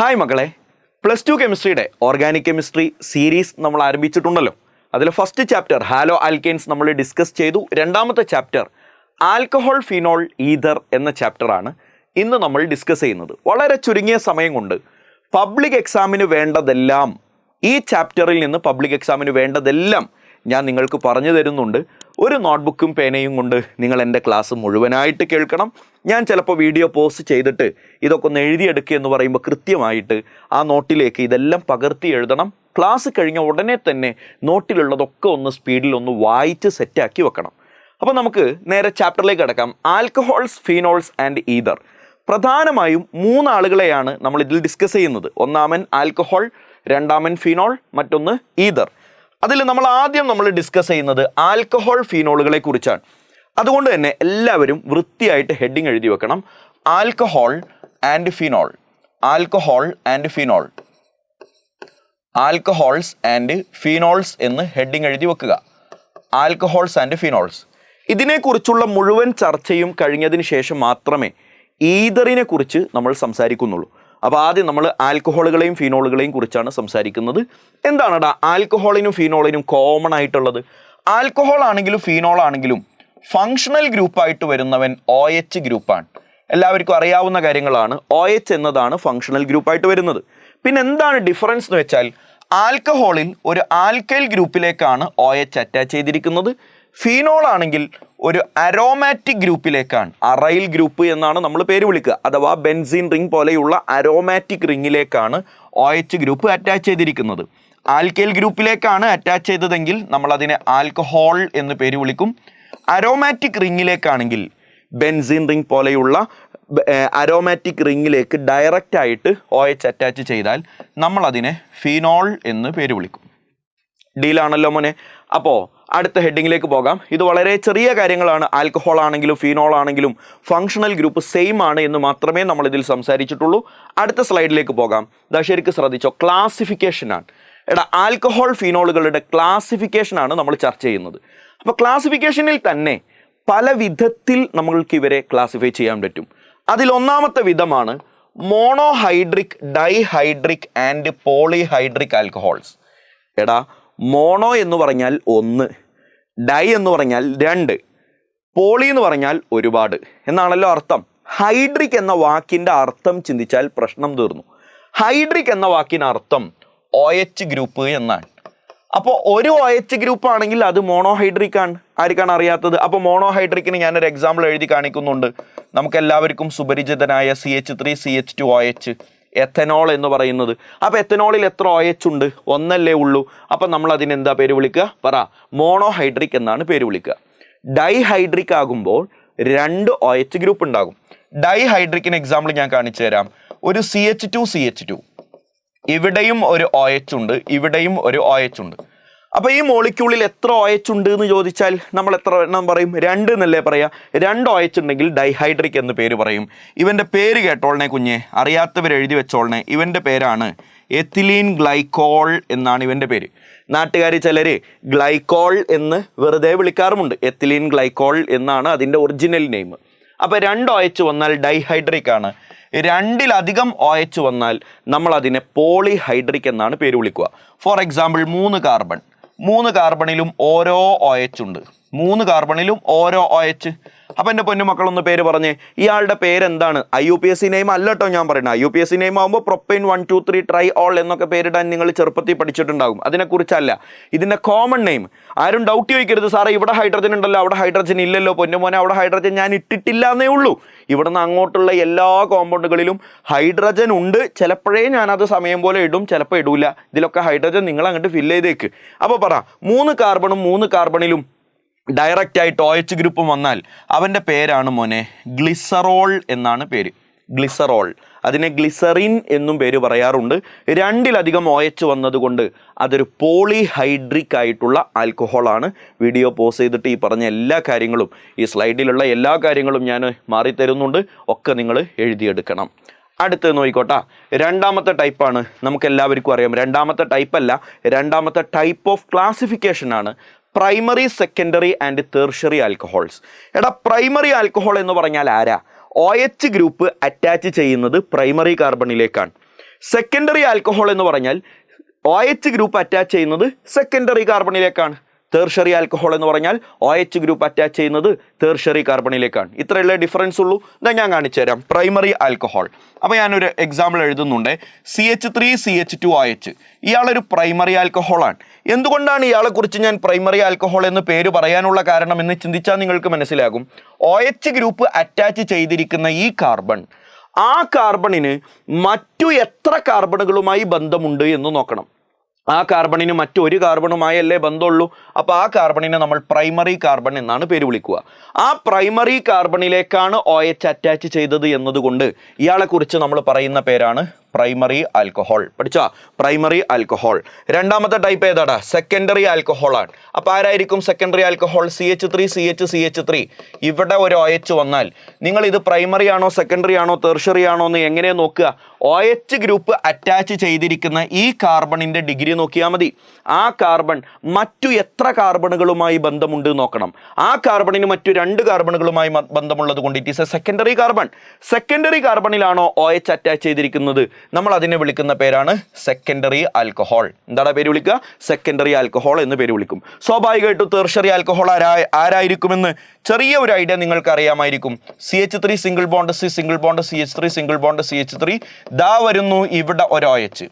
Hi മക്കളെ, +2 കെമിസ്ട്രിയുടെ organic chemistry series നമ്മൾ ആരംഭിച്ചിട്ടുണ്ടല്ലോ. അതിൽ ഫസ്റ്റ് ചാപ്റ്റർ ഹാലോ ആൽക്കെയിൻസ് നമ്മൾ ഡിസ്കസ് ചെയ്തു. രണ്ടാമത്തെ ചാപ്റ്റർ ആൽക്കഹോൾ ഫിനോൾ ഈഥർ എന്ന ചാപ്റ്ററാണ് ഇന്ന് നമ്മൾ ഡിസ്കസ് ചെയ്യുന്നത്. വളരെ ചുരുങ്ങിയ സമയം കൊണ്ട് പബ്ലിക് എക്സാമിന് വേണ്ടതെല്ലാം, ഈ ചാപ്റ്ററിൽ നിന്ന് പബ്ലിക് എക്സാമിന് വേണ്ടതെല്ലാം ഞാൻ നിങ്ങൾക്ക് പറഞ്ഞു തരുന്നുണ്ട്. ഒരു നോട്ട്ബുക്കും പേനയും കൊണ്ട് നിങ്ങൾ എൻ്റെ ക്ലാസ് മുഴുവനായിട്ട് കേൾക്കണം. ഞാൻ ചിലപ്പോൾ വീഡിയോ പോസ്റ്റ് ചെയ്തിട്ട് ഇതൊക്കെ ഒന്ന് എഴുതിയെടുക്കുക എന്ന് പറയുമ്പോൾ കൃത്യമായിട്ട് ആ നോട്ടിലേക്ക് ഇതെല്ലാം പകർത്തി എഴുതണം. ക്ലാസ് കഴിഞ്ഞ ഉടനെ തന്നെ നോട്ടിലുള്ളതൊക്കെ ഒന്ന് സ്പീഡിൽ ഒന്ന് വായിച്ച് സെറ്റാക്കി വെക്കണം. അപ്പോൾ നമുക്ക് നേരെ ചാപ്റ്ററിലേക്ക് കിടക്കാം. Alcohols, phenols and ether. പ്രധാനമായും 3 ആളുകളെയാണ് നമ്മൾ ഇതിൽ ഡിസ്കസ് ചെയ്യുന്നത്. ഒന്നാമൻ ആൽക്കഹോൾ, രണ്ടാമൻ ഫിനോൾ, മറ്റൊന്ന് ഈഥർ. അതിൽ നമ്മൾ ഡിസ്കസ് ചെയ്യുന്നത് ആൽക്കഹോൾ ഫിനോളുകളെ കുറിച്ചാണ്. അതുകൊണ്ട് തന്നെ എല്ലാവരും വൃത്തിയായിട്ട് ഹെഡിങ് എഴുതി വെക്കണം. Alcohol and phenol, alcohol and phenol, alcohols and phenols എന്ന് ഹെഡിങ് എഴുതി വെക്കുക. Alcohols and phenols. ഇതിനെക്കുറിച്ചുള്ള മുഴുവൻ ചർച്ചയും കഴിഞ്ഞതിന് ശേഷം മാത്രമേ ഈഥറിനെ കുറിച്ച് നമ്മൾ സംസാരിക്കുന്നുള്ളൂ. അപ്പോൾ ആദ്യം നമ്മൾ ആൽക്കഹോളുകളെയും ഫിനോളുകളെയും കുറിച്ചാണ് സംസാരിക്കുന്നത്. എന്താണെടാ ആൽക്കഹോളിനും ഫിനോളിനും കോമൺ ആയിട്ടുള്ളത്? ആൽക്കഹോൾ ആണെങ്കിലും ഫിനോൾ ആണെങ്കിലും ഫങ്ഷണൽ ഗ്രൂപ്പായിട്ട് വരുന്നവൻ OH ഗ്രൂപ്പാണ്. എല്ലാവർക്കും അറിയാവുന്ന കാര്യങ്ങളാണ്. OH എന്നതാണ് ഫങ്ഷണൽ ഗ്രൂപ്പായിട്ട് വരുന്നത്. പിന്നെ എന്താണ് ഡിഫറൻസ് എന്ന് വെച്ചാൽ, ആൽക്കഹോളിൽ ഒരു ആൽക്കൈൽ ഗ്രൂപ്പിലേക്കാണ് OH അറ്റാച്ച് ചെയ്തിരിക്കുന്നത്. ഫിനോൾ ആണെങ്കിൽ ഒരു അരോമാറ്റിക് ഗ്രൂപ്പിലേക്കാണ്, അറൈൽ ഗ്രൂപ്പ് എന്നാണ് നമ്മൾ പേര് വിളിക്കുക. അഥവാ ബെൻസീൻ റിംഗ് പോലെയുള്ള അരോമാറ്റിക് റിങ്ങിലേക്കാണ് OH ഗ്രൂപ്പ് അറ്റാച്ച് ചെയ്തിരിക്കുന്നത്. ആൽക്കൈൽ ഗ്രൂപ്പിലേക്കാണ് അറ്റാച്ച് ചെയ്തതെങ്കിൽ നമ്മൾ അതിനെ ആൽക്കഹോൾ എന്ന് പേര് വിളിക്കും. അരോമാറ്റിക് റിങ്ങിലേക്കാണെങ്കിൽ ബെൻസീൻ റിംഗ് പോലെയുള്ള അരോമാറ്റിക് റിങ്ങിലേക്ക് ഡയറക്റ്റ് ആയിട്ട് OH അറ്റാച്ച് ചെയ്താൽ നമ്മൾ അതിനെ ഫിനോൾ എന്ന് പേര് വിളിക്കും. ഡീലാണല്ലോ മോനെ? അപ്പോൾ അടുത്ത ഹെഡിങ്ങിലേക്ക് പോകാം. ഇത് വളരെ ചെറിയ കാര്യങ്ങളാണ്. ആൽക്കഹോൾ ആണെങ്കിലും ഫിനോൾ ആണെങ്കിലും ഫങ്ഷണൽ ഗ്രൂപ്പ് സെയിം ആണ് എന്ന് മാത്രമേ നമ്മൾ ഇതിൽ സംസാരിച്ചിട്ടുള്ളൂ. അടുത്ത സ്ലൈഡിലേക്ക് പോകാം. ഇതാ ശരിക്കും ശ്രദ്ധിച്ചോ, ക്ലാസിഫിക്കേഷനാണ്. ആൽക്കഹോൾ ഫിനോളുകളുടെ ക്ലാസിഫിക്കേഷനാണ് നമ്മൾ ചർച്ച ചെയ്യുന്നത്. അപ്പോൾ ക്ലാസിഫിക്കേഷനിൽ തന്നെ പല വിധത്തിൽ നമ്മൾക്ക് ഇവരെ ക്ലാസിഫൈ ചെയ്യാൻ പറ്റും. അതിൽ ഒന്നാമത്തെ വിധമാണ് മോണോഹൈഡ്രിക്, ഡൈഹൈഡ്രിക് ആൻഡ് പോളിഹൈഡ്രിക് ആൽക്കഹോൾസ്. മോണോ എന്ന് പറഞ്ഞാൽ 1, ഡൈ എന്ന് പറഞ്ഞാൽ 2, പോളി എന്ന് പറഞ്ഞാൽ ഒരുപാട് എന്നാണല്ലോ അർത്ഥം. ഹൈഡ്രിക് എന്ന വാക്കിൻ്റെ അർത്ഥം ചിന്തിച്ചാൽ പ്രശ്നം തീർന്നു. ഹൈഡ്രിക് എന്ന വാക്കിന് അർത്ഥം OH ഗ്രൂപ്പ് എന്നാണ്. അപ്പോൾ ഒരു OH ഗ്രൂപ്പ് ആണെങ്കിൽ അത് മോണോഹൈഡ്രിക് ആണ്. ആർക്കാണ് അറിയാത്തത്? അപ്പോൾ മോണോഹൈഡ്രിക്കിന് ഞാനൊരു എക്സാമ്പിൾ എഴുതി കാണിക്കുന്നുണ്ട്. നമുക്ക് എല്ലാവർക്കും സുപരിചിതനായ CH3CH2OH, എഥനോൾ എന്ന് പറയുന്നത്. അപ്പോൾ എഥനോളിൽ എത്ര OH ഉണ്ട്? 1 ഉള്ളൂ. അപ്പം നമ്മൾ അതിനെന്താ പേര് വിളിക്കുക? പറ. മോണോഹൈഡ്രിക് എന്നാണ് പേര് വിളിക്കുക. ഡൈഹൈഡ്രിക് ആകുമ്പോൾ 2 OH ഗ്രൂപ്പ് ഉണ്ടാകും. ഡൈഹൈഡ്രിക്കിന് എക്സാമ്പിൾ ഞാൻ കാണിച്ചു തരാം. ഒരു CH2CH2, ഇവിടെയും ഒരു OH ഉണ്ട്, ഇവിടെയും ഒരു OH ഉണ്ട്. അപ്പോൾ ഈ മോളിക്യൂളിൽ എത്ര OH ഉണ്ട് എന്ന് ചോദിച്ചാൽ നമ്മൾ എത്ര എണ്ണം പറയും? 2 എന്നല്ലേ പറയാ. 2 OH ഉണ്ടെങ്കിൽ ഡൈഹൈഡ്രിക് എന്ന് പേര് പറയും. ഇവൻ്റെ പേര് കേട്ടോളനെ കുഞ്ഞെ, അറിയാത്തവർ എഴുതി വെച്ചോളനെ. ഇവൻ്റെ പേരാണ് എത്തിലീൻ ഗ്ലൈക്കോൾ എന്നാണ് ഇവൻ്റെ പേര്. നാട്ടുകാർ ചിലർ ഗ്ലൈക്കോൾ എന്ന് വെറുതെ വിളിക്കാറുമുണ്ട്. എത്തിലീൻ ഗ്ലൈക്കോൾ എന്നാണ് അതിൻ്റെ ഒറിജിനൽ നെയിം. അപ്പോൾ 2 OH വന്നാൽ ഡൈഹൈഡ്രിക് ആണ്. 2-ലധികം OH വന്നാൽ നമ്മൾ അതിനെ പോളിഹൈഡ്രിക് എന്നാണ് പേര് വിളിക്കുക. ഫോർ എക്സാമ്പിൾ 3 കാർബൺ, 3 കാർബണിലും ഓരോ OH ഉണ്ട്. 3 കാർബണിലും ഓരോ OH. അപ്പം എൻ്റെ പൊന്നുമക്കളൊന്ന് പേര് പറഞ്ഞേ. ഇയാളുടെ പേരെന്താണ്? IUPAC നെയിം അല്ല കേട്ടോ ഞാൻ പറയുന്നത്. IUPAC നെയിം ആകുമ്പോൾ പ്രൊപ്പൈൻ 1 2 3 ട്രൈ ഓൾ എന്നൊക്കെ പേരിടാൻ നിങ്ങൾ ചെറുപ്പത്തിൽ പഠിച്ചിട്ടുണ്ടാകും. അതിനെക്കുറിച്ചല്ല, ഇതിൻ്റെ കോമൺ നെയിം. ആരും ഡൗട്ട് ചോദിക്കരുത്, സാറേ ഇവിടെ ഹൈഡ്രജൻ ഉണ്ടല്ലോ, അവിടെ ഹൈഡ്രജൻ ഇല്ലല്ലോ. പൊന്നുമോനെ, അവിടെ ഹൈഡ്രജൻ ഞാൻ ഇട്ടിട്ടില്ല എന്നേ ഉള്ളൂ. ഇവിടെ നിന്ന് അങ്ങോട്ടുള്ള എല്ലാ കോമ്പൗണ്ടുകളിലും ഹൈഡ്രജൻ ഉണ്ട്. ചിലപ്പോഴേ ഞാനത് സമയം പോലെ ഇടും, ചിലപ്പോൾ ഇടൂല. ഇതിലൊക്കെ ഹൈഡ്രജൻ നിങ്ങൾ അങ്ങോട്ട് ഫില്ല് ചെയ്തേക്ക്. അപ്പോൾ പറ, 3 കാർബണും 3 കാർബണിലും ഡയറക്റ്റ് ആയിട്ട് OH ഗ്രൂപ്പും വന്നാൽ അവൻ്റെ പേരാണ് മോനെ ഗ്ലിസറോൾ എന്നാണ് പേര്. ഗ്ലിസറോൾ. അതിനെ ഗ്ലിസറിൻ എന്നും പേര് പറയാറുണ്ട്. 2-ലധികം OH വന്നതുകൊണ്ട് അതൊരു പോളിഹൈഡ്രിക് ആയിട്ടുള്ള ആൽക്കഹോളാണ്. വീഡിയോ പോസ് ചെയ്തിട്ട് ഈ പറഞ്ഞ എല്ലാ കാര്യങ്ങളും, ഈ സ്ലൈഡിലുള്ള എല്ലാ കാര്യങ്ങളും ഞാൻ മാറിത്തരുന്നുണ്ട്. ഒക്കെ നിങ്ങൾ എഴുതിയെടുക്കണം. അടുത്ത് നോക്കിക്കോട്ടെ, രണ്ടാമത്തെ ടൈപ്പാണ്. നമുക്ക് എല്ലാവർക്കും അറിയാം. രണ്ടാമത്തെ ടൈപ്പല്ല, രണ്ടാമത്തെ ടൈപ്പ് ഓഫ് ക്ലാസിഫിക്കേഷനാണ് primary, secondary and tertiary alcohols. Primary alcohol എന്ന് പറഞ്ഞാൽ ആരാ? OH ഗ്രൂപ്പ് അറ്റാച്ച് ചെയ്യുന്നത് പ്രൈമറി കാർബണിലേക്കാണ്. സെക്കൻഡറി ആൽക്കഹോൾ എന്ന് പറഞ്ഞാൽ OH ഗ്രൂപ്പ് അറ്റാച്ച് ചെയ്യുന്നത് സെക്കൻഡറി കാർബണിലേക്കാണ്. ടേർഷറി ആൽക്കഹോൾ എന്ന് പറഞ്ഞാൽ OH ഗ്രൂപ്പ് അറ്റാച്ച് ചെയ്യുന്നത് ടേർഷറി കാർബണിലേക്കാണ്. ഇത്രയുള്ള ഡിഫറൻസ് ഉള്ളൂ. ഇതാ ഞാൻ കാണിച്ചു തരാം. Primary alcohol. അപ്പോൾ ഞാനൊരു എക്സാമ്പിൾ എഴുതുന്നുണ്ട്. CH3CH2OH. ഇയാളൊരു പ്രൈമറി ആൽക്കഹോളാണ്. എന്തുകൊണ്ടാണ് ഇയാളെക്കുറിച്ച് ഞാൻ പ്രൈമറി ആൽക്കഹോൾ എന്ന് പേര് പറയാനുള്ള കാരണം എന്ന് ചിന്തിച്ചാൽ നിങ്ങൾക്ക് മനസ്സിലാകും. OH ഗ്രൂപ്പ് അറ്റാച്ച് ചെയ്തിരിക്കുന്ന ഈ കാർബൺ, ആ കാർബണിന് മറ്റു എത്ര കാർബണുകളുമായി ബന്ധമുണ്ട് എന്ന് നോക്കണം. ആ കാർബണിന് മറ്റൊരു കാർബണുമായല്ലേ ബന്ധമുള്ളൂ. അപ്പോൾ ആ കാർബണിനെ നമ്മൾ പ്രൈമറി കാർബൺ എന്നാണ് പേര് വിളിക്കുക. ആ പ്രൈമറി കാർബണിലേക്കാണ് OH അറ്റാച്ച് ചെയ്തത് എന്നതുകൊണ്ട് ഇയാളെക്കുറിച്ച് നമ്മൾ പറയുന്ന പേരാണ് പ്രൈമറി ആൽക്കഹോൾ. പഠിച്ചാ? Primary alcohol. രണ്ടാമത്തെ ടൈപ്പ് ഏതാടാ? സെക്കൻഡറി ആൽക്കഹോൾ ആണ്. അപ്പോൾ ആരായിരിക്കും സെക്കൻഡറി ആൽക്കഹോൾ? CH3CH3. ഇവിടെ ഒരു OH വന്നാൽ നിങ്ങൾ ഇത് പ്രൈമറി ആണോ സെക്കൻഡറി ആണോ ടെർഷറി ആണോ എന്ന് എങ്ങനെ നോക്കുക? OH ഗ്രൂപ്പ് അറ്റാച്ച് ചെയ്തിരിക്കുന്ന ഈ കാർബണിന്റെ ഡിഗ്രി നോക്കിയാൽ മതി. ആ കാർബൺ മറ്റു എത്ര കാർബണുകളുമായി ബന്ധമുണ്ട് നോക്കണം. ആ കാർബണിന് മറ്റു 2 കാർബണുകളുമായി ബന്ധമുള്ളത് കൊണ്ട് it is a secondary carbon. Secondary കാർബണിലാണോ OH അറ്റാച്ച് ചെയ്തിരിക്കുന്നത്, നമ്മൾ അതിനെ വിളിക്കുന്ന പേരാണ് സെക്കൻഡറി ആൽക്കഹോൾ. എന്താണ് പേര് വിളിക്കുക? സെക്കൻഡറി ആൽക്കഹോൾ എന്ന് പേര് വിളിക്കും. സ്വാഭാവികമായിട്ടും ടെർഷറി ആൽക്കഹോൾ ആരായിരിക്കുമെന്ന് ചെറിയ ഒരു ഐഡിയ നിങ്ങൾക്ക് അറിയാമായിരിക്കും. CH3 single bond C single bond CH3 single bond CH3. ദാ വരുന്നു ഇവിടെ ഒരു OH.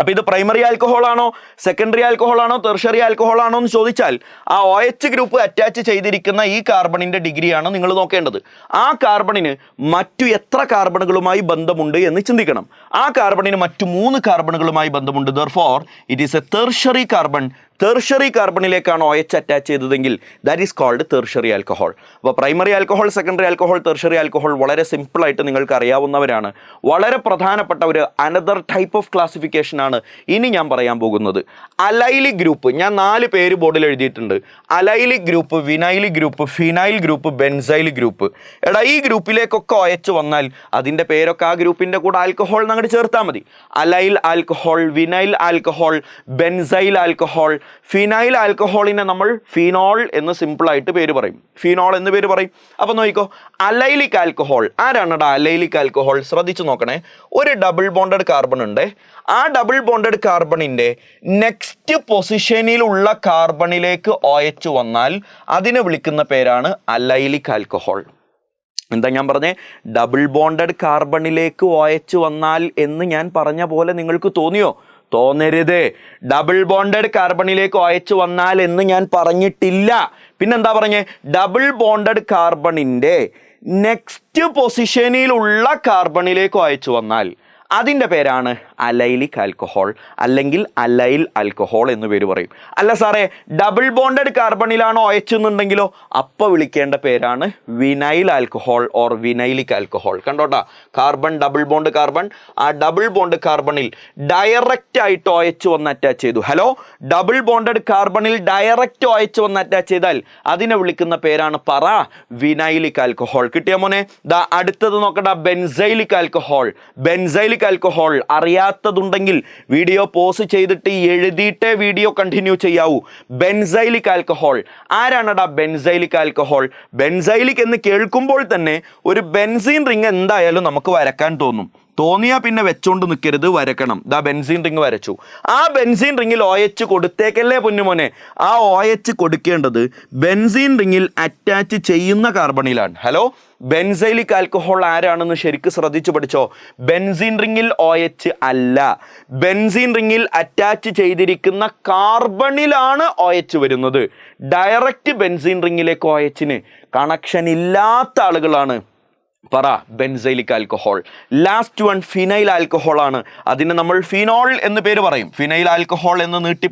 അപ്പൊ ഇത് പ്രൈമറി ആൽക്കഹോൾ ആണോ സെക്കൻഡറി ആൽക്കഹോൾ ആണോ ടെർഷറി ആൽക്കഹോൾ ആണോ എന്ന് ചോദിച്ചാൽ ആ OH ഗ്രൂപ്പ് അറ്റാച്ച് ചെയ്തിരിക്കുന്ന ഈ കാർബണിന്റെ ഡിഗ്രിയാണ് നിങ്ങൾ നോക്കേണ്ടത്. ആ കാർബണിന് മറ്റു എത്ര കാർബണുകളുമായി ബന്ധമുണ്ട് എന്ന് ചിന്തിക്കണം. ആ കാർബണിന് മറ്റു 3 കാർബണുകളുമായി ബന്ധമുണ്ട്. Therefore it is a tertiary carbon. Tertiary കാർബണിലേക്കാണ് OH അറ്റാച്ച് ചെയ്തതെങ്കിൽ that is called tertiary alcohol. അപ്പോൾ primary alcohol, secondary alcohol, tertiary alcohol വളരെ സിമ്പിളായിട്ട് നിങ്ങൾക്ക് അറിയാവുന്നവരാണ്. വളരെ പ്രധാനപ്പെട്ട ഒരു അനദർ ടൈപ്പ് ഓഫ് ക്ലാസിഫിക്കേഷൻ ആണ് ഇനി ഞാൻ പറയാൻ പോകുന്നത്. Allylic group. ഞാൻ 4 പേര് ബോർഡിൽ എഴുതിയിട്ടുണ്ട്. Allylic group, vinylic group, phenyl group, benzyl group. എടാ ഈ ഗ്രൂപ്പിലേക്കൊക്കെ OH വന്നാൽ അതിൻ്റെ പേരൊക്കെ ആ ഗ്രൂപ്പിൻ്റെ കൂടെ ആൽക്കഹോൾ അങ്ങോട്ട് ചേർത്താൽ മതി. Allyl alcohol, vinyl alcohol, benzyl alcohol. Phenyl ആൽക്കഹോളിനെ നമ്മൾ ഫിനോൾ എന്ന് സിമ്പിളായിട്ട് പേര് പറയും. ഫിനോൾ എന്ന് പേര് പറയും. അപ്പൊ നോക്കിക്കോ, അലൈലിക് ആൽക്കഹോൾ. ആരാണടാ അലൈലിക് ആൽക്കഹോൾ? ശ്രദ്ധിച്ചു നോക്കണേ. ഒരു ഡബിൾ ബോണ്ടഡ് കാർബൺ ഉണ്ട്. ആ ഡബിൾ ബോണ്ടഡ് കാർബണിന്റെ നെക്സ്റ്റ് പൊസിഷനിലുള്ള കാർബണിലേക്ക് OH വന്നാൽ അതിനെ വിളിക്കുന്ന പേരാണ് അലൈലിക് ആൽക്കഹോൾ. എന്താ ഞാൻ പറഞ്ഞേ? ഡബിൾ ബോണ്ടഡ് കാർബണിലേക്ക് OH വന്നാൽ എന്ന് ഞാൻ പറഞ്ഞ പോലെ നിങ്ങൾക്ക് തോന്നിയോ? തോന്നരുത്. ഡബിൾ ബോണ്ടഡ് കാർബണിലേക്ക് OH വന്നാൽ എന്ന് ഞാൻ പറഞ്ഞിട്ടില്ല. പിന്നെന്താ പറഞ്ഞേ? ഡബിൾ ബോണ്ടഡ് കാർബണിന്റെ നെക്സ്റ്റ് പൊസിഷനിലുള്ള കാർബണിലേക്ക് OH വന്നാൽ അതിൻ്റെ പേരാണ് അലൈലിക് ആൽക്കഹോൾ അല്ലെങ്കിൽ അലൈൽ ആൽക്കഹോൾ എന്ന് പേര് പറയും. അല്ല സാറേ, ഡബിൾ ബോണ്ടഡ് കാർബണിലാണോ OH എന്നുണ്ടെങ്കിലോ അപ്പോൾ വിളിക്കേണ്ട പേരാണ് vinyl alcohol or vinylic alcohol. കണ്ടോട്ടാ, കാർബൺ ഡബിൾ ബോണ്ട് കാർബൺ, ആ ഡബിൾ ബോണ്ട് കാർബണിൽ ഡയറക്റ്റ് ആയിട്ട് OH വന്ന് അറ്റാച്ച് ചെയ്തു. ഹലോ, ഡബിൾ ബോണ്ടഡ് കാർബണിൽ ഡയറക്റ്റ് OH വന്ന് അറ്റാച്ച് ചെയ്താൽ അതിനെ വിളിക്കുന്ന പേരാണ് വിനൈലിക് ആൽക്കഹോൾ. കിട്ടിയ മോനെ? ദാ അടുത്തത് നോക്കണ്ട, ബെൻസൈലിക് ആൽക്കഹോൾ. ബെൻസൈലിക് ആൽക്കഹോൾ അറിയാത്തതുണ്ടെങ്കിൽ വീഡിയോ പോസ് ചെയ്തിട്ട് എഴുതിയിട്ടേ വീഡിയോ കണ്ടിന്യൂ ചെയ്യാവൂ. Benzylic alcohol. ആരാണടാ ബെൻസൈലിക് ആൽക്കഹോൾ? ബെൻസൈലിക് എന്ന് കേൾക്കുമ്പോൾ തന്നെ ഒരു ബെൻസീൻ റിങ് എന്തായാലും നമുക്ക് വരക്കാൻ തോന്നും. തോന്നിയാ പിന്നെ വെച്ചോണ്ട് നിൽക്കരുത്, വരക്കണം. ദാ ബെൻസീൻ റിങ് വരച്ചു. ആ ബെൻസീൻ റിങ്ങിൽ OH കൊടുത്തേക്കല്ലേ പൊന്നുമോനെ. ആ OH കൊടുക്കേണ്ടത് ബെൻസീൻ റിങ്ങിൽ അറ്റാച്ച് ചെയ്യുന്ന കാർബണിലാണ്. ഹലോ, ബെൻസൈലിക് ആൽക്കഹോൾ ആരാണെന്ന് ശരിക്കും ശ്രദ്ധിച്ചു പഠിച്ചോ. ബെൻസീൻ റിങ്ങിൽ OH അല്ല, ബെൻസീൻ റിങ്ങിൽ അറ്റാച്ച് ചെയ്തിരിക്കുന്ന കാർബണിലാണ് OH വരുന്നത്. ഡയറക്റ്റ് ബെൻസീൻ റിങ്ങിലേക്ക് OH-ന് കണക്ഷൻ ഇല്ലാത്ത ആളുകളാണ് benzylic alcohol. Last one phenyl alcohol ആണ്. അതിനെ നമ്മൾ ഫിനോൾ എന്ന് പേര് പറയും. ഫിനൈൽ ആൽക്കഹോൾ എന്ന് നീട്ടി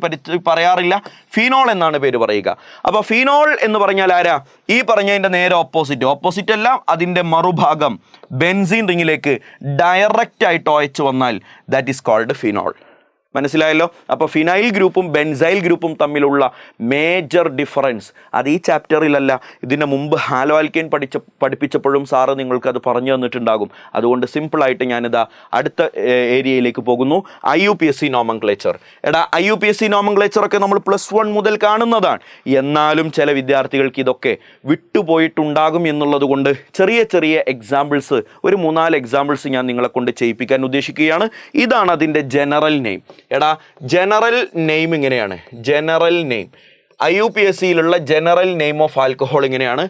പറയാറില്ല, ഫിനോൾ എന്നാണ് പേര് പറയുക. അപ്പോൾ ഫിനോൾ എന്ന് പറഞ്ഞാൽ ആരാ? ഈ പറഞ്ഞതിൻ്റെ നേരെ ഓപ്പോസിറ്റ് അല്ല, അതിൻ്റെ മറുഭാഗം ബെൻസീൻ റിങ്ങിലേക്ക് ഡയറക്റ്റ് ആയിട്ട് OH വന്നാൽ ദാറ്റ് ഈസ് കോൾഡ് ഫിനോൾ. മനസ്സിലായല്ലോ? അപ്പോൾ ഫിനൈൽ ഗ്രൂപ്പും ബെൻസൈൽ ഗ്രൂപ്പും തമ്മിലുള്ള മേജർ ഡിഫറൻസ് അത് ഈ ചാപ്റ്ററിലല്ല, ഇതിന് മുമ്പ് ഹാലോ ആൽക്കെയിൻ പഠിപ്പിച്ചപ്പോഴും സാറ് നിങ്ങൾക്കത് പറഞ്ഞു തന്നിട്ടുണ്ടാകും. അതുകൊണ്ട് സിമ്പിളായിട്ട് ഞാനിതാ അടുത്ത ഏരിയയിലേക്ക് പോകുന്നു. IUPAC nomenclature. എടാ, IUPAC നോമൻക്ലേച്ചറൊക്കെ നമ്മൾ +1 മുതൽ കാണുന്നതാണ്. എന്നാലും ചില വിദ്യാർത്ഥികൾക്ക് ഇതൊക്കെ വിട്ടുപോയിട്ടുണ്ടാകും എന്നുള്ളത് കൊണ്ട് ചെറിയ ചെറിയ എക്സാമ്പിൾസ്, ഒരു 3-4 എക്സാമ്പിൾസ് ഞാൻ നിങ്ങളെ കൊണ്ട് ചെയ്യിപ്പിക്കാൻ ഉദ്ദേശിക്കുകയാണ്. ഇതാണ് അതിൻ്റെ ജനറൽ നെയിം. എടാ, ജനറൽ നെയിം ഇങ്ങനെയാണ്. ജനറൽ നെയിം IUPACയിലുള്ള ജനറൽ നെയിം ഓഫ് ആൽക്കഹോൾ ഇങ്ങനെയാണ്,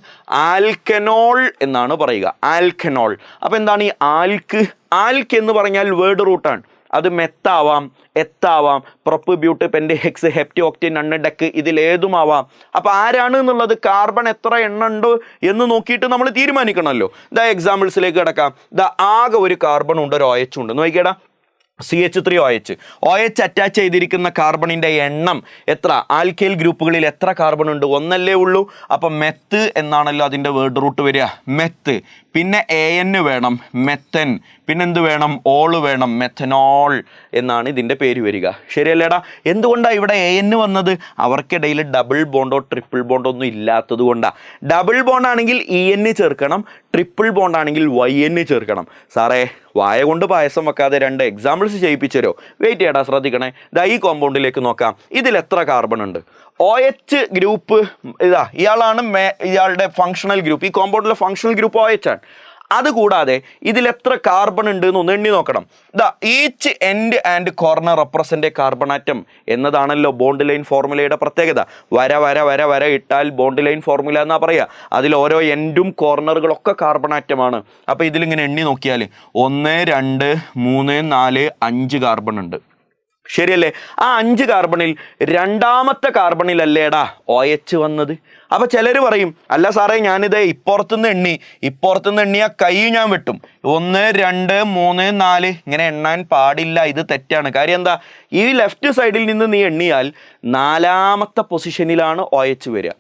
ആൽക്കനോൾ എന്നാണ് പറയുക. ആൽക്കനോൾ. അപ്പോൾ എന്താണ് ഈ ആൽക്ക്? ആൽക്ക് എന്ന് പറഞ്ഞാൽ വേർഡ് റൂട്ടാണ്. അത് മെത്താവാം, എത്താവാം, prop, but, pent, hex, hept, octane, non, dec, ഇതിലേതുമാവാം. അപ്പോൾ ആരാണ് എന്നുള്ളത്, കാർബൺ എത്ര എണ്ണം ഉണ്ട് എന്ന് നോക്കിയിട്ട് നമ്മൾ തീരുമാനിക്കണമല്ലോ. ഇതാ എക്സാമ്പിൾസിലേക്ക് കിടക്കാം. ഇതാ ആകെ ഒരു കാർബൺ ഉണ്ട്, ഒരു OH ഉണ്ട്. നോക്കിക്കേടാ, CH3OH. OH അറ്റാച്ച് ചെയ്തിരിക്കുന്ന കാർബണിൻ്റെ എണ്ണം എത്ര? ആൽക്കൈൽ ഗ്രൂപ്പുകളിൽ എത്ര കാർബൺ ഉണ്ട്? ഒന്നല്ലേ ഉള്ളൂ. അപ്പം മെത്ത് എന്നാണല്ലോ അതിൻ്റെ വേർഡ് റൂട്ട് വരിക, മെത്ത്. പിന്നെ AN വേണം, മെത്തൻ. പിന്നെന്ത് വേണം? ഓള് വേണം, മെത്തനോൾ എന്നാണ് ഇതിൻ്റെ പേര് വരിക. ശരിയല്ലേടാ? എന്തുകൊണ്ടാണ് ഇവിടെ AN വന്നത്? അവർക്കിടയിൽ ഡബിൾ ബോണ്ടോ ട്രിപ്പിൾ ബോണ്ടോ ഒന്നും ഇല്ലാത്തത് കൊണ്ടാണ്. ഡബിൾ ബോണ്ട് ആണെങ്കിൽ EN ചേർക്കണം, ട്രിപ്പിൾ ബോണ്ട് ആണെങ്കിൽ YN ചേർക്കണം. സാറേ, വായ കൊണ്ട് പായസം വെക്കാതെ 2 എക്സാമ്പിൾസ് ചെയ്യിപ്പിച്ചു തരുമോ? വെയിറ്റ് ചെയ്യടാ, ശ്രദ്ധിക്കണേ. ഇതാ ഈ കോമ്പൗണ്ടിലേക്ക് നോക്കാം. ഇതിൽ എത്ര കാർബൺ ഉണ്ട്? OH ഗ്രൂപ്പ് ഇതാ, ഇയാളാണ് ഇയാളുടെ ഫങ്ഷണൽ ഗ്രൂപ്പ്. ഈ കോമ്പൗണ്ടിലെ ഫങ്ഷണൽ ഗ്രൂപ്പ് OH ആണ്. അതുകൂടാതെ ഇതിൽ എത്ര കാർബൺ ഉണ്ട് എന്നൊന്ന് എണ്ണി നോക്കണം. ദാ each end and corner represent carbon atom എന്നതാണല്ലോ ബോണ്ട് ലൈൻ ഫോർമുലയുടെ പ്രത്യേകത. വര വര വര വര ഇട്ടാൽ ബോണ്ട് ലൈൻ ഫോർമുല എന്നാ പറയുക. അതിൽ ഓരോ എൻഡും കോർണറുകളൊക്കെ കാർബൺ ആറ്റമാണ്. അപ്പോൾ ഇതിലിങ്ങനെ എണ്ണി നോക്കിയാൽ 1 2 3 4 5 കാർബൺ ഉണ്ട്. ശരിയല്ലേ? ആ 5 കാർബണിൽ രണ്ടാമത്തെ കാർബണിലല്ലേടാ OH വന്നത്. അപ്പോൾ ചിലർ പറയും, അല്ല സാറേ, ഞാനിത് ഇപ്പുറത്തുനിന്ന് എണ്ണിയ കൈ ഞാൻ വെട്ടും. 1 2 3 4 ഇങ്ങനെ എണ്ണാൻ പാടില്ല, ഇത് തെറ്റാണ്. കാര്യം എന്താ? ഈ ലെഫ്റ്റ് സൈഡിൽ നിന്ന് നീ എണ്ണിയാൽ 4ാമത്തെ പൊസിഷനിലാണ് OH വരിക.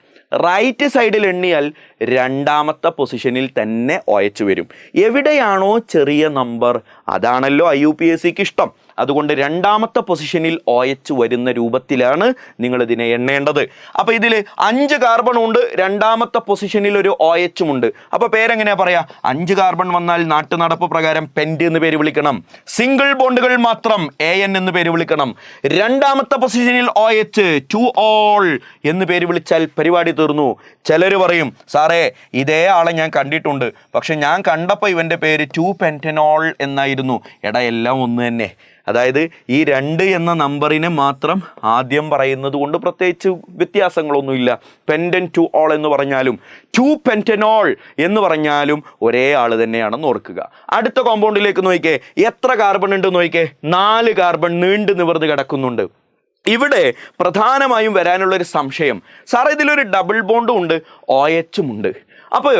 റൈറ്റ് സൈഡിൽ എണ്ണിയാൽ 2ാമത്തെ പൊസിഷനിൽ തന്നെ OH വരും. എവിടെയാണോ ചെറിയ നമ്പർ അതാണല്ലോ IUPACക്ക് ഇഷ്ടം. അതുകൊണ്ട് 2ാമത്തെ പൊസിഷനിൽ OH വരുന്ന രൂപത്തിലാണ് നിങ്ങളിതിനെ എണ്ണേണ്ടത്. അപ്പോൾ ഇതിൽ 5 കാർബൺ ഉണ്ട്, 2ാമത്തെ പൊസിഷനിൽ ഒരു OH ഉണ്ട്. അപ്പോൾ പേരെങ്ങനെയാ പറയാ? 5 കാർബൺ വന്നാൽ നാട്ടുനടപ്പ് പ്രകാരം പെൻറ്റ് എന്ന് പേര് വിളിക്കണം. സിംഗിൾ ബോണ്ടുകൾ മാത്രം AN എന്ന് പേര് വിളിക്കണം. 2ാമത്തെ പൊസിഷനിൽ OH 2 ഓൾ എന്ന് പേര് വിളിച്ചാൽ പരിപാടി തീർന്നു. ചിലർ പറയും, സാറേ, ഇതേ ആളെ ഞാൻ കണ്ടിട്ടുണ്ട്, പക്ഷെ ഞാൻ കണ്ടപ്പോൾ ഇവൻ്റെ പേര് 2 പെൻറ്റനോൾ എന്നായിരുന്നു. എടാ, എല്ലാം ഒന്ന് തന്നെ. അതായത് ഈ 2 എന്ന നമ്പറിനെ മാത്രം ആദ്യം പറയുന്നത് കൊണ്ട് പ്രത്യേകിച്ച് വ്യത്യാസങ്ങളൊന്നുമില്ല. പെൻറ്റൻ 2 ഓൾ എന്ന് പറഞ്ഞാലും 2 പെൻറ്റനോൾ എന്ന് പറഞ്ഞാലും ഒരേ ആൾ തന്നെയാണെന്ന് ഓർക്കുക. അടുത്ത കോമ്പൗണ്ടിലേക്ക് നോക്കിക്കേ, എത്ര കാർബൺ ഉണ്ട് നോക്കിക്കേ. 4 കാർബൺ നീണ്ടു നിവർന്ന് കിടക്കുന്നുണ്ട്. ഇവിടെ പ്രധാനമായും വരാനുള്ളൊരു സംശയം, സാറേ ഇതിലൊരു ഡബിൾ ബോണ്ടും ഉണ്ട്, OHും ഉണ്ട്. അപ്പോൾ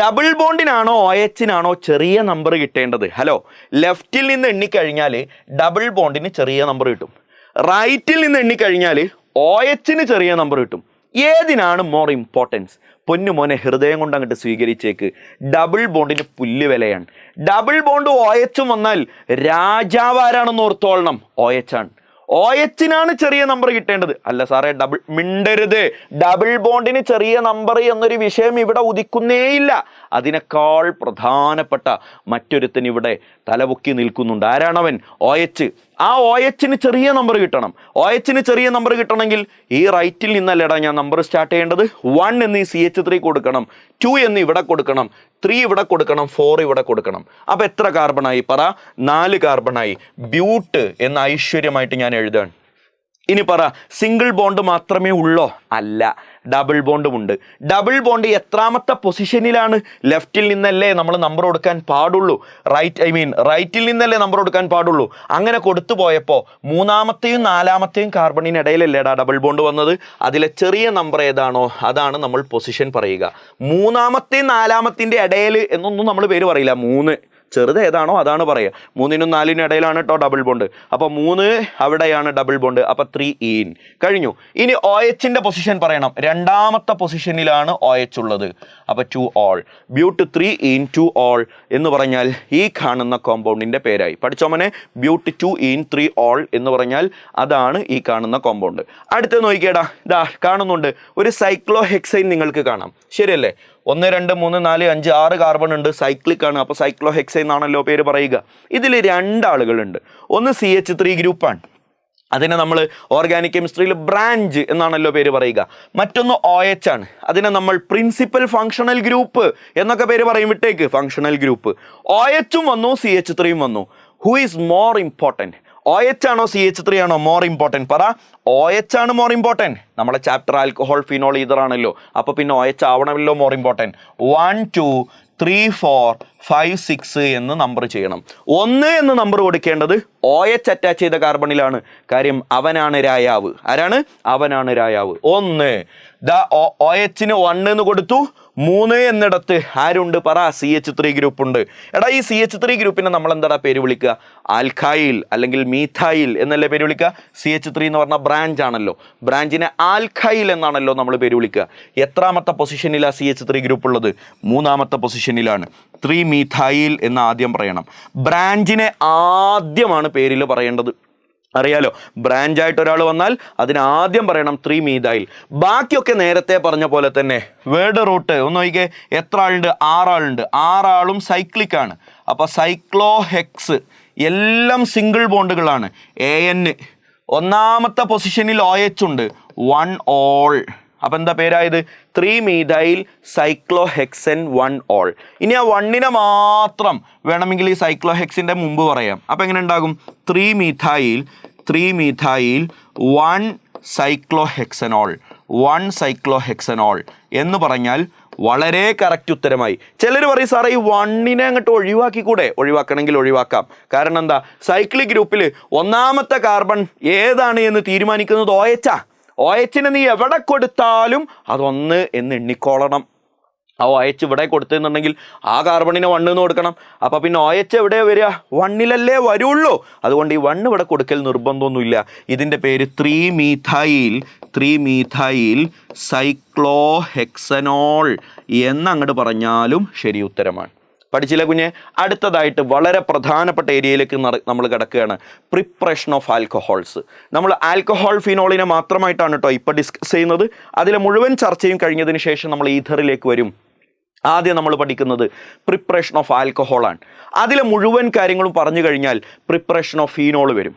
ഡബിൾ ബോണ്ടിനാണോ OHനാണോ ചെറിയ നമ്പർ കിട്ടേണ്ടത്? ഹലോ, ലെഫ്റ്റിൽ നിന്ന് എണ്ണിക്കഴിഞ്ഞാൽ ഡബിൾ ബോണ്ടിന് ചെറിയ നമ്പർ കിട്ടും. റൈറ്റിൽ നിന്ന് എണ്ണിക്കഴിഞ്ഞാൽ OHന് ചെറിയ നമ്പർ കിട്ടും. ഏതിനാണ് മോർ ഇമ്പോർട്ടൻസ്? പൊന്നു മോനെ, ഹൃദയം കൊണ്ട് അങ്ങോട്ട് സ്വീകരിച്ചേക്ക്. ഡബിൾ ബോണ്ടിന് പുല്ല് വിലയാണ്. ഡബിൾ ബോണ്ട് OHും വന്നാൽ രാജാവ് ആരാണെന്ന് ഓർത്തോളണം, OH ആണ്. OHനാണ് ചെറിയ നമ്പർ കിട്ടേണ്ടത്. അല്ല സാറേ, മിണ്ടരുത്. ഡബിൾ ബോണ്ടിന് ചെറിയ നമ്പർ എന്നൊരു വിഷയം ഇവിടെ ഉദിക്കുന്നേയില്ല. അതിനേക്കാൾ പ്രധാനപ്പെട്ട മറ്റൊരുത്തൻ ഇവിടെ തലപൊക്കി നിൽക്കുന്നുണ്ട്. ആരാണവൻ? OH. ആ OHന് ചെറിയ നമ്പർ കിട്ടണം. OHന് ചെറിയ നമ്പർ കിട്ടണമെങ്കിൽ ഈ റൈറ്റിൽ നിന്നല്ലേടാ ഞാൻ നമ്പർ സ്റ്റാർട്ട് ചെയ്യേണ്ടത്. 1 എന്ന് ഈ CH3 കൊടുക്കണം, 2 എന്ന് ഇവിടെ കൊടുക്കണം, 3 ഇവിടെ കൊടുക്കണം, 4 ഇവിടെ കൊടുക്കണം. അപ്പോൾ എത്ര കാർബണായി പറ? 4 കാർബണായി. ബ്യൂട്ട് എന്ന ഐശ്വര്യമായിട്ട് ഞാൻ എഴുതാണ്. ഇനി പറ, സിംഗിൾ ബോണ്ട് മാത്രമേ ഉള്ളോ? അല്ല, ഡബിൾ ബോണ്ടും ഉണ്ട്. ഡബിൾ ബോണ്ട് എത്രാമത്തെ പൊസിഷനിലാണ്? ലെഫ്റ്റിൽ നിന്നല്ലേ നമ്മൾ നമ്പർ കൊടുക്കാൻ പാടുള്ളൂ. റൈറ്റിൽ നിന്നല്ലേ നമ്പർ കൊടുക്കാൻ പാടുള്ളൂ. അങ്ങനെ കൊടുത്തു പോയപ്പോൾ 3ാമത്തെയും 4ാമത്തെയും കാർബണിനിടയിലല്ലേടാ ഡബിൾ ബോണ്ട് വന്നത്. അതിലെ ചെറിയ നമ്പർ ഏതാണോ അതാണ് നമ്മൾ പൊസിഷൻ പറയുക. 3ാമത്തെയും 4ാമത്തിൻ്റെ ഇടയിൽ എന്നൊന്നും നമ്മൾ പേര് പറയില്ല. 3 ചെറുത് ഏതാണോ അതാണ് പറയുക. 3നും 4നും ഇടയിലാണ് കേട്ടോ ഡബിൾ ബോണ്ട്. അപ്പോൾ 3 അവിടെയാണ് ഡബിൾ ബോണ്ട്. അപ്പോൾ 3 ഈൻ കഴിഞ്ഞു. ഇനി OHന്റെ പൊസിഷൻ പറയണം. രണ്ടാമത്തെ പൊസിഷനിലാണ് OH ഉള്ളത്. അപ്പോൾ 2 ഓൾ. ബ്യൂട്ട് 3 ഈൻ 2 ഓൾ എന്ന് പറഞ്ഞാൽ ഈ കാണുന്ന കോമ്പൗണ്ടിന്റെ പേരായി. പഠിച്ചോമനെ, ബ്യൂട്ട് 2 ഈൻ 3 ഓൾ എന്ന് പറഞ്ഞാൽ അതാണ് ഈ കാണുന്ന കോമ്പൗണ്ട്. അടുത്ത് നോക്കിക്കേടാ, ഇതാ കാണുന്നുണ്ട് ഒരു സൈക്ലോഹെക്സൈൻ നിങ്ങൾക്ക് കാണാം, ശരിയല്ലേ? 1 2 3 4 5 6 കാർബൺ ഉണ്ട്, സൈക്ലിക് ആണ്. അപ്പോൾ സൈക്ലോഹെക്സൈൻ എന്നാണല്ലോ പേര് പറയുക. ഇതിൽ 2 ആളുകളുണ്ട്. ഒന്ന് CH3 ഗ്രൂപ്പാണ്, അതിനെ നമ്മൾ ഓർഗാനിക് കെമിസ്ട്രിയിൽ ബ്രാഞ്ച് എന്നാണല്ലോ പേര് പറയുക. മറ്റൊന്ന് OH ആണ്, അതിനെ നമ്മൾ പ്രിൻസിപ്പൽ ഫങ്ഷണൽ ഗ്രൂപ്പ് എന്നൊക്കെ പേര് പറയും. വിട്ടേക്ക് ഫങ്ഷണൽ ഗ്രൂപ്പ്. OHും വന്നു, CH3യും വന്നു. Who is more important? OH ആണോ CH3 ആണോ മോർ ഇമ്പോർട്ടൻറ്റ്? പറ. OH ആണ് മോർ ഇമ്പോർട്ടൻറ്റ്. നമ്മളെ ചാപ്റ്റർ ആൽക്കഹോൾ ഫിനോൾ ഈതർ ആണല്ലോ. അപ്പോൾ പിന്നെ OH ആവണമല്ലോ മോർ ഇമ്പോർട്ടൻറ്റ്. 1 2 3 4 5 6 എന്ന് നമ്പർ ചെയ്യണം. 1 എന്ന് നമ്പർ കൊടുക്കേണ്ടത് OH അറ്റാച്ച് ചെയ്ത കാർബണിലാണ്. കാര്യം അവനാണ് രായാവ്. ആരാണ്? അവനാണ് രായാവ്. 1 OHന് 1 എന്ന് കൊടുത്തു. 3 എന്നിടത്ത് ആരുണ്ട്? പറ. CH3 ഗ്രൂപ്പ് ഉണ്ട്. എടാ, ഈ CH3 ഗ്രൂപ്പിനെ നമ്മൾ എന്താ പേര് വിളിക്കുക? ആൽക്കൈൽ അല്ലെങ്കിൽ മീഥൈൽ എന്നല്ലേ പേര് വിളിക്കുക. CH3 എന്ന് പറഞ്ഞാൽ ബ്രാഞ്ച് ആണല്ലോ. ബ്രാഞ്ചിനെ ആൽക്കൈൽ എന്നാണല്ലോ നമ്മൾ പേര് വിളിക്കുക. എത്രാമത്തെ പൊസിഷനിലാണ് CH3 ഗ്രൂപ്പ് ഉള്ളത്? 3ാമത്തെ പൊസിഷനിലാണ്. 3 മീഥൈൽ എന്ന് ആദ്യം പറയണം. ബ്രാഞ്ചിനെ ആദ്യമാണ് പേരിൽ പറയേണ്ടത്. അറിയാലോ, ബ്രാഞ്ചായിട്ട് ഒരാൾ വന്നാൽ അതിന് ആദ്യം പറയണം 3 മീഥൈൽ. ബാക്കിയൊക്കെ നേരത്തെ പറഞ്ഞ പോലെ തന്നെ വേർഡ് റൂട്ട് ഒന്ന് നോക്കിക്കേ. എത്ര ആളുണ്ട്? 6 ആളുണ്ട്. 6 ആളും സൈക്ലിക് ആണ്. അപ്പോൾ സൈക്ലോഹെക്സ് എല്ലാം സിംഗിൾ ബോണ്ടുകളാണ്. AN 1ാമത്തെ പൊസിഷനിൽ OH ഉണ്ട്. 1 ഓൾ. അപ്പം എന്താ പേരായത്? 3 മീഥൈൽ സൈക്ലോഹെക്സൻ 1 ഓൾ. ഇനി ആ 1നെ മാത്രം വേണമെങ്കിൽ ഈ സൈക്ലോഹെക്സിൻ്റെ മുമ്പ് പറയാം. അപ്പം എങ്ങനെ ഉണ്ടാകും? 3 മീഥൈൽ 1 സൈക്ലോഹെക്സനോൾ 1 സൈക്ലോഹെക്സനോൾ എന്ന് പറഞ്ഞാൽ വളരെ കറക്റ്റ് ഉത്തരമായി. ചിലർ പറയും സാറേ ഈ 1നെ അങ്ങോട്ട് ഒഴിവാക്കിക്കൂടെ? ഒഴിവാക്കണമെങ്കിൽ ഒഴിവാക്കാം. കാരണം എന്താ? സൈക്ലിക് ഗ്രൂപ്പിൽ 1ാമത്തെ കാർബൺ ഏതാണ് എന്ന് തീരുമാനിക്കുന്നത് OH. OHനെ നീ എവിടെ കൊടുത്താലും അത്1 എന്ന് എണ്ണിക്കോളണം. ആ OH ഇവിടെ കൊടുത്തെന്നുണ്ടെങ്കിൽ ആ കാർബണിനെ 1 എന്ന് കൊടുക്കണം. അപ്പോൾ പിന്നെ OH എവിടെയാണ് വരിക? 1ലല്ലേ വരുള്ളൂ. അതുകൊണ്ട് ഈ 1 ഇവിടെ കൊടുക്കൽ നിർബന്ധമൊന്നുമില്ല. ഇതിൻ്റെ പേര് 3 മീഥൈൽ സൈക്ലോഹെക്സനോൾ എന്നങ്ങോട്ട് പറഞ്ഞാലും ശരി ഉത്തരമാണ്. പഠിച്ചില്ല കുഞ്ഞെ? അടുത്തതായിട്ട് വളരെ പ്രധാനപ്പെട്ട ഏരിയയിലേക്ക് നമ്മൾ കിടക്കുകയാണ്. Preparation of alcohols. നമ്മൾ ആൽക്കഹോൾ ഫിനോളിനെ മാത്രമായിട്ടാണ് കേട്ടോ ഇപ്പോൾ ഡിസ്കസ് ചെയ്യുന്നത്. അതിലെ മുഴുവൻ ചർച്ചയും കഴിഞ്ഞതിന് ശേഷം നമ്മൾ ഈഥറിലേക്ക് വരും. ആദ്യം നമ്മൾ പഠിക്കുന്നത് പ്രിപ്പറേഷൻ ഓഫ് ആൽക്കഹോളാണ്. അതിലെ മുഴുവൻ കാര്യങ്ങളും പറഞ്ഞു കഴിഞ്ഞാൽ പ്രിപ്പറേഷൻ ഓഫ് ഫീനോൾ വരും.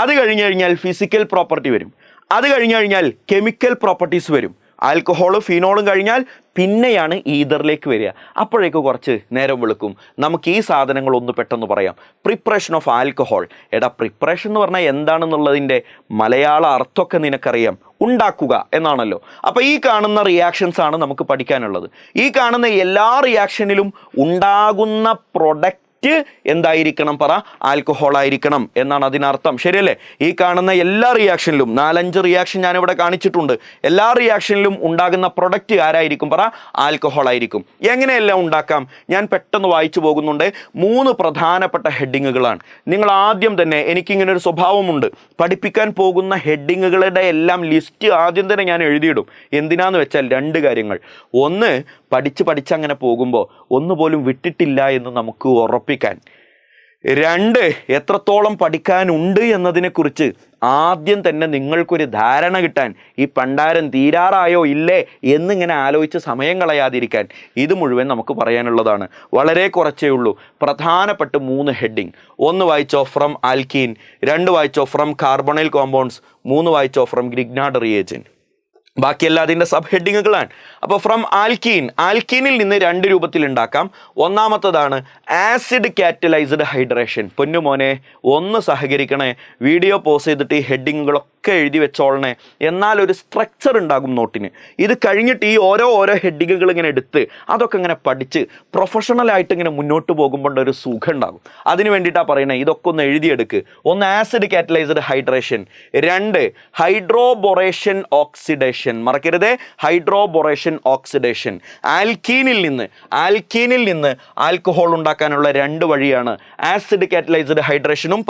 അത് കഴിഞ്ഞ് കഴിഞ്ഞാൽ ഫിസിക്കൽ പ്രോപ്പർട്ടി വരും. അത് കഴിഞ്ഞ് കഴിഞ്ഞാൽ കെമിക്കൽ പ്രോപ്പർട്ടീസ് വരും. ആൽക്കഹോളും ഫിനോളും കഴിഞ്ഞാൽ പിന്നെയാണ് ഈതറിലേക്ക് വരിക. അപ്പോഴേക്ക് കുറച്ച് നേരം വെളുക്കും. നമുക്ക് ഈ സാധനങ്ങൾ ഒന്ന് പെട്ടെന്ന് പറയാം. Preparation of alcohol. എടാ, പ്രിപ്പറേഷൻ എന്ന് പറഞ്ഞാൽ എന്താണെന്നുള്ളതിൻ്റെ മലയാള അർത്ഥമൊക്കെ നിനക്കറിയാം. ഉണ്ടാക്കുക എന്നാണല്ലോ. അപ്പോൾ ഈ കാണുന്ന റിയാക്ഷൻസ് ആണ് നമുക്ക് പഠിക്കാനുള്ളത്. ഈ കാണുന്ന എല്ലാ റിയാക്ഷനിലും ഉണ്ടാകുന്ന പ്രൊഡക്റ്റ് എന്തായിരിക്കണം? പറ. ആൽക്കഹോൾ ആയിരിക്കണം എന്നാണ് അതിനർത്ഥം. ശരിയല്ലേ? ഈ കാണുന്ന എല്ലാ റിയാക്ഷനിലും 4-5 റിയാക്ഷൻ ഞാനിവിടെ കാണിച്ചിട്ടുണ്ട്. എല്ലാ റിയാക്ഷനിലും ഉണ്ടാകുന്ന പ്രൊഡക്റ്റ് ആരായിരിക്കും? പറ. ആൽക്കഹോൾ ആയിരിക്കും. എങ്ങനെയെല്ലാം ഉണ്ടാക്കാം? ഞാൻ പെട്ടെന്ന് വായിച്ചു പോകുന്നുണ്ട്. 3 പ്രധാനപ്പെട്ട ഹെഡിങ്ങുകളാണ്. നിങ്ങൾ ആദ്യം തന്നെ, എനിക്കിങ്ങനെ ഒരു സ്വഭാവമുണ്ട്, പഠിപ്പിക്കാൻ പോകുന്ന ഹെഡിങ്ങുകളുടെ എല്ലാം ലിസ്റ്റ് ആദ്യം തന്നെ ഞാൻ എഴുതിയിടും. എന്തിനാന്ന് വെച്ചാൽ 2 കാര്യങ്ങൾ. ഒന്ന്, പഠിച്ച് അങ്ങനെ പോകുമ്പോൾ ഒന്നുപോലും വിട്ടിട്ടില്ല എന്ന് നമുക്ക് ഉറപ്പിക്കാൻ. 2, എത്രത്തോളം പഠിക്കാനുണ്ട് എന്നതിനെക്കുറിച്ച് ആദ്യം തന്നെ നിങ്ങൾക്കൊരു ധാരണ കിട്ടാൻ. ഈ പണ്ടാരം തീരാറായോ ഇല്ലേ എന്നിങ്ങനെ ആലോചിച്ച് സമയം കളയാതിരിക്കാൻ. ഇത് മുഴുവൻ നമുക്ക് പറയാനുള്ളതാണ്. വളരെ കുറച്ചേ ഉള്ളൂ. പ്രധാനപ്പെട്ട 3 ഹെഡിങ്. 1 വായിച്ചോ, ഫ്രം ആൽക്കീൻ. 2 വായിച്ചോ, ഫ്രം കാർബണൈൽ കോമ്പൗണ്ട്സ്. 3 വായിച്ചോ, ഫ്രം ഗ്രിഗ്നാർഡ് റിയേജന്റ്. ബാക്കിയെല്ലാം അതിൻ്റെ സബ് ഹെഡിങ്ങുകളാണ്. അപ്പോൾ ഫ്രം ആൽക്കീനിൽ നിന്ന് 2 രൂപത്തിൽ ഉണ്ടാക്കാം. ഒന്നാമത്തതാണ് ആസിഡ് കാറ്റലൈസ്ഡ് ഹൈഡ്രേഷൻ. പൊന്നുമോനെ ഒന്ന് സഹകരിക്കണേ. വീഡിയോ പോസ് ചെയ്തിട്ട് ഈ ഹെഡിങ്ങുകളൊക്കെ ഒക്കെ എഴുതി വെച്ചോളണേ. എന്നാൽ ഒരു സ്ട്രക്ചർ ഉണ്ടാകും നോട്ടിന്. ഇത് കഴിഞ്ഞിട്ട് ഈ ഓരോ ഹെഡിങ്ങുകൾ ഇങ്ങനെ എടുത്ത് അതൊക്കെ ഇങ്ങനെ പഠിച്ച് പ്രൊഫഷണലായിട്ട് ഇങ്ങനെ മുന്നോട്ട് പോകുമ്പോൾ ഒരു സുഖം ഉണ്ടാകും. അതിന് വേണ്ടിയിട്ടാണ് പറയണേ, ഇതൊക്കെ ഒന്ന് എഴുതിയെടുക്ക്. ഒന്ന് acid catalysed hydration, 2 hydroboration oxidation, മറക്കരുതേ ഹൈഡ്രോബൊറേഷൻ ഓക്സിഡേഷൻ. ആൽക്കീനിൽ നിന്ന് ആൽക്കഹോൾ ഉണ്ടാക്കാനുള്ള 2 വഴിയാണ് ആസിഡ് കാറ്റലൈസ്ഡ് ഹൈഡ്രേഷനും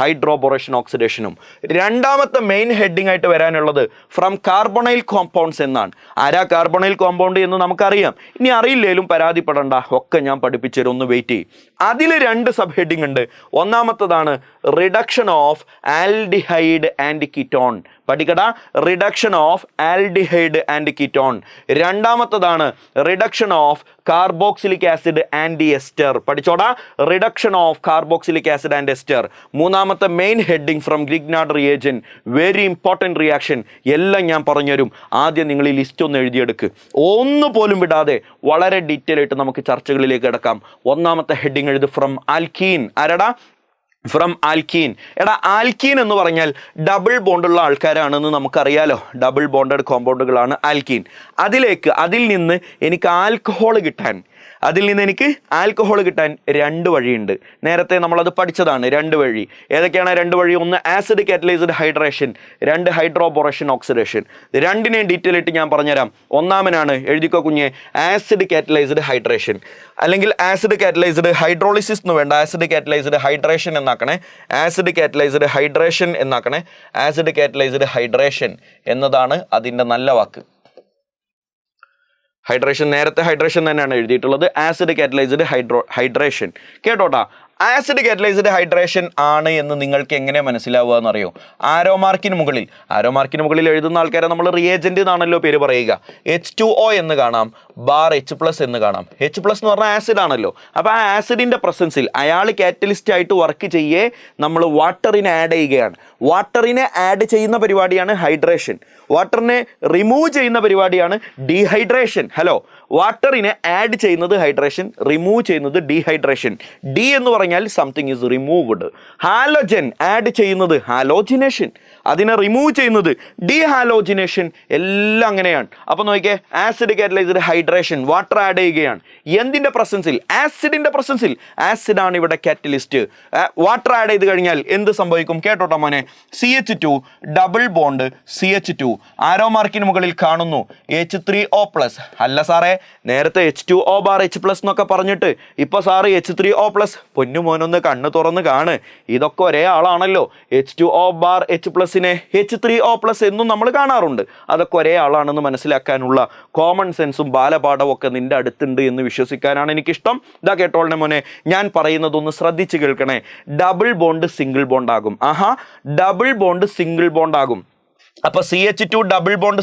ഹൈഡ്രോബൊറേഷൻ ഓക്സിഡേഷനും. രണ്ടാമത്തെ മെയിൻ ഹെഡിങ് ആയിട്ട് വരാനുള്ളത് ഫ്രം കാർബണൈൽ കോമ്പൗണ്ട്സ് എന്നാണ്. ആരാ കാർബണൈൽ കോമ്പൗണ്ട് എന്ന് നമുക്കറിയാം. ഇനി അറിയില്ലേലും പരാതിപ്പെടണ്ട, ഒക്കെ ഞാൻ പഠിപ്പിച്ചു തരും, ഒന്ന് വെയിറ്റ് ചെയ്യും. അതിൽ 2 സബ് ഹെഡിങ് ഉണ്ട്. ഒന്നാമത്തതാണ് reduction of aldehyde and ketone. പഠിക്കടാ, reduction of aldehyde and ketone. രണ്ടാമത്തതാണ് reduction of carboxylic acid and ester. പഠിച്ചോടാ, reduction of carboxylic acid and ester. മൂന്നാമത്തെ main heading from Grignard reagent, very important reaction. എല്ലാം ഞാൻ പറഞ്ഞുതരും. ആദ്യം നിങ്ങൾ ഈ ലിസ്റ്റ് ഒന്ന് എഴുതിയെടുക്ക്, ഒന്നുപോലും വിടാതെ വളരെ ഡീറ്റെയിൽ ആയിട്ട് നമുക്ക് ചർച്ചകളിലേക്ക് കിടക്കാം. ഒന്നാമത്തെ ഹെഡിങ് എഴുതി ഫ്രം ആൽക്കീൻ. ആരടാ? From alkene. എടാ, ആൽക്കീൻ എന്ന് പറഞ്ഞാൽ ഡബിൾ ബോണ്ടുള്ള ആൾക്കാരാണെന്ന് നമുക്കറിയാലോ. ഡബിൾ ബോണ്ടഡ് കോമ്പൗണ്ടുകളാണ് ആൽക്കീൻ. അതിൽ നിന്ന് എനിക്ക് ആൽക്കഹോൾ കിട്ടാൻ 2 വഴിയുണ്ട്. നേരത്തെ നമ്മളത് പഠിച്ചതാണ് 2 വഴി. ഏതൊക്കെയാണ് 2 വഴി? ഒന്ന് acid catalysed hydration, 2 hydroboration oxidation. 2നെയും ഡീറ്റെയിൽ ആയിട്ട് ഞാൻ പറഞ്ഞുതരാം. ഒന്നാമനാണ്, എഴുതിക്കോ കുഞ്ഞെ, ആസിഡ് കാറ്റലൈസ്ഡ് ഹൈഡ്രേഷൻ, അല്ലെങ്കിൽ ആസിഡ് കാറ്റലൈസ്ഡ് ഹൈഡ്രോളിസിസ് എന്ന് വേണ്ട, ആസിഡ് കാറ്റലൈസ്ഡ് ഹൈഡ്രേഷൻ എന്നാക്കണേ. ആസിഡ് കാറ്റലൈസ്ഡ് ഹൈഡ്രേഷൻ എന്നാക്കണേ. ആസിഡ് കാറ്റലൈസ്ഡ് ഹൈഡ്രേഷൻ എന്നതാണ് അതിൻ്റെ നല്ല വാക്ക്. ഹൈഡ്രേഷൻ, നേരത്തെ ഹൈഡ്രേഷൻ തന്നെയാണ് എഴുതിയിട്ടുള്ളത്. Acid catalysed hydration. കേട്ടോട്ടാ, ആസിഡ് കാറ്റലൈസ്ഡ് ഹൈഡ്രേഷൻ ആണ് എന്ന് നിങ്ങൾക്ക് എങ്ങനെ മനസ്സിലാവുക എന്നറിയോ? ആരോ മാർക്കിന് മുകളിൽ എഴുതുന്ന ആൾക്കാരെ നമ്മൾ റിയേജന്റ് എന്നാണല്ലോ പേര് പറയുക. H2O എന്ന് കാണാം, H+ എന്ന് കാണാം. H+ എന്ന് പറഞ്ഞാൽ ആസിഡ് ആണല്ലോ. അപ്പോൾ ആ ആസിഡിൻ്റെ പ്രസൻസിൽ അയാൾ കാറ്റലിസ്റ്റ് ആയിട്ട് വർക്ക് ചെയ്യേ നമ്മൾ വാട്ടറിനെ ആഡ് ചെയ്യുകയാണ്. വാട്ടറിനെ ആഡ് ചെയ്യുന്ന പരിപാടിയാണ് ഹൈഡ്രേഷൻ. വാട്ടറിനെ റിമൂവ് ചെയ്യുന്ന പരിപാടിയാണ് ഡീഹൈഡ്രേഷൻ. ഹലോ, വാട്ടറിനെ ആഡ് ചെയ്യുന്നത് ഹൈഡ്രേഷൻ, റിമൂവ് ചെയ്യുന്നത് ഡീഹൈഡ്രേഷൻ. ഡി എന്ന് പറഞ്ഞാൽ something is removed. Halogen add ചെയ്യുന്നത് ഹാലോജിനേഷൻ, അതിനെ റിമൂവ് ചെയ്യുന്നത് ഡീഹാലോജിനേഷൻ. എല്ലാം അങ്ങനെയാണ്. അപ്പോൾ നോക്കിയേ, acid catalysed hydration, water add ചെയ്യുകയാണ്. എന്തിൻ്റെ പ്രസൻസിൽ? ആസിഡിൻ്റെ പ്രസൻസിൽ. ആസിഡാണ് ഇവിടെ കാറ്റലിസ്റ്റ്. വാട്ടർ ആഡ് ചെയ്ത് കഴിഞ്ഞാൽ എന്ത് സംഭവിക്കും? കേട്ടോട്ടോ മോനെ, CH2 ഡബിൾ ബോണ്ട് CH2, ആരോ മാർക്കിന് മുകളിൽ കാണുന്നു H3O+. അല്ല സാറേ, നേരത്തെ H2O H+ എന്നൊക്കെ പറഞ്ഞിട്ട് ഇപ്പോൾ സാറ് H3O+. പൊന്നു മോനൊന്ന് കണ്ണ് തുറന്ന് കാണ്, ഇതൊക്കെ ഒരേ ആളാണല്ലോ. H2O H+നെ H3O+ എന്നും നമ്മൾ കാണാറുണ്ട്. അതൊക്കെ ഒരേ ആളാണെന്ന് മനസ്സിലാക്കാനുള്ള കോമൺ സെൻസും ബാലപാഠവും ഒക്കെ നിന്റെ അടുത്തുണ്ട് എന്ന് വിശ്വസിക്കാനാണ് എനിക്കിഷ്ടം. ഇതാ കേട്ടോളെ മോനെ, ഞാൻ പറയുന്നതൊന്ന് ശ്രദ്ധിച്ച് കേൾക്കണേ. ഡബിൾ ബോണ്ട് സിംഗിൾ ബോണ്ട് ആകും. ഡബിൾ ബോണ്ട് സിംഗിൾ ബോണ്ട് ആകും. അപ്പോൾ CH2 ഡബിൾ ബോണ്ട്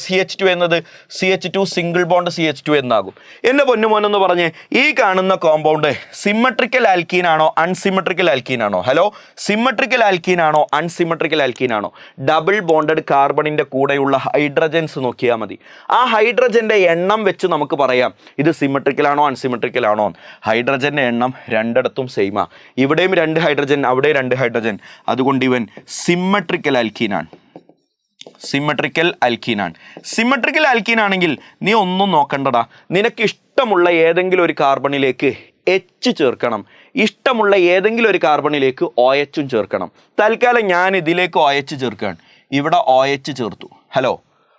CH2 എന്നത് CH2 സിംഗിൾ ബോണ്ട് CH2 എന്നാകും. എൻ്റെ പൊന്നുമോനെന്ന് പറഞ്ഞ്, ഈ കാണുന്ന കോമ്പൗണ്ട് സിമ്മട്രിക്കൽ ആൽക്കീൻ ആണോ അൺസിമ്മട്രിക്കൽ ആൽക്കീൻ ആണോ? ഹലോ, സിമ്മട്രിക്കൽ ആൽക്കീൻ ആണോ അൺസിമ്മട്രിക്കൽ ആൽക്കീൻ ആണോ? ഡബിൾ ബോണ്ടഡ് കാർബണിൻ്റെ കൂടെയുള്ള ഹൈഡ്രജൻസ് നോക്കിയാൽ മതി. ആ ഹൈഡ്രജൻ്റെ എണ്ണം വെച്ച് നമുക്ക് പറയാം ഇത് സിമ്മട്രിക്കൽ ആണോ അൺസിമ്മട്രിക്കൽ ആണോ. ഹൈഡ്രജൻ്റെ എണ്ണം രണ്ടിടത്തും സെയിമാ. ഇവിടെയും 2 ഹൈഡ്രജൻ, അവിടെ 2 ഹൈഡ്രജൻ. അതുകൊണ്ട് ഇവൻ സിമ്മട്രിക്കൽ ആൽക്കീനാണ്. സിമ്മട്രിക്കൽ ആൽക്കീൻ ആണെങ്കിൽ നീ ഒന്നും നോക്കണ്ടടാ. നിനക്ക് ഇഷ്ടമുള്ള ഏതെങ്കിലും ഒരു കാർബണിലേക്ക് H ചേർക്കണം, ഇഷ്ടമുള്ള ഏതെങ്കിലും ഒരു കാർബണിലേക്ക് OH ചേർക്കണം. തൽക്കാലം ഞാൻ ഇതിലേക്ക് OH ചേർക്കുകയാണ്. ഇവിടെ OH ചേർത്തു. ഹലോ,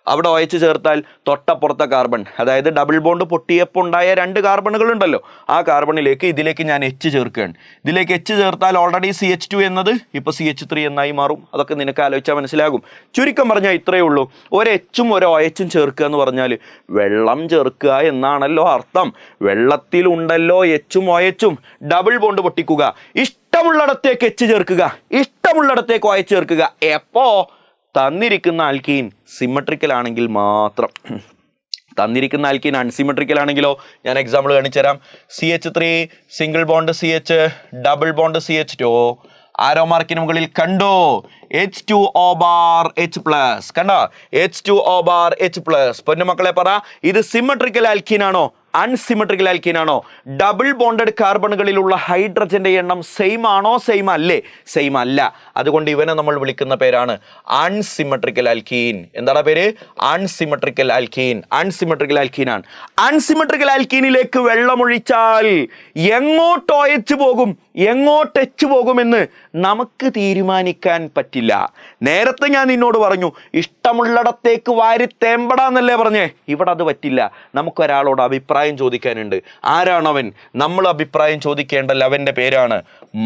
അവിടെ OH ചേർത്താൽ തൊട്ടപ്പുറത്തെ കാർബൺ, അതായത് ഡബിൾ ബോണ്ട് പൊട്ടിയപ്പോൾ ഉണ്ടായ 2 കാർബണുകൾ ഉണ്ടല്ലോ, ആ കാർബണിലേക്ക് ഇതിലേക്ക് ഞാൻ H ചേർക്കുകയാണ്. ഇതിലേക്ക് H ചേർത്താൽ ഓൾറെഡി CH2 എന്നത് ഇപ്പോൾ CH3 എന്നായി മാറും. അതൊക്കെ നിനക്ക് ആലോചിച്ചാൽ മനസ്സിലാകും. ചുരുക്കം പറഞ്ഞാൽ ഇത്രയേ ഉള്ളൂ. ഒരു Hഉം ഒരു OHഉം ചേർക്കുക എന്ന് പറഞ്ഞാൽ വെള്ളം ചേർക്കുക എന്നാണല്ലോ അർത്ഥം. വെള്ളത്തിലുണ്ടല്ലോ Hഉം OHഉം. ഡബിൾ ബോണ്ട് പൊട്ടിക്കുക, ഇഷ്ടമുള്ളിടത്തേക്ക് H ചേർക്കുക, ഇഷ്ടമുള്ളിടത്തേക്ക് OH ചേർക്കുക. എപ്പോൾ? തന്നിരിക്കുന്ന ആൽക്കീൻ സിമ്മട്രിക്കൽ ആണെങ്കിൽ മാത്രം. തന്നിരിക്കുന്ന ആൽക്കീൻ അൺസിമ്മട്രിക്കൽ ആണെങ്കിലോ? ഞാൻ എക്സാമ്പിൾ കാണിച്ചു തരാം. CH3 single bond CH, double bond CH2. ആരോ മാർക്കിന് മുകളിൽ കണ്ടോ? H2O H+. കണ്ടോ? H2O H+. പൊന്നുമക്കളെ പറ, ഇത് സിമ്മട്രിക്കൽ ആൽക്കീൻ ആണോ അൺസിമെട്രിക്കൽ ആൽക്കീൻ ആണോ? ഡബിൾ ബോണ്ടഡ് കാർബണുകളിലുള്ള ഹൈഡ്രജന്റെ എണ്ണം സെയിം ആണോ? സെയിം അല്ലേ? സെയിം അല്ല. അതുകൊണ്ട് ഇവനെ നമ്മൾ വിളിക്കുന്ന പേരാണ് അൺസിമെട്രിക്കൽ ആൽക്കീൻ. എന്താണ് പേര്? Unsymmetrical alkene. അൺസിമെട്രിക്കൽ ആൽക്കീൻ ആണ്. അൺസിമെട്രിക്കൽ ആൽക്കീനിലേക്ക് വെള്ളമൊഴിച്ചാൽ എങ്ങോട്ട് OH പോകും, എങ്ങോട്ട് H പോകുമെന്ന് നമുക്ക് തീരുമാനിക്കാൻ പറ്റില്ല. നേരത്തെ ഞാൻ നിന്നോട് പറഞ്ഞു ഇഷ്ടമുള്ളിടത്തേക്ക് വാരി തേമ്പടാന്നല്ലേ പറഞ്ഞേ. ഇവിടെ അത് പറ്റില്ല. നമുക്കൊരാളോട് അഭിപ്രായം ചോദിക്കാനുണ്ട്. ആരാണവൻ? നമ്മൾ അഭിപ്രായം ചോദിക്കേണ്ടല്ല. അവൻ്റെ പേരാണ്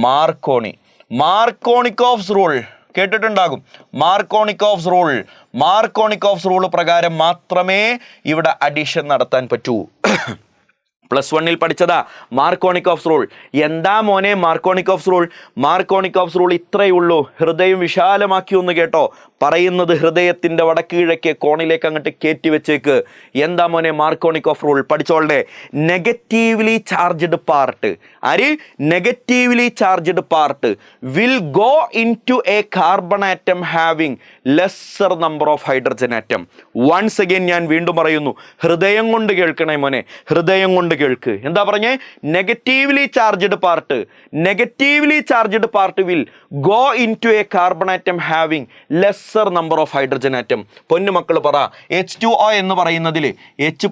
മാർക്കോണി. മാർക്കോണിക്കോഫ്സ് റൂൾ കേട്ടിട്ടുണ്ടാകും. Markovnikov's rule. മാർക്കോണിക്കോഫ്സ് റൂൾ പ്രകാരം മാത്രമേ ഇവിടെ അഡീഷൻ നടത്താൻ പറ്റൂ. +1 പഠിച്ചതാ മാർക്കോണിക്കോഫ്സ് റൂൾ. എന്താ മോനെ മാർക്കോണിക്കോഫ്സ് റൂൾ? മാർക്കോണിക്കോഫ്സ് റൂൾ ഇത്രയേ ഉള്ളൂ. ഹൃദയം വിശാലമാക്കി ഒന്ന് കേട്ടോ. പറയുന്നത് ഹൃദയത്തിന്റെ വടക്ക് കിഴക്കേ കോണിലേക്ക് അങ്ങോട്ട് കയറ്റി വെച്ചേക്ക്. എന്താ മോനെ മാർക്കോണിക്കോഫ് റൂൾ? പഠിച്ചോളെ. നെഗറ്റീവ്ലി ചാർജ്ഡ് പാർട്ട്, ആര്? Negatively charged part will go into a carbon atom having lesser number of hydrogen atom. Once again ഞാൻ വീണ്ടും പറയുന്നു, ഹൃദയം കൊണ്ട് കേൾക്കണേ മോനെ, ഹൃദയം കൊണ്ട് കേൾക്ക്. എന്താ പറഞ്ഞേ? Negatively charged part, negatively charged part will go into a carbon atom having lesser number of hydrogen atom. പൊന്നുമക്കൾ പറ, H2O എന്ന് പറയുന്നതിൽ H+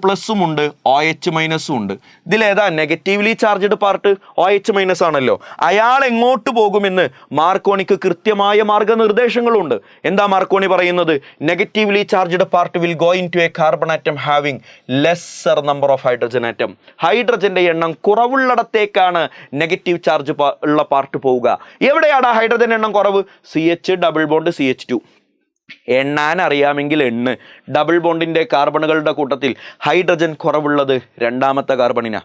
ഉണ്ട്, OH- ഉണ്ട്. ഇതിലേതാ നെഗറ്റീവ്ലി ചാർജ്ഡ് പാർട്ട്? OH- ആണല്ലോ. അയാൾ എങ്ങോട്ട് പോകുമെന്ന് മാർക്കോണിക്ക് കൃത്യമായ മാർഗനിർദ്ദേശങ്ങളുണ്ട്. എന്താ മാർക്കോണി പറയുന്നത്? Negatively charged part will go into a carbon atom having lesser number of hydrogen atom. ഹൈഡ്രജന്റെ എണ്ണം കുറവുള്ളിടത്തേക്കാണ് നെഗറ്റീവ് ചാർജ് ഉള്ള പാർട്ട് പോവുക. എവിടെയാണ് ഹൈഡ്രജൻ എണ്ണം കുറവ്? CH double bond CH2. എണ്ണാൻ അറിയാമെങ്കിൽ എണ്ണ്. ഡബിൾ ബോണ്ടിന്റെ കാർബണുകളുടെ കൂട്ടത്തിൽ ഹൈഡ്രജൻ കുറവുള്ളത് രണ്ടാമത്തെ കാർബണിനാ.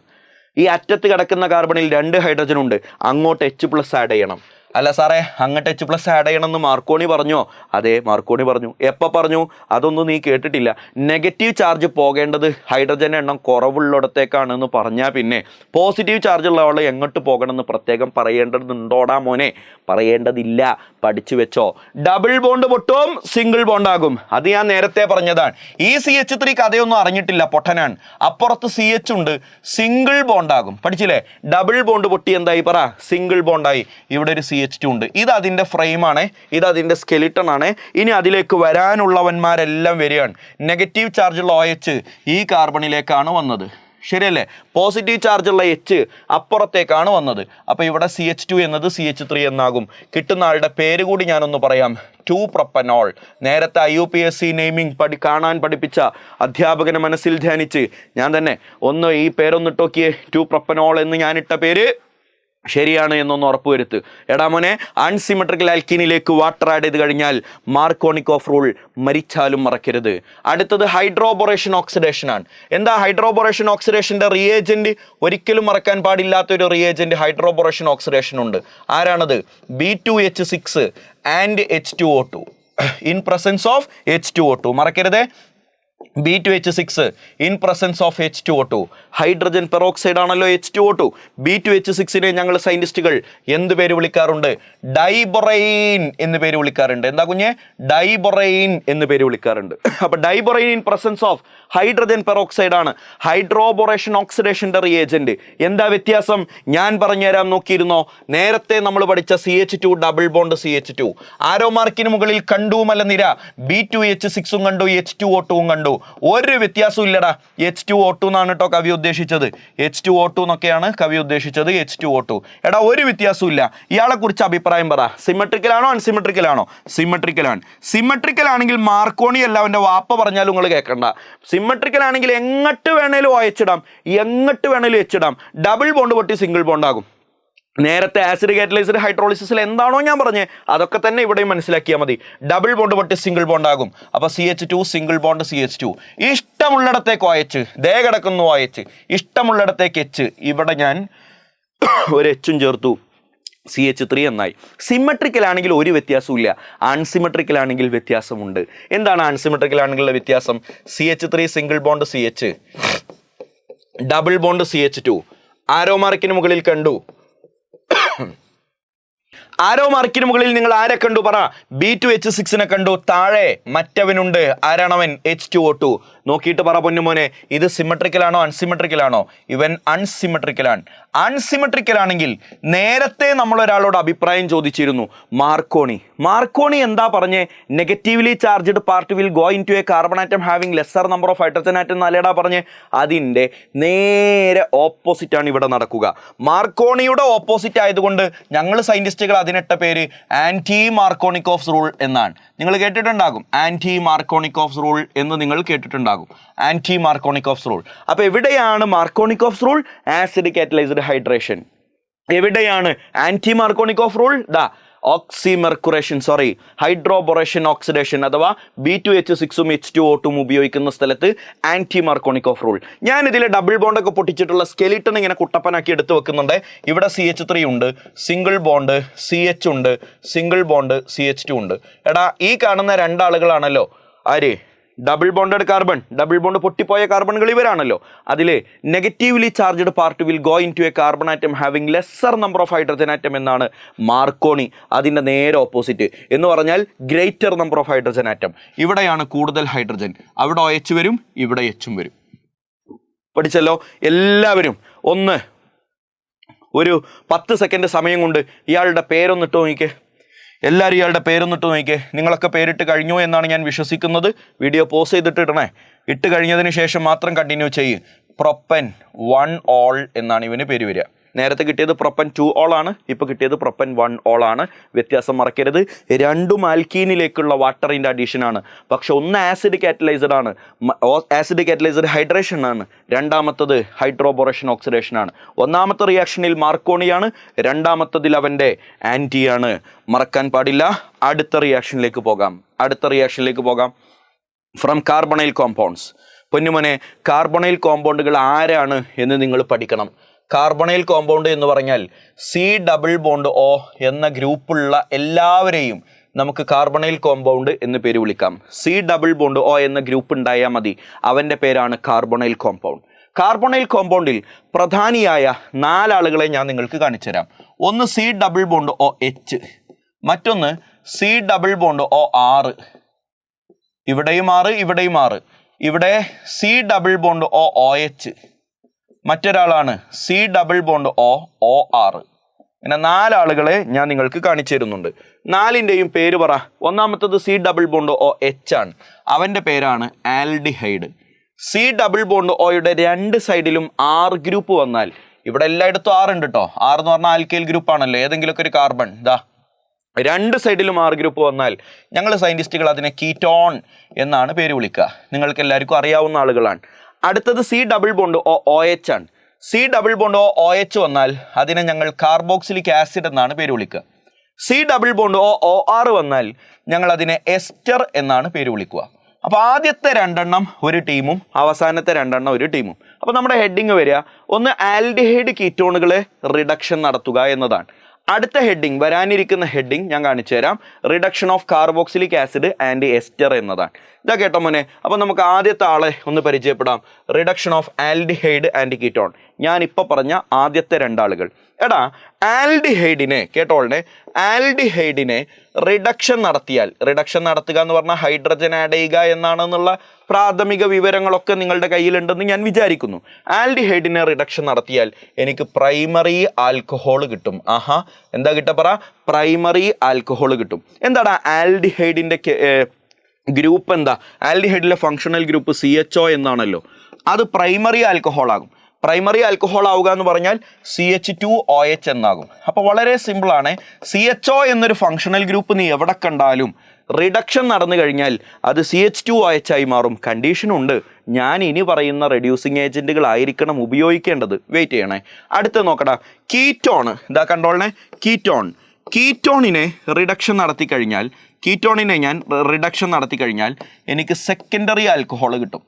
ഈ അറ്റത്ത് കിടക്കുന്ന കാർബണിൽ 2 ഹൈഡ്രജൻ ഉണ്ട്. അങ്ങോട്ട് H+ ആഡ് ചെയ്യണം. അല്ല സാറേ, അങ്ങോട്ട് H+ ആഡ് ചെയ്യണമെന്ന് മാർക്കോണി പറഞ്ഞോ? അതെ, മാർക്കോണി പറഞ്ഞു. എപ്പോൾ പറഞ്ഞു? അതൊന്നും നീ കേട്ടിട്ടില്ല. നെഗറ്റീവ് ചാർജ് പോകേണ്ടത് ഹൈഡ്രജൻ എണ്ണം കുറവുള്ളിടത്തേക്കാണെന്ന് പറഞ്ഞാൽ പിന്നെ പോസിറ്റീവ് ചാർജ് ഉള്ള ആൾ എങ്ങോട്ട് പോകണമെന്ന് പ്രത്യേകം പറയേണ്ടതുണ്ടോടാ മോനെ? പറയേണ്ടതില്ല. പഠിച്ചു വെച്ചോ. ഡബിൾ ബോണ്ട് പൊട്ടും, സിംഗിൾ ബോണ്ട് ആകും. അത് ഞാൻ നേരത്തെ പറഞ്ഞതാണ്. ഈ CH3 കഥയൊന്നും അറിഞ്ഞിട്ടില്ല, പൊട്ടനാണ്. അപ്പുറത്ത് CH ഉണ്ട്, സിംഗിൾ ബോണ്ട് ആകും. പഠിച്ചില്ലേ? ഡബിൾ ബോണ്ട് പൊട്ടി എന്തായി പറ? സിംഗിൾ ബോണ്ടായി. ഇവിടെ ഒരു CH2 ഉണ്ട്. ഇത് അതിൻ്റെ ഫ്രെയിമാണ്, ഇത് അതിൻ്റെ സ്കെലിട്ടൺ ആണ്. ഇനി അതിലേക്ക് വരാനുള്ളവന്മാരെല്ലാം വരികയാണ്. നെഗറ്റീവ് ചാർജുള്ള OH ഈ കാർബണിലേക്കാണ് വന്നത്, ശരിയല്ലേ? പോസിറ്റീവ് ചാർജുള്ള H അപ്പുറത്തേക്കാണ് വന്നത്. അപ്പോൾ ഇവിടെ CH2 എന്നത് CH3 എന്നാകും. കിട്ടുന്ന ആളുടെ പേര് കൂടി ഞാനൊന്ന് പറയാം. 2-പ്രൊപ്പനോൾ. നേരത്തെ IUPAC നെയിമിംഗ് കാണാൻ പഠിപ്പിച്ച അധ്യാപകനെ മനസ്സിൽ ധ്യാനിച്ച് ഞാൻ തന്നെ ഒന്ന് ഈ പേരൊന്നിട്ട് നോക്കിയേ. 2-പ്രൊപ്പനോൾ എന്ന് ഞാനിട്ട പേര് ശരിയാണ് എന്നൊന്ന് ഉറപ്പുവരുത്ത്. എടാ മോനെ, അൺസിമെട്രിക്കൽ ആൽക്കീനിലേക്ക് വാട്ടർ ആഡ് ചെയ്ത് കഴിഞ്ഞാൽ മാർക്കോണിക്കോഫ് റൂൾ മരിച്ചാലും മറക്കരുത്. അടുത്തത് ഹൈഡ്രോബൊറേഷൻ ഓക്സിഡേഷൻ ആണ്. എന്താ ഹൈഡ്രോബൊറേഷൻ ഓക്സിഡേഷൻ്റെ റിയേജന്റ്? ഒരിക്കലും മറക്കാൻ പാടില്ലാത്തൊരു റിയേജന്റ് ഹൈഡ്രോബൊറേഷൻ ഓക്സിഡേഷൻ ഉണ്ട്. ആരാണത്? B2H6 and H2O2 in presence of H2O2. മറക്കരുതേ, B2H6 in presence of H2O2. Hydrogen peroxide ആണല്ലോ H2O2. B2H6നെ ഞങ്ങൾ സയന്റിസ്റ്റുകൾ എന്ത് പേര് വിളിക്കാറുണ്ട്? ഡൈബൊറൈൻ എന്ന് പേര് വിളിക്കാറുണ്ട്. എന്താ കുഞ്ഞെ? ഡൈബൊറൈൻ എന്ന് പേര് വിളിക്കാറുണ്ട്. അപ്പൊ diborane in presence of hydrogen peroxide ആണ് ഹൈഡ്രോബൊറേഷൻ ഓക്സിഡേഷന്റെ റിയേജന്റ്. എന്താ വ്യത്യാസം? ഞാൻ പറഞ്ഞുതരാം, നോക്കിയിരുന്നോ? നേരത്തെ നമ്മൾ പഠിച്ച CH2 ഡബിൾ ബോണ്ട് CH2 ആരോ മാർക്കിന് മുകളിൽ കണ്ടു മലനിര. B2H6 കണ്ടു, H2O2 കണ്ടു. ഒരു വ്യത്യാസവും ഇല്ലടാ. H2O2 എന്നാണ് കേട്ടോ കവി ഉദ്ദേശിച്ചത്. H2O2 എന്നൊക്കെയാണ് കവി ഉദ്ദേശിച്ചത്. H2O2. എടാ, ഒരു വ്യത്യാസവും ഇല്ല. ഇയാളെ കുറിച്ച് അഭിപ്രായം പറ. സിമെട്രിക്കൽ ആണോ അൺസിമെട്രിക്കൽ ആണോ? സിമെട്രിക്കൽ ആണ്. സിമെട്രിക്കൽ ആണെങ്കിൽ മാർക്കോണി അല്ല അവൻ്റെ വാപ്പ പറഞ്ഞാലും നിങ്ങൾ കേൾക്കണ്ട. സിമെട്രിക്കൽ ആണെങ്കിൽ എങ്ങോട്ട് വേണേലും OH ഇടാം, എങ്ങോട്ട് വേണേലും H ഇടാം. ഡബിൾ ബോണ്ട് പൊട്ടി സിംഗിൾ ബോണ്ട് ആകും. നേരത്തെ ആസിഡ് കാറ്റലൈസ്ഡ് ഹൈഡ്രോളിസിസിൽ എന്താണോ ഞാൻ പറഞ്ഞത് അതൊക്കെ തന്നെ ഇവിടെയും മനസ്സിലാക്കിയാൽ മതി. ഡബിൾ ബോണ്ട് പൊട്ടി സിംഗിൾ ബോണ്ട് ആകും. അപ്പോൾ CH2 single bond CH2. ഇഷ്ടമുള്ളിടത്തേക്ക് OH, ദേ കിടക്കുന്നു OH. ഇഷ്ടമുള്ളിടത്തേക്ക് H. ഇവിടെ ഞാൻ ഒരു H ചേർത്തു, CH3 എന്നായി. സിമെട്രിക്കൽ ആണെങ്കിൽ ഒരു വ്യത്യാസവും ഇല്ല. അൺസിമെട്രിക്കൽ ആണെങ്കിൽ വ്യത്യാസമുണ്ട്. എന്താണ് അൺസിമെട്രിക്കൽ ആണെങ്കിലുള്ള വ്യത്യാസം? CH3 single bond CH, double bond CH2. ആരോ മാർക്കിന് മുകളിൽ കണ്ടു. ആരോ മാർക്കിന് മുകളിൽ നിങ്ങൾ ആരെ കണ്ടു പറ? B2H6നെ കണ്ടു. താഴെ മറ്റവനുണ്ട്. ആരാണവൻ? H2O2. നോക്കിയിട്ട് പറ പൊന്നുമോനെ, ഇത് സിമെട്രിക്കലാണോ അൺസിമെട്രിക്കലാണോ? ഇവൻ അൺസിമെട്രിക്കലാണ്. അൺസിമെട്രിക്കൽ ആണെങ്കിൽ നേരത്തെ നമ്മൾ ഒരാളോട് അഭിപ്രായം ചോദിച്ചിരുന്നു, മാർക്കോണി എന്താ പറഞ്ഞേ? Negatively charged part will go into a carbon atom having lesser number of hydrogen atom എന്നല്ലേടാ പറഞ്ഞേ? അതിൻ്റെ നേരെ ഓപ്പോസിറ്റ് ആണ് ഇവിടെ നടക്കുക. മാർക്കോണിയുടെ ഓപ്പോസിറ്റ് ആയതുകൊണ്ട് ഞങ്ങൾ സയന്റിസ്റ്റുകൾ അതിനിട്ട പേര് ആന്റി മാർക്കോണിക്കോഫ് റൂൾ എന്നാണ്. നിങ്ങൾ കേട്ടിട്ടുണ്ടാകും, ആന്റി മാർക്കോണിക്കോഫ് റൂൾ എന്ന് നിങ്ങൾ കേട്ടിട്ടുണ്ടാകും, ആന്റി മാർക്കോണിക്കോഫ് റൂൾ. അപ്പൊ എവിടെയാണ് Markovnikov rule? Acid catalysed hydration. എവിടെയാണ് ആന്റി മാർക്കോണിക്കോഫ് റൂൾ? ഹൈഡ്രോബൊറേഷൻ ഓക്സിഡേഷൻ അഥവാ B2H6ഉം H2O2 ഉപയോഗിക്കുന്ന സ്ഥലത്ത് ആന്റി മാർക്കോണിക്കോഫ് റൂൾ. ഞാൻ ഇതിൽ ഡബിൾ ബോണ്ട് ഒക്കെ പൊട്ടിച്ചിട്ടുള്ള സ്കെലിട്ടൺ ഇങ്ങനെ കുട്ടപ്പനാക്കി എടുത്തു വെക്കുന്നുണ്ട്. ഇവിടെ CH3 ഉണ്ട്, സിംഗിൾ ബോണ്ട് CH ഉണ്ട്, സിംഗിൾ ബോണ്ട് CH2 ഉണ്ട്. എടാ, ഈ കാണുന്ന രണ്ടാളുകളാണല്ലോ ആര്? Double bonded carbon, double bond പൊട്ടിപ്പോയ കാർബണുകൾ ഇവരാണല്ലോ. അതിലെ negatively charged part will go into a carbon atom having lesser number of hydrogen atom എന്നാണ് മാർക്കോണി. അതിൻ്റെ നേരെ ഓപ്പോസിറ്റ് എന്ന് പറഞ്ഞാൽ greater number of hydrogen atom. ഇവിടെയാണ് കൂടുതൽ ഹൈഡ്രജൻ, അവിടെ OH വരും, ഇവിടെ H വരും. പഠിച്ചല്ലോ എല്ലാവരും? ഒരു 10 സെക്കൻഡ് സമയം കൊണ്ട് ഇയാളുടെ പേരൊന്നിട്ട് നോക്കിക്കേ. എല്ലാവരും ഇയാളുടെ പേരൊന്നിട്ട് നോക്കിക്കേ. നിങ്ങളൊക്കെ പേരിട്ട് കഴിഞ്ഞു എന്നാണ് ഞാൻ വിശ്വസിക്കുന്നത്. വീഡിയോ പോസ് ചെയ്തിട്ട് ഇടണേ. ഇട്ട് കഴിഞ്ഞതിന് ശേഷം മാത്രം കണ്ടിന്യൂ ചെയ്യ്. പ്രൊപ്പൻ 1 ഓൾ എന്നാണ് ഇവന് പേര് വരിക. നേരത്തെ കിട്ടിയത് പ്രൊപ്പൻ 2 ഓൾ ആണ്, ഇപ്പോൾ കിട്ടിയത് പ്രൊപ്പൻ 1 ഓൾ ആണ്. വ്യത്യാസം മറക്കരുത്. രണ്ടും ആൽക്കീനിലേക്കുള്ള വാട്ടറിൻ്റെ അഡീഷനാണ്. പക്ഷെ ഒന്ന് ആസിഡ് കാറ്റലൈസ്ഡ് ആണ്, ആസിഡ് കാറ്റലൈസ്ഡ് ഹൈഡ്രേഷൻ ആണ്. രണ്ടാമത്തത് ഹൈഡ്രോബൊറേഷൻ ഓക്സിഡേഷൻ ആണ്. ഒന്നാമത്തെ റിയാക്ഷനിൽ മാർക്കോണിയാണ്, രണ്ടാമത്തതിൽ അവൻ്റെ ആൻറ്റിയാണ്. മറക്കാൻ പാടില്ല. അടുത്ത റിയാക്ഷനിലേക്ക് പോകാം. From carbonyl compounds. പൊന്നുമോനെ, കാർബണൈൽ കോമ്പൗണ്ടുകൾ ആരാണ് എന്ന് നിങ്ങൾ പഠിക്കണം. കാർബണൈൽ കോമ്പൗണ്ട് എന്ന് പറഞ്ഞാൽ C+O എന്ന ഗ്രൂപ്പുള്ള എല്ലാവരെയും നമുക്ക് കാർബണൈൽ കോമ്പൗണ്ട് എന്ന് പേര് വിളിക്കാം. C+O എന്ന ഗ്രൂപ്പ് ഉണ്ടായാൽ മതി, അവൻ്റെ പേരാണ് കാർബണൈൽ കോമ്പൗണ്ട്. കാർബണൈൽ കോമ്പൗണ്ടിൽ പ്രധാനിയായ 4 ആളുകളെ ഞാൻ നിങ്ങൾക്ക് കാണിച്ചു തരാം. ഒന്ന് C+OH, മറ്റൊന്ന് C+OR, ഇവിടെയും 6, ഇവിടെയും 6, ഇവിടെ C+OH, മറ്റൊരാളാണ് C+OOR. ഇങ്ങനെ 4 ആളുകളെ ഞാൻ നിങ്ങൾക്ക് കാണിച്ചു തരുന്നുണ്ട്. 4ൻ്റെയും പേര് പറ. ഒന്നാമത്തത് C+OH ആണ്, അവൻ്റെ പേരാണ് ആൽഡിഹൈഡ്. C+Oയുടെ 2 സൈഡിലും R ഗ്രൂപ്പ് വന്നാൽ, ഇവിടെ എല്ലായിടത്തും R ഉണ്ട് കേട്ടോ. R എന്ന് പറഞ്ഞാൽ ആൽക്കൈൽ ഗ്രൂപ്പ് ആണല്ലോ. ഏതെങ്കിലുമൊക്കെ ഒരു കാർബൺ 2 സൈഡിലും R ഗ്രൂപ്പ് വന്നാൽ ഞങ്ങൾ സയന്റിസ്റ്റുകൾ അതിനെ കീറ്റോൺ എന്നാണ് പേര് വിളിക്കുക. നിങ്ങൾക്ക് എല്ലാവർക്കും അറിയാവുന്ന ആളുകളാണ്. അടുത്തത് C+OH ആണ്. C+OH വന്നാൽ അതിനെ ഞങ്ങൾ കാർബോക്സിലിക് ആസിഡ് എന്നാണ് പേര് വിളിക്കുക. C+OOR വന്നാൽ ഞങ്ങൾ അതിനെ എസ്റ്റർ എന്നാണ് പേര് വിളിക്കുക. അപ്പോൾ ആദ്യത്തെ 2 എണ്ണം ഒരു ടീമും അവസാനത്തെ 2 എണ്ണം ഒരു ടീമും. അപ്പോൾ നമ്മുടെ ഹെഡിങ് വരിക, ഒന്ന് ആൽഡിഹൈഡ് കീറ്റോണുകളെ റിഡക്ഷൻ നടത്തുക എന്നതാണ്. അടുത്ത ഹെഡിങ്, വരാനിരിക്കുന്ന ഹെഡിങ് ഞാൻ കാണിച്ചു തരാം. Reduction of carboxylic acid and ester എന്നതാണ്. ഇതാ കേട്ടോ മോനെ. അപ്പോൾ നമുക്ക് ആദ്യത്തെ ആളെ ഒന്ന് പരിചയപ്പെടാം. Reduction of aldehyde and ketone. ഞാനിപ്പോൾ പറഞ്ഞ ആദ്യത്തെ 2 ആളുകൾ. എടാ, ആൽഡിഹൈഡിനെ കേട്ടോളെ, ആൽഡിഹൈഡിനെ റിഡക്ഷൻ നടത്തുക എന്ന് പറഞ്ഞാൽ ഹൈഡ്രജൻ ആഡ് ചെയ്യുക എന്നാണെന്നുള്ള പ്രാഥമിക വിവരങ്ങളൊക്കെ നിങ്ങളുടെ കയ്യിലുണ്ടെന്ന് ഞാൻ വിചാരിക്കുന്നു. ആൽഡിഹൈഡിനെ റിഡക്ഷൻ നടത്തിയാൽ എനിക്ക് പ്രൈമറി ആൽക്കഹോൾ കിട്ടും. എന്താ കിട്ടപ്പറ? പ്രൈമറി ആൽക്കഹോൾ കിട്ടും. എന്താണ് ആൽഡിഹൈഡിൻ്റെ ഗ്രൂപ്പ്? എന്താ ആൽഡിഹൈഡിലെ ഫങ്ഷണൽ ഗ്രൂപ്പ്? CHO എന്നാണല്ലോ. അത് പ്രൈമറി ആൽക്കഹോൾ ആകും. പ്രൈമറി ആൽക്കഹോൾ ആവുക എന്ന് പറഞ്ഞാൽ CH2OH എന്നാകും. അപ്പോൾ വളരെ സിമ്പിളാണ്. CHO എന്നൊരു ഫങ്ഷണൽ ഗ്രൂപ്പ് നീ എവിടെ കണ്ടാലും റിഡക്ഷൻ നടന്നു കഴിഞ്ഞാൽ അത് CH2OH ആയി മാറും. കണ്ടീഷനുണ്ട്, ഞാൻ ഇനി പറയുന്ന റെഡ്യൂസിങ് ഏജന്റുകളായിരിക്കണം ഉപയോഗിക്കേണ്ടത്. വെയിറ്റ് ചെയ്യണേ. അടുത്ത് നോക്കടാ, കീറ്റോൺ. ഇതാ കണ്ടോളണേ, കീറ്റോണിനെ റിഡക്ഷൻ നടത്തി കഴിഞ്ഞാൽ എനിക്ക് സെക്കൻഡറി ആൽക്കഹോൾ കിട്ടും.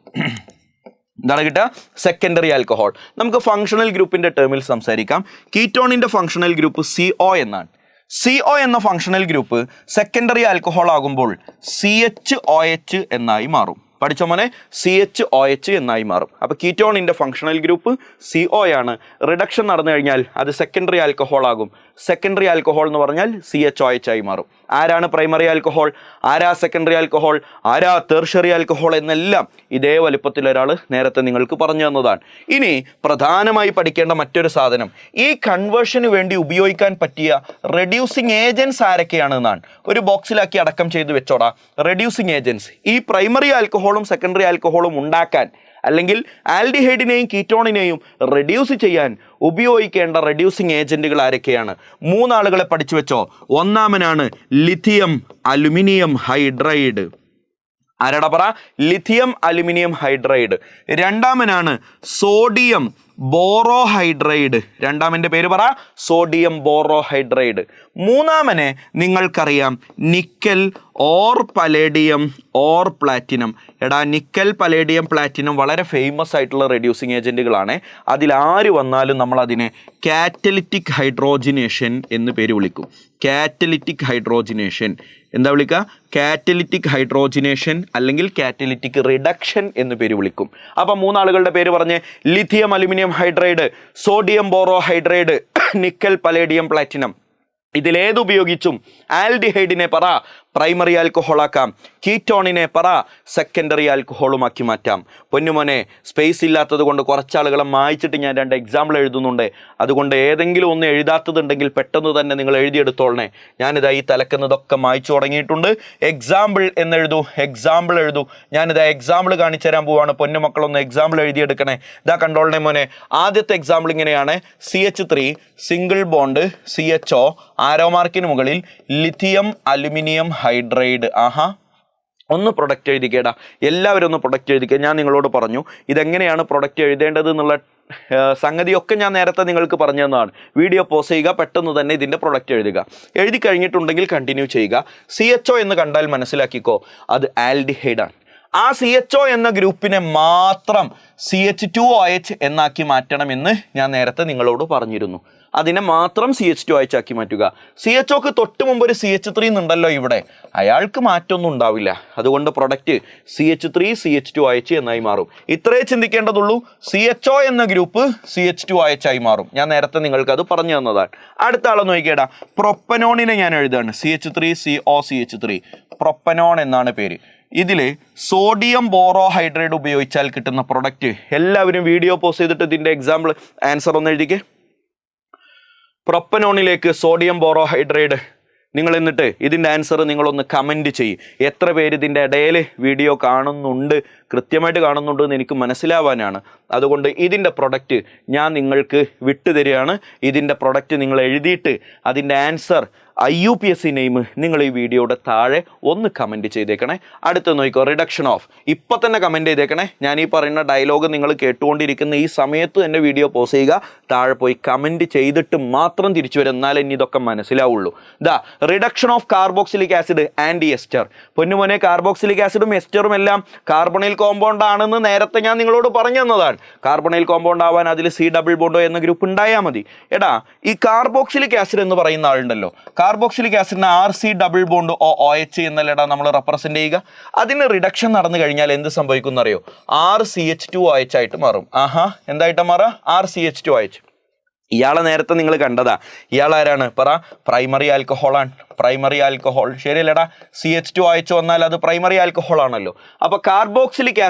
എന്താണ് കിട്ടുക? Secondary alcohol. നമുക്ക് ഫങ്ഷണൽ ഗ്രൂപ്പിന്റെ ടേമിൽ സംസാരിക്കാം. കീറ്റോണിന്റെ ഫങ്ഷണൽ ഗ്രൂപ്പ് CO എന്നാണ്. CO എന്ന ഫങ്ഷണൽ ഗ്രൂപ്പ് സെക്കൻഡറി ആൽക്കഹോൾ ആകുമ്പോൾ CHOH എന്നായി മാറും. പഠിച്ച മോനെ CHOH എന്നായി മാറും. അപ്പോൾ കീറ്റോണിൻ്റെ ഫങ്ഷണൽ ഗ്രൂപ്പ് CO ആണ്. റിഡക്ഷൻ നടന്നു കഴിഞ്ഞാൽ അത് സെക്കൻഡറി ആൽക്കഹോൾ ആകും. സെക്കൻഡറി ആൽക്കഹോൾ എന്ന് പറഞ്ഞാൽ CHOH ആയി മാറും. ആരാണ് പ്രൈമറി ആൽക്കഹോൾ, ആരാ സെക്കൻഡറി ആൽക്കഹോൾ, ആരാ ടെർഷ്യറി ആൽക്കഹോൾ എന്നെല്ലാം ഇതേ വലുപ്പത്തിൽ ഒരാൾ നേരത്തെ നിങ്ങൾക്ക് പറഞ്ഞു തന്നതാണ്. ഇനി പ്രധാനമായി പഠിക്കേണ്ട മറ്റൊരു സാധനം, ഈ കൺവേർഷന് വേണ്ടി ഉപയോഗിക്കാൻ പറ്റിയ റെഡ്യൂസിങ് ഏജൻസ് ആരൊക്കെയാണെന്നാണ്. ഒരു ബോക്സിലാക്കി അടക്കം ചെയ്ത് വെച്ചോടാ. റെഡ്യൂസിങ് ഏജൻസ് ഈ പ്രൈമറി ആൽക്കഹോളും സെക്കൻഡറി ആൽക്കഹോളും ഉണ്ടാക്കാൻ അല്ലെങ്കിൽ ആൽഡിഹൈഡിനെയും കീറ്റോണിനെയും റെഡ്യൂസ് ചെയ്യാൻ ഉപയോഗിക്കേണ്ട റെഡ്യൂസിങ് ഏജന്റുകൾ ആരൊക്കെയാണ്? 3 ആളുകളെ പഠിച്ചു വെച്ചോ. ഒന്നാമനാണ് ലിഥിയം അലുമിനിയം ഹൈഡ്രൈഡ്. ആരാടാ പറ? Lithium aluminium hydride. രണ്ടാമനാണ് സോഡിയം ബോറോഹൈഡ്രൈഡ്. രണ്ടാമൻ്റെ പേര് പറ, സോഡിയം ബോറോഹൈഡ്രൈഡ്. മൂന്നാമനെ നിങ്ങൾക്കറിയാം nickel or palladium or platinum. എടാ നിക്കൽ പലേഡിയം പ്ലാറ്റിനം വളരെ ഫേമസ് ആയിട്ടുള്ള റെഡ്യൂസിങ് ഏജൻറ്റുകളാണ്. അതിലാര് വന്നാലും നമ്മൾ അതിനെ കാറ്റലിറ്റിക് ഹൈഡ്രോജിനേഷൻ എന്ന് പേര് വിളിക്കും. കാറ്റലിറ്റിക് ഹൈഡ്രോജിനേഷൻ എന്താ വിളിക്കുക? കാറ്റലിറ്റിക് ഹൈഡ്രോജിനേഷൻ അല്ലെങ്കിൽ കാറ്റലിറ്റിക് റിഡക്ഷൻ എന്ന് പേര് വിളിക്കും. അപ്പം 3 ആളുകളുടെ പേര് പറഞ്ഞ്, lithium aluminium hydride, sodium borohydride, nickel palladium platinum. ഇതിലേതുപയോഗിച്ചും ആൽഡിഹൈഡിനെ പറ പ്രൈമറി ആൽക്കഹോളാക്കാം, കീറ്റോണിനെ പറ സെക്കൻഡറി ആൽക്കഹോളുമാക്കി മാറ്റാം. പൊന്നുമോനെ, സ്പേസ് ഇല്ലാത്തത് കൊണ്ട് കുറച്ചാളുകളെ മായ്ച്ചിട്ട് ഞാൻ 2 എക്സാമ്പിൾ എഴുതുന്നുണ്ട്. അതുകൊണ്ട് ഏതെങ്കിലും ഒന്ന് എഴുതാത്തതുണ്ടെങ്കിൽ പെട്ടെന്ന് തന്നെ നിങ്ങൾ എഴുതിയെടുത്തോളണേ. ഞാനിതാ ഈ തലക്കുന്നതൊക്കെ മായ്ച്ചു തുടങ്ങിയിട്ടുണ്ട്. എക്സാമ്പിൾ എന്നെഴുതൂ, എക്സാമ്പിൾ എഴുതൂ. ഞാനിതാ എക്സാമ്പിൾ കാണിച്ചു തരാൻ പോവാണ്. പൊന്നുമക്കളൊന്ന് എക്സാമ്പിൾ എഴുതിയെടുക്കണേ. ഇതാ കണ്ടോളണേ മോനെ. ആദ്യത്തെ എക്സാമ്പിൾ ഇങ്ങനെയാണ്. CH3 സിംഗിൾ ബോണ്ട് CHO, ആരോ മാർക്കിന് മുകളിൽ ലിഥിയം അലുമിനിയം ഹൈഡ്രൈഡ്. ആഹാ, ഒന്ന് പ്രൊഡക്റ്റ് എഴുതിക്കേടാ. എല്ലാവരും ഒന്ന് പ്രൊഡക്റ്റ് എഴുതിക്കുക. ഞാൻ നിങ്ങളോട് പറഞ്ഞു ഇതെങ്ങനെയാണ് പ്രൊഡക്റ്റ് എഴുതേണ്ടത് എന്നുള്ള സംഗതിയൊക്കെ ഞാൻ നേരത്തെ നിങ്ങൾക്ക് പറഞ്ഞു തന്നതാണ്. വീഡിയോ പോസ് ചെയ്യുക, പെട്ടെന്ന് തന്നെ ഇതിൻ്റെ പ്രൊഡക്റ്റ് എഴുതുക. എഴുതി കഴിഞ്ഞിട്ടുണ്ടെങ്കിൽ കണ്ടിന്യൂ ചെയ്യുക. CHO എന്ന് കണ്ടാൽ മനസ്സിലാക്കിക്കോ, അത് ആൽഡിഹൈഡാണ്. ആ CHO എന്ന ഗ്രൂപ്പിനെ മാത്രം CH2OH എന്നാക്കി മാറ്റണമെന്ന് ഞാൻ നേരത്തെ നിങ്ങളോട് പറഞ്ഞിരുന്നു. അതിനെ മാത്രം CH2OH ആക്കി മാറ്റുക. CHOക്ക് തൊട്ട് മുമ്പ് ഒരു CH3 എന്നുണ്ടല്ലോ ഇവിടെ, അയാൾക്ക് മാറ്റമൊന്നും ഉണ്ടാവില്ല. അതുകൊണ്ട് പ്രൊഡക്റ്റ് CH3 CH2OH എന്നായി മാറും. ഇത്രേ ചിന്തിക്കേണ്ടതുള്ളൂ. CHO എന്ന ഗ്രൂപ്പ് CH2OH ആയി മാറും. ഞാൻ നേരത്തെ നിങ്ങൾക്ക് അത് പറഞ്ഞു തന്നതാണ്. അടുത്ത ആളെ നോക്കിക്കേടാ. പ്രൊപ്പനോണിനെ ഞാൻ എഴുതാണ്. CH3COCH3 പ്രൊപ്പനോൺ എന്നാണ് പേര്. ഇതിൽ സോഡിയം ബോറോഹൈഡ്രൈഡ് ഉപയോഗിച്ചാൽ കിട്ടുന്ന പ്രൊഡക്റ്റ് എല്ലാവരും വീഡിയോ പോസ്റ്റ് ചെയ്തിട്ട് ഇതിൻ്റെ എക്സാമ്പിൾ ആൻസർ ഒന്ന് എഴുതിക്കേ. പ്രൊപ്പനോണിലേക്ക് സോഡിയം ബോറോഹൈഡ്രൈഡ്. നിങ്ങൾ എന്നിട്ട് ഇതിൻ്റെ ആൻസർ നിങ്ങളൊന്ന് കമൻറ്റ് ചെയ്യും. എത്ര പേര് ഇതിൻ്റെ ഇടയിൽ വീഡിയോ കാണുന്നുണ്ട്, കൃത്യമായിട്ട് കാണുന്നുണ്ട് എന്ന് എനിക്ക് മനസ്സിലാവാനാണ്. അതുകൊണ്ട് ഇതിൻ്റെ പ്രൊഡക്റ്റ് ഞാൻ നിങ്ങൾക്ക് വിട്ടുതരികയാണ്. ഇതിൻ്റെ പ്രൊഡക്റ്റ് നിങ്ങൾ എഴുതിയിട്ട് അതിൻ്റെ ആൻസർ IUPAC നെയിം നിങ്ങൾ ഈ വീഡിയോയുടെ താഴെ ഒന്ന് കമൻറ്റ് ചെയ്തേക്കണേ. അടുത്ത് നോക്കിക്കോ, റിഡക്ഷൻ ഓഫ്. ഇപ്പം തന്നെ കമൻറ്റ് ചെയ്തേക്കണേ. ഞാൻ ഈ പറയുന്ന ഡയലോഗ് നിങ്ങൾ കേട്ടുകൊണ്ടിരിക്കുന്ന ഈ സമയത്ത് തന്നെ വീഡിയോ പോസ് ചെയ്യുക. താഴെ പോയി കമൻറ്റ് ചെയ്തിട്ട് മാത്രം തിരിച്ചു വരും, എന്നാലേ ഇനി ഇതൊക്കെ മനസ്സിലാവുള്ളൂ. ദാ reduction of carboxylic acid and ester. പൊന്നുമോനെ, കാർബോക്സിലിക് ആസിഡും എസ്റ്ററും എല്ലാം കാർബണൈൽ കോമ്പൗണ്ട് ആണെന്ന് നേരത്തെ ഞാൻ നിങ്ങളോട് പറഞ്ഞു തന്നതാണ്. കാർബണൈൽ കോമ്പൗണ്ട് ആവാൻ അതിൽ C ഡബിൾ ബോണ്ടോ എന്ന ഗ്രൂപ്പ് ഉണ്ടായാൽ മതി. എടാ, ഈ കാർബോക്സിലിക് ആസിഡ് എന്ന് പറയുന്ന ആളുണ്ടല്ലോ, കാർബോക്സിലിക് ആസിഡിന് RC ഡബിൾ ബോണ്ട് OH എന്നല്ലടാ നമ്മൾ റെപ്രസെന്റ് ചെയ്യുക. അതിന് റിഡക്ഷൻ നടന്നു കഴിഞ്ഞാൽ എന്ത് സംഭവിക്കും എന്നറിയോ? RCH2OH ആയിട്ട് മാറും. ആഹാ, എന്തായിട്ട് മാറുക? RCH2OH. ഇയാളെ നേരത്തെ നിങ്ങൾ കണ്ടതാ. ഇയാൾ ആരാണ് പറ? പ്രൈമറി ആൽക്കഹോളാണ്. പ്രൈമറി ആൽക്കഹോൾ ശരിയല്ലടാ. CH2OH വന്നാൽ അത് പ്രൈമറി ആൽക്കഹോൾ ആണല്ലോ. അപ്പോൾ കാർബോക്സിലിക്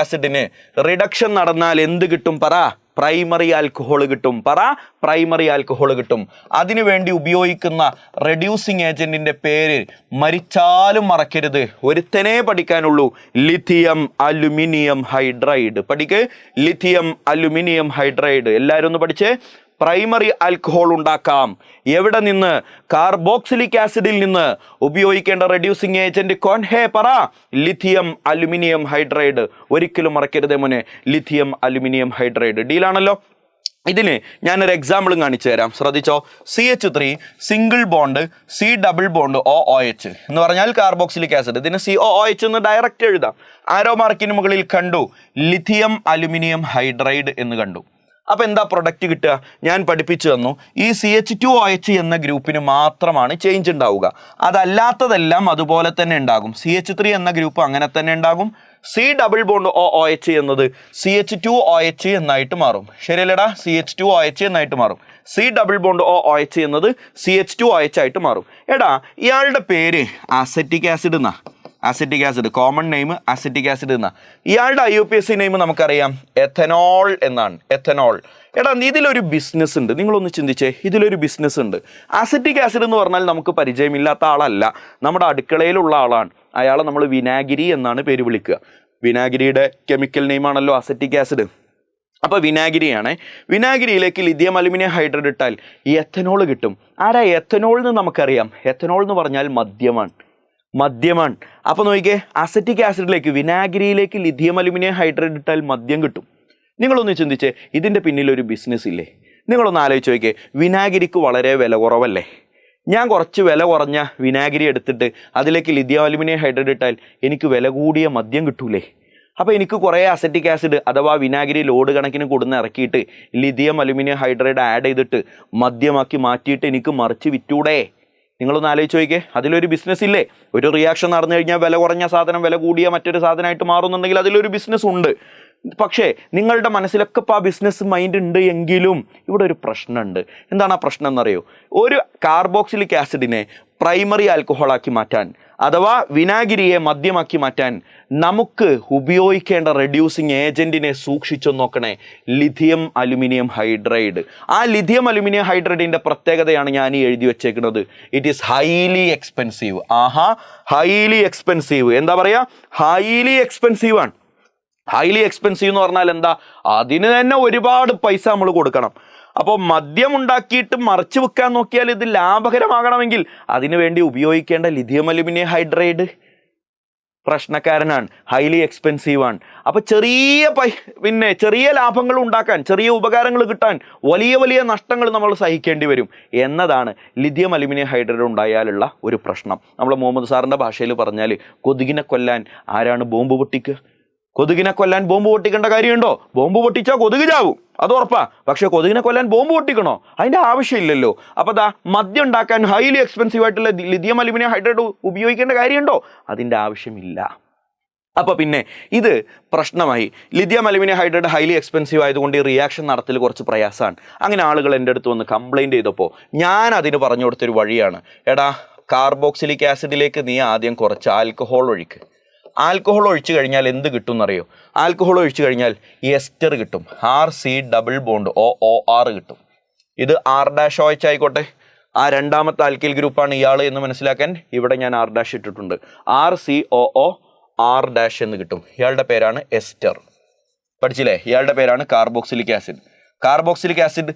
ആസിഡിന് റിഡക്ഷൻ നടന്നാൽ എന്ത് കിട്ടും പറ? പ്രൈമറി ആൽക്കഹോൾ കിട്ടും. പറ, പ്രൈമറി ആൽക്കഹോൾ കിട്ടും. അതിനുവേണ്ടി ഉപയോഗിക്കുന്ന റെഡ്യൂസിങ് ഏജന്റിന്റെ പേര് മരിച്ചാലും മറക്കരുത്, ഒരുത്തനെ പഠിക്കാനുള്ളൂ. Lithium aluminium hydride. പഠിക്ക്, ലിഥിയം അലുമിനിയം ഹൈഡ്രൈഡ്. എല്ലാവരും ഒന്ന് പഠിച്ചേ. പ്രൈമറി ആൽക്കഹോൾ ഉണ്ടാക്കാം. എവിടെ നിന്ന്? കാർബോക്സിലിക് ആസിഡിൽ നിന്ന്. ഉപയോഗിക്കേണ്ട റെഡ്യൂസിങ് ഏജന്റ് ഹേ പറ? Lithium aluminium hydride. ഒരിക്കലും മറക്കരുതേ മോനെ, ലിഥിയം അലുമിനിയം ഹൈഡ്രൈഡ്. ഡീലാണല്ലോ. ഇതിന് ഞാനൊരു എക്സാമ്പിളും കാണിച്ചു തരാം, ശ്രദ്ധിച്ചോ. CH3 single bond C double bond OH എന്ന് പറഞ്ഞാൽ കാർബോക്സിലിക് ആസിഡ്. ഇതിന് COOH എന്ന് ഡയറക്റ്റ് എഴുതാം. ആരോ മാർക്കിന് മുകളിൽ കണ്ടു ലിഥിയം അലുമിനിയം ഹൈഡ്രൈഡ് എന്ന് കണ്ടു. അപ്പോൾ എന്താ പ്രൊഡക്റ്റ് കിട്ടുക? ഞാൻ പഠിപ്പിച്ചു തന്നു, ഈ CH2OH എന്ന ഗ്രൂപ്പിന് മാത്രമാണ് ചേഞ്ച് ഉണ്ടാവുക. അതല്ലാത്തതെല്ലാം അതുപോലെ തന്നെ ഉണ്ടാകും. CH3 എന്ന ഗ്രൂപ്പ് അങ്ങനെ തന്നെ ഉണ്ടാകും. C ഡബിൾ ബോണ്ട് OH എന്നത് CH2OH എന്നായിട്ട് മാറും. ശരിയല്ലടാ? CH2OH എന്നായിട്ട് മാറും. C ഡബിൾ ബോണ്ട് OH എന്നത് CH2OH ആയിട്ട് മാറും. എടാ, ഇയാളുടെ പേര് അസറ്റിക് ആസിഡ് എന്നാ. Acetic acid, common name acetic acid എന്നാ. ഇയാളുടെ IUPAC നെയിം നമുക്കറിയാം, എഥനോൾ എന്നാണ്. എഥനോൾ. എടാ, ഇതിലൊരു ബിസിനസ് ഉണ്ട്. നിങ്ങളൊന്ന് ചിന്തിച്ചേ, ഇതിലൊരു ബിസിനസ് ഉണ്ട്. അസറ്റിക് ആസിഡ് എന്ന് പറഞ്ഞാൽ നമുക്ക് പരിചയമില്ലാത്ത ആളല്ല, നമ്മുടെ അടുക്കളയിലുള്ള ആളാണ്. അയാളെ നമ്മൾ വിനാഗിരി എന്നാണ് പേര് വിളിക്കുക. വിനാഗിരിയുടെ കെമിക്കൽ നെയിമാണല്ലോ അസറ്റിക് ആസിഡ്. അപ്പോൾ വിനാഗിരിയാണ്. വിനാഗിരിയിലേക്ക് ലിഥിയം അലുമിനിയം ഹൈഡ്രേറ്റ് ഇട്ടാൽ ഈ എഥനോൾ കിട്ടും. ആരാ എഥനോൾ എന്ന് നമുക്കറിയാം. എഥനോൾ എന്ന് പറഞ്ഞാൽ മദ്യമാണ്. മദ്യമാണ്. അപ്പോൾ നോക്കിക്കേ, അസറ്റിക് ആസിഡിലേക്ക്, വിനാഗിരിയിലേക്ക് ലിഥിയം അലുമിനിയം ഹൈഡ്രേറ്റ് ഇട്ടാൽ മദ്യം കിട്ടും. നിങ്ങളൊന്ന് ചിന്തിച്ചേ, ഇതിൻ്റെ പിന്നിലൊരു ബിസിനസ് ഇല്ലേ? നിങ്ങളൊന്ന് ആലോചിച്ച് നോക്കിയേ, വിനാഗിരിക്ക് വളരെ വില കുറവല്ലേ? ഞാൻ കുറച്ച് വില കുറഞ്ഞ വിനാഗിരി എടുത്തിട്ട് അതിലേക്ക് ലിഥിയം അലുമിനിയം ഹൈഡ്രേറ്റ് ഇട്ടാൽ എനിക്ക് വില കൂടിയ മദ്യം കിട്ടൂലേ? അപ്പോൾ എനിക്ക് കുറേ അസറ്റിക് ആസിഡ് അഥവാ വിനാഗിരി ലോഡ് കണക്കിന് കൊടുന്ന് ഇറക്കിയിട്ട് ലിഥിയം അലുമിനിയം ഹൈഡ്രേറ്റ് ആഡ് ചെയ്തിട്ട് മദ്യമാക്കി മാറ്റിയിട്ട് എനിക്ക് മറിച്ച് വിറ്റൂടെ? നിങ്ങളൊന്ന് ആലോചിച്ച് നോക്കിയേ, അതിലൊരു ബിസിനസ് ഇല്ലേ? ഒരു റിയാക്ഷൻ നടന്നു കഴിഞ്ഞാൽ വില കുറഞ്ഞ സാധനം വില കൂടിയ മറ്റൊരു സാധനമായിട്ട് മാറുന്നുണ്ടെങ്കിൽ അതിലൊരു ബിസിനസ് ഉണ്ട്. പക്ഷേ നിങ്ങളുടെ മനസ്സിലൊക്കെ ഇപ്പോൾ ആ ബിസിനസ് മൈൻഡ് ഉണ്ട് എങ്കിലും ഇവിടെ ഒരു പ്രശ്നമുണ്ട്. എന്താണ് ആ പ്രശ്നം എന്നറിയോ? ഒരു കാർബോക്സിലിക് ആസിഡിനെ പ്രൈമറി ആൽക്കഹോളാക്കി മാറ്റാൻ അഥവാ വിനാഗിരിയെ മദ്യമാക്കി മാറ്റാൻ നമുക്ക് ഉപയോഗിക്കേണ്ട റെഡ്യൂസിങ് ഏജൻറ്റിനെ സൂക്ഷിച്ചു നോക്കണേ, ലിഥിയം അലുമിനിയം ഹൈഡ്രൈഡ്. ആ ലിഥിയം അലുമിനിയം ഹൈഡ്രൈഡിൻ്റെ പ്രത്യേകതയാണ് ഞാൻ ഈ എഴുതി വെച്ചേക്കുന്നത്. It is highly expensive. Highly expensive. എന്താ പറയുക? ഹൈലി എക്സ്പെൻസീവ് ആണ്. ഹൈലി എക്സ്പെൻസീവ് എന്ന് പറഞ്ഞാൽ എന്താ? അതിന് തന്നെ ഒരുപാട് പൈസ നമ്മൾ കൊടുക്കണം. അപ്പോൾ മദ്യം ഉണ്ടാക്കിയിട്ട് മറച്ചു വെക്കാൻ നോക്കിയാൽ ഇത് ലാഭകരമാകണമെങ്കിൽ അതിനു വേണ്ടി ഉപയോഗിക്കേണ്ട ലിഥിയം അലുമിനിയം ഹൈഡ്രൈഡ് പ്രശ്നക്കാരനാണ്, ഹൈലി എക്സ്പെൻസീവ് ആണ്. അപ്പോൾ ചെറിയ ലാഭങ്ങൾ ഉണ്ടാക്കാൻ, ചെറിയ ഉപകാരങ്ങൾ കിട്ടാൻ വലിയ വലിയ നഷ്ടങ്ങൾ നമ്മൾ സഹിക്കേണ്ടി വരും എന്നതാണ് ലിഥിയം അലുമിനിയം ഹൈഡ്രൈഡ് ഉണ്ടായാലുള്ള ഒരു പ്രശ്നം. നമ്മൾ മുഹമ്മദ് സാറിൻ്റെ ഭാഷയിൽ പറഞ്ഞാൽ, കൊതുകിനെ കൊല്ലാൻ ആരാണ് ബോംബ് പൊട്ടിക്കുക? കൊതുകിനെ കൊല്ലാൻ ബോംബ് പൊട്ടിക്കേണ്ട കാര്യമുണ്ടോ? ബോംബ് പൊട്ടിച്ചാൽ കൊതുക് ചാവും, അത് ഉറപ്പാ. പക്ഷെ കൊതുകിനെ കൊല്ലാൻ ബോംബ് പൊട്ടിക്കണോ? അതിൻ്റെ ആവശ്യമില്ലല്ലോ. അപ്പോൾ മദ്യം ഉണ്ടാക്കാൻ ഹൈലി എക്സ്പെൻസീവ് ആയിട്ടുള്ള ലിഥിയം അലുമിനിയം ഹൈഡ്രേറ്റ് ഉപയോഗിക്കേണ്ട കാര്യമുണ്ടോ? അതിൻ്റെ ആവശ്യമില്ല. അപ്പോൾ പിന്നെ ഇത് പ്രശ്നമായി. Lithium aluminium hydrate highly expensive ആയതുകൊണ്ട് ഈ റിയാക്ഷൻ നടത്തൽ കുറച്ച് പ്രയാസമാണ്. അങ്ങനെ ആളുകൾ എൻ്റെ അടുത്ത് വന്ന് കംപ്ലൈൻറ്റ് ചെയ്തപ്പോൾ ഞാൻ അതിന് പറഞ്ഞു കൊടുത്തൊരു വഴിയാണ്, എടാ, കാർബോക്സിലിക് ആസിഡിലേക്ക് നീ ആദ്യം കുറച്ച് ആൽക്കഹോൾ ഒഴിക്ക്. ആൽക്കഹോൾ ഒഴിച്ചു കഴിഞ്ഞാൽ എന്ത് കിട്ടും എന്നറിയോ? ആൽക്കഹോൾ ഒഴിച്ചു കഴിഞ്ഞാൽ എസ്റ്റർ കിട്ടും. RC ഡബിൾ ബോണ്ട് OOR കിട്ടും. ഇത് R-OH ആയിക്കോട്ടെ. ആ രണ്ടാമത്തെ ആൽക്കിൽ ഗ്രൂപ്പാണ് ഇയാൾ എന്ന് മനസ്സിലാക്കാൻ ഇവിടെ ഞാൻ R- ഇട്ടിട്ടുണ്ട്. RCOOR- എന്ന് കിട്ടും. ഇയാളുടെ പേരാണ് എസ്റ്റർ. പഠിച്ചില്ലേ? ഇയാളുടെ പേരാണ് carboxylic acid. Carboxylic acid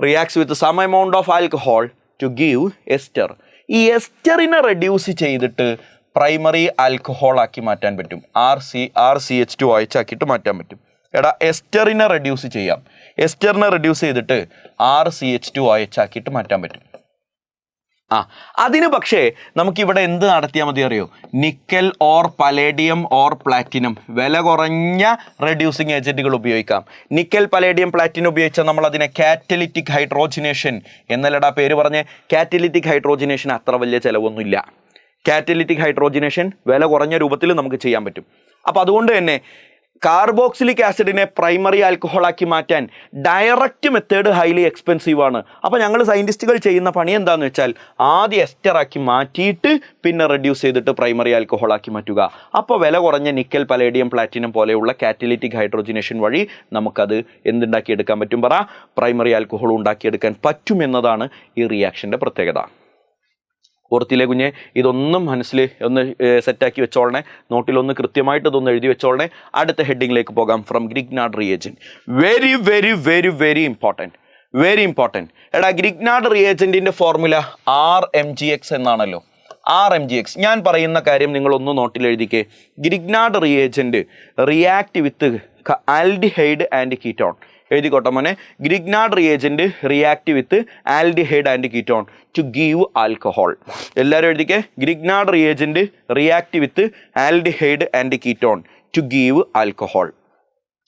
reacts with some amount of alcohol to give ester. ഈ എസ്റ്ററിനെ റെഡ്യൂസ് ചെയ്തിട്ട് പ്രൈമറി ആൽക്കഹോൾ ആക്കി മാറ്റാൻ പറ്റും. RCH2OH ആക്കിയിട്ട് മാറ്റാൻ പറ്റും. എടാ, എസ്റ്ററിനെ റെഡ്യൂസ് ചെയ്യാം. എസ്റ്ററിനെ റെഡ്യൂസ് ചെയ്തിട്ട് RCH2OH ആക്കിയിട്ട് മാറ്റാൻ പറ്റും. അതിന് പക്ഷേ നമുക്കിവിടെ എന്ത് നടത്തിയാൽ മതി അറിയോ? Nickel or palladium or platinum, വില കുറഞ്ഞ റെഡ്യൂസിങ് ഏജൻറ്റുകൾ ഉപയോഗിക്കാം. നിക്കൽ പലേഡിയം പ്ലാറ്റിനം ഉപയോഗിച്ചാൽ നമ്മൾ അതിനെ കാറ്റലിറ്റിക് ഹൈഡ്രോജിനേഷൻ എന്നല്ലടാ പേര് പറഞ്ഞ്. കാറ്റലിറ്റിക് ഹൈഡ്രോജിനേഷൻ അത്ര വലിയ ചിലവൊന്നുമില്ല. കാറ്റലിറ്റിക് ഹൈഡ്രോജിനേഷൻ വില കുറഞ്ഞ രൂപത്തിൽ നമുക്ക് ചെയ്യാൻ പറ്റും. അപ്പോൾ അതുകൊണ്ട് തന്നെ കാർബോക്സിലിക് ആസിഡിനെ പ്രൈമറി ആൽക്കഹോളാക്കി മാറ്റാൻ ഡയറക്റ്റ് മെത്തേഡ് ഹൈലി എക്സ്പെൻസീവ് ആണ്. അപ്പോൾ ഞങ്ങൾ സയൻറ്റിസ്റ്റുകൾ ചെയ്യുന്ന പണി എന്താണെന്ന് വെച്ചാൽ ആദ്യം എസ്റ്ററാക്കി മാറ്റിയിട്ട് പിന്നെ റെഡ്യൂസ് ചെയ്തിട്ട് പ്രൈമറി ആൽക്കഹോളാക്കി മാറ്റുക. അപ്പോൾ വില കുറഞ്ഞ നിക്കൽ പലേഡിയം പ്ലാറ്റിനം പോലെയുള്ള കാറ്റലിറ്റിക് ഹൈഡ്രോജിനേഷൻ വഴി നമുക്കത് എന്തുണ്ടാക്കിയെടുക്കാൻ പറ്റും? പ്രൈമറി ആൽക്കഹോൾ ഉണ്ടാക്കിയെടുക്കാൻ പറ്റും എന്നതാണ് ഈ റിയാക്ഷൻ്റെ പ്രത്യേകത. ഓർത്തില്ലേ കുഞ്ഞെ? ഇതൊന്നും മനസ്സിൽ ഒന്ന് സെറ്റാക്കി വെച്ചോളണേ, നോട്ടിലൊന്ന് കൃത്യമായിട്ട് ഇതൊന്ന് എഴുതി വെച്ചോളണേ. അടുത്ത ഹെഡിങ്ങിലേക്ക് പോകാം. From Grignard reagent. Very very very very important, very important. എടാ, ഗ്രിഗ്നാർഡ് റിയേജൻറ്റിൻ്റെ ഫോർമുല RMgx എന്നാണല്ലോ. RMgx. ഞാൻ പറയുന്ന കാര്യം നിങ്ങളൊന്ന് നോട്ടിൽ എഴുതിക്കേ. Grignard reagent react with aldehyde and ketone. എഴുതിക്കോട്ടെ മോനെ. Grignard reagent react with aldehyde and ketone to give alcohol. എല്ലാവരും എഴുതിക്കേ. Grignard reagent react with aldehyde and ketone to give alcohol.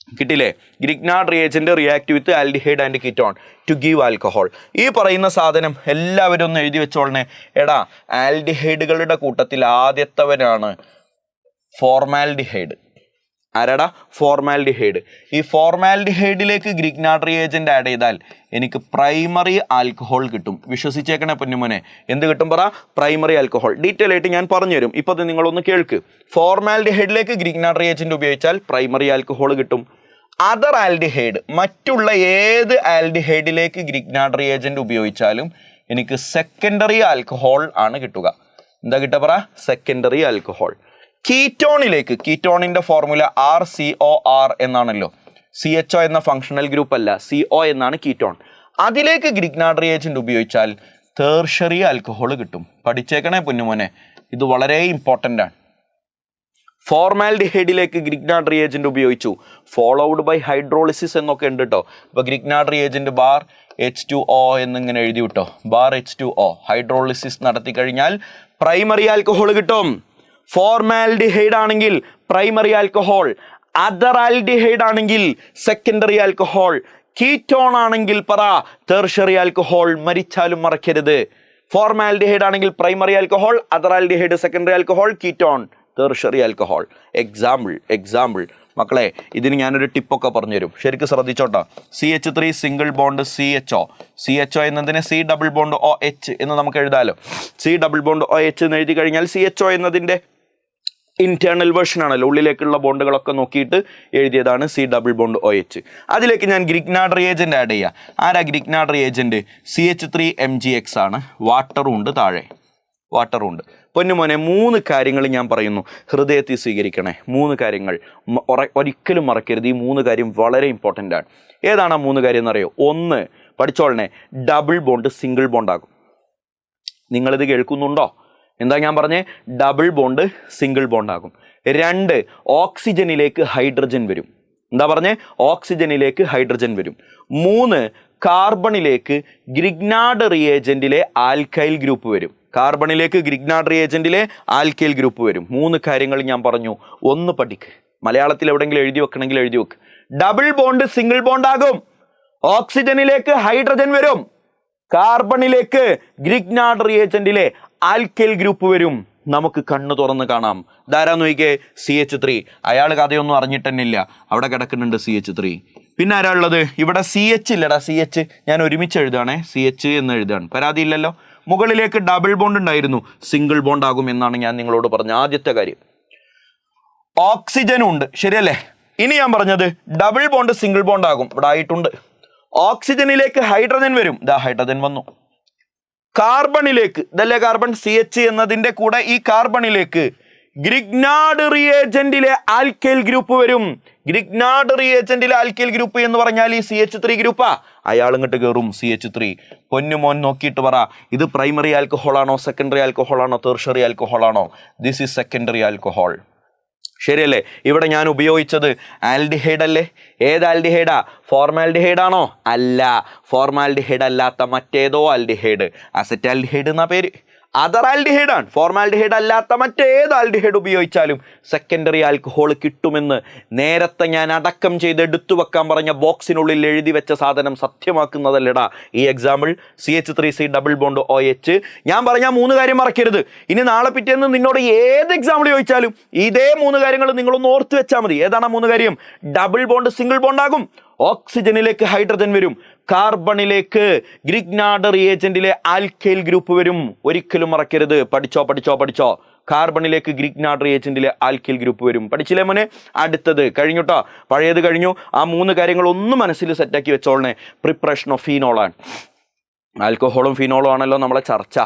കിട്ടില്ലേ? Grignard reagent react with aldehyde and ketone to give alcohol. ഈ പറയുന്ന സാധനം എല്ലാവരും ഒന്ന് എഴുതി വെച്ചോളണേ. എടാ, ആൽഡിഹൈഡുകളുടെ കൂട്ടത്തിൽ ആദ്യത്തവനാണ് ഫോർമാൽഡിഹൈഡ്. ആരാടാ? ഫോർമാൽഡിഹൈഡ്. ഈ ഫോർമാൽഡിഹൈഡിലേക്ക് ഗ്രിഗ്നാർഡ് റിയേജന്റ് ആഡ് ചെയ്താൽ എനിക്ക് പ്രൈമറി ആൽക്കഹോൾ കിട്ടും. വിശ്വസിച്ചേക്കണേ പൊന്നുമോനെ. എന്ത് കിട്ടും പറ? Primary alcohol. ഡീറ്റെയിൽ ആയിട്ട് ഞാൻ പറഞ്ഞുതരും. ഇപ്പോൾ അത് നിങ്ങളൊന്ന് കേൾക്ക്. ഫോർമാൽഡിഹൈഡിലേക്ക് ഗ്രിഗ്നാർഡ് റിയേജന്റ് ഉപയോഗിച്ചാൽ പ്രൈമറി ആൽക്കഹോൾ കിട്ടും. അതർ ആൽഡിഹൈഡ്, മറ്റുള്ള ഏത് ആൽഡിഹൈഡിലേക്ക് ഗ്രിഗ്നാർഡ് റിയേജന്റ് ഉപയോഗിച്ചാലും എനിക്ക് സെക്കൻഡറി ആൽക്കഹോൾ ആണ് കിട്ടുക. എന്താ കിട്ടുക പറ? Secondary alcohol. കീറ്റോണിലേക്ക്, കീറ്റോണിന്റെ ഫോർമുല RCOR എന്നാണല്ലോ. CHO എന്ന ഫങ്ഷണൽ ഗ്രൂപ്പ് അല്ല, CO എന്നാണ് കീറ്റോൺ. അതിലേക്ക് ഗ്രിഗ്നാർഡ് റിയേജന്റ് ഉപയോഗിച്ചാൽ ടേർഷ്യറി ആൽക്കഹോൾ കിട്ടും. പഠിച്ചേക്കണേ പൊന്നുമോനെ, ഇത് വളരെ ഇമ്പോർട്ടൻ്റ് ആണ്. ഫോർമാൽഡിഹൈഡിലേക്ക് ഗ്രിഗ്നാർഡ് റിയേജന്റ് ഉപയോഗിച്ചു, ഫോളോഡ് ബൈ ഹൈഡ്രോളിസിസ് എന്നൊക്കെ ഉണ്ട് കേട്ടോ. അപ്പോൾ ഗ്രിഗ്നാർഡ് റിയേജന്റ് ബാർ H2O എന്നിങ്ങനെ എഴുതി വിട്ടോ. Bar H2O. ഹൈഡ്രോളിസിസ് നടത്തി കഴിഞ്ഞാൽ പ്രൈമറി ആൽക്കഹോൾ കിട്ടും. ഫോർമാൽഡിഹൈഡ് ആണെങ്കിൽ പ്രൈമറി ആൽക്കഹോൾ, അതർ ആൽഡിഹൈഡ് ആണെങ്കിൽ സെക്കൻഡറി ആൽക്കഹോൾ, കീറ്റോൺ ആണെങ്കിൽ പറ ടെർഷ്യറി ആൽക്കഹോൾ. മരിച്ചാലും മറക്കരുത്. ഫോർമാൽഡിഹൈഡ് ആണെങ്കിൽ primary alcohol, other aldehyde secondary alcohol, ketone tertiary alcohol. Example മക്കളെ, ഇതിന് ഞാനൊരു ടിപ്പൊക്കെ പറഞ്ഞുതരും, ശരിക്കും ശ്രദ്ധിച്ചോട്ടോ. CH3 സിംഗിൾ ബോണ്ട് CHO എന്നതിന് C ഡബിൾ ബോണ്ട് OH എന്ന് നമുക്ക് എഴുതാമല്ലോ. C ഡബിൾ ബോണ്ട് OH എന്ന് എഴുതി കഴിഞ്ഞാൽ CHO എന്നതിൻ്റെ ഇന്റേണൽ വേർഷൻ ആണല്ലോ, ഉള്ളിലേക്കുള്ള ബോണ്ടുകളൊക്കെ നോക്കിയിട്ട് എഴുതിയതാണ് C ഡബിൾ ബോണ്ട് OH. അതിലേക്ക് ഞാൻ ഗ്രിഗ്നാർഡ് റിയേജന്റ് ആഡ് ചെയ്യുക. ആരാ ഗ്രിഗ്നാർഡ് റിയേജന്റ്? CH3MgX ആണ്. വാട്ടറും ഉണ്ട് താഴെ, വാട്ടറും ഉണ്ട്. പൊന്നുമോനെ, 3 കാര്യങ്ങൾ ഞാൻ പറയുന്നു, ഹൃദയത്തിൽ സ്വീകരിക്കണേ. 3 കാര്യങ്ങൾ ഒരിക്കലും മറക്കരുത്. ഈ 3 കാര്യം വളരെ ഇമ്പോർട്ടൻ്റ് ആണ്. ഏതാണ് ആ 3 കാര്യം എന്നറിയോ? 1, പഠിച്ചോളണേ, ഡബിൾ ബോണ്ട് സിംഗിൾ ബോണ്ടാകും. നിങ്ങളിത് കേൾക്കുന്നുണ്ടോ? എന്താ ഞാൻ പറഞ്ഞേ? ഡബിൾ ബോണ്ട് സിംഗിൾ ബോണ്ടാകും. 2, ഓക്സിജനിലേക്ക് ഹൈഡ്രജൻ വരും. എന്താ പറഞ്ഞേ? ഓക്സിജനിലേക്ക് ഹൈഡ്രജൻ വരും. 3, കാർബണിലേക്ക് ഗ്രിഗ്നാർഡ് റിയേജന്റിലെ ആൽക്കൈൽ ഗ്രൂപ്പ് വരും. കാർബണിലേക്ക് ഗ്രിഗ്നാർഡ് റിയേജന്റിലെ ആൽക്കൈൽ ഗ്രൂപ്പ് വരും. 3 കാര്യങ്ങൾ ഞാൻ പറഞ്ഞു. 1 പഠിക്ക്. മലയാളത്തിൽ എവിടെയെങ്കിലും എഴുതി വെക്കണമെങ്കിൽ എഴുതി വെക്ക്. ഡബിൾ ബോണ്ട് സിംഗിൾ ബോണ്ടാകും. ഓക്സിജനിലേക്ക് ഹൈഡ്രജൻ വരും. കാർബണിലേക്ക് ഗ്രിഗ്നാർഡ് റിയേജന്റിലെ ആൽക്കൈൽ ഗ്രൂപ്പ് വരും. നമുക്ക് കണ്ണു തുറന്ന് കാണാം. ധാരാ നോക്കിക്കേ, CH3. അയാൾ കഥയൊന്നും അറിഞ്ഞിട്ട് തന്നെ ഇല്ല, അവിടെ കിടക്കുന്നുണ്ട് CH3. പിന്നെ ആരാ ഉള്ളത്? ഇവിടെ CH ഇല്ലടാ. CH ഞാൻ ഒരുമിച്ച് എഴുതുകയാണേ, CH എന്ന് എഴുതുകയാണ്, പരാതിയില്ലല്ലോ. മുകളിലേക്ക് ഡബിൾ ബോണ്ട് ഉണ്ടായിരുന്നു, സിംഗിൾ ബോണ്ട് ആകും എന്നാണ് ഞാൻ നിങ്ങളോട് പറഞ്ഞ ആദ്യത്തെ കാര്യം. ഓക്സിജനും ഉണ്ട്, ശരിയല്ലേ? ഇനി ഞാൻ പറഞ്ഞത് ഡബിൾ ബോണ്ട് സിംഗിൾ ബോണ്ട് ആകും, ഇവിടെ ആയിട്ടുണ്ട്. ഓക്സിജനിലേക്ക് ഹൈഡ്രജൻ വരും, ഇതാ ഹൈഡ്രജൻ വന്നു. കാർബണിലേക്ക്, ഇതല്ലേ കാർബൺ, CH എന്നതിന്റെ കൂടെ ഈ കാർബണിലേക്ക് ഗ്രിഗ്നാർഡ് റിയേജന്റിലെ ആൽക്കൈൽ ഗ്രൂപ്പ് വരും. ഗ്രിഗ്നാർഡ് റിയേജന്റിലെ ആൽക്കൈൽ ഗ്രൂപ്പ് എന്ന് പറഞ്ഞാൽ ഈ CH3 ഗ്രൂപ്പാ. അയാൾ ഇങ്ങോട്ട് കയറും, CH3. പൊന്നുമോൻ നോക്കിയിട്ട് പറ, ഇത് പ്രൈമറി ആൽക്കഹോൾ ആണോ, സെക്കൻഡറി ആൽക്കഹോൾ ആണോ, ടെർഷ്യറി ആൽക്കഹോൾ ആണോ? This is secondary alcohol. ശരിയല്ലേ? ഇവിടെ ഞാൻ ഉപയോഗിച്ചത് ആൽഡിഹൈഡ് അല്ലേ? ഏത് ആൽഡിഹൈഡാ? ഫോർമാൽഡിഹൈഡ് ആണോ? അല്ല, ഫോർമാൽഡിഹൈഡ് അല്ലാത്ത മറ്റേതോ ആൽഡിഹൈഡ്, അസറ്റാൽഡിഹൈഡ് എന്നാ പേര്. അതർ ആൽഡിഹൈഡ് ആണ്. ഫോർമാൽഡിഹൈഡ് അല്ലാത്ത മറ്റേത് ആൽഡിഹൈഡ് ഉപയോഗിച്ചാലും സെക്കൻഡറി ആൽക്കഹോൾ കിട്ടുമെന്ന് നേരത്തെ ഞാൻ അടക്കം ചെയ്ത് എടുത്തു വെക്കാൻ പറഞ്ഞ ബോക്സിനുള്ളിൽ എഴുതി വെച്ച സാധനം സത്യമാക്കുന്നതല്ലടാ ഈ example. CH3C double bond OH. ഞാൻ പറഞ്ഞ 3 കാര്യം മറക്കരുത്. ഇനി നാളെ പിറ്റേന്ന് നിന്നോട് ഏത് എക്സാമ്പിൾ ചോദിച്ചാലും ഇതേ 3 കാര്യങ്ങൾ നിങ്ങളൊന്ന് ഓർത്ത് വെച്ചാൽ മതി. ഏതാണ് 3 കാര്യം? ഡബിൾ ബോണ്ട് സിംഗിൾ ബോണ്ടാകും. ഓക്സിജനിലേക്ക് ഹൈഡ്രജൻ വരും. കാർബണിലേക്ക് ഗ്രിഗ്നാർഡ് റിയേജന്റിലെ ആൽക്കൈൽ ഗ്രൂപ്പ് വരും. ഒരിക്കലും മറക്കരുത്. പഠിച്ചോ. കാർബണിലേക്ക് ഗ്രിഗ്നാർഡ് റിയേജന്റിലെ ആൽക്കൈൽ ഗ്രൂപ്പ് വരും. പഠിച്ചില്ലേ മോനെ? അടുത്തത് കഴിഞ്ഞുട്ടോ, പഴയത് കഴിഞ്ഞു. ആ 3 കാര്യങ്ങൾ ഒന്ന് മനസ്സിൽ സെറ്റാക്കി വെച്ചോളണേ. പ്രിപ്പറേഷൻ ഓഫ് ഫീനോൾ ആണ്. ആൽക്കഹോളും ഫീനോളും ആണല്ലോ നമ്മളെ ചർച്ച.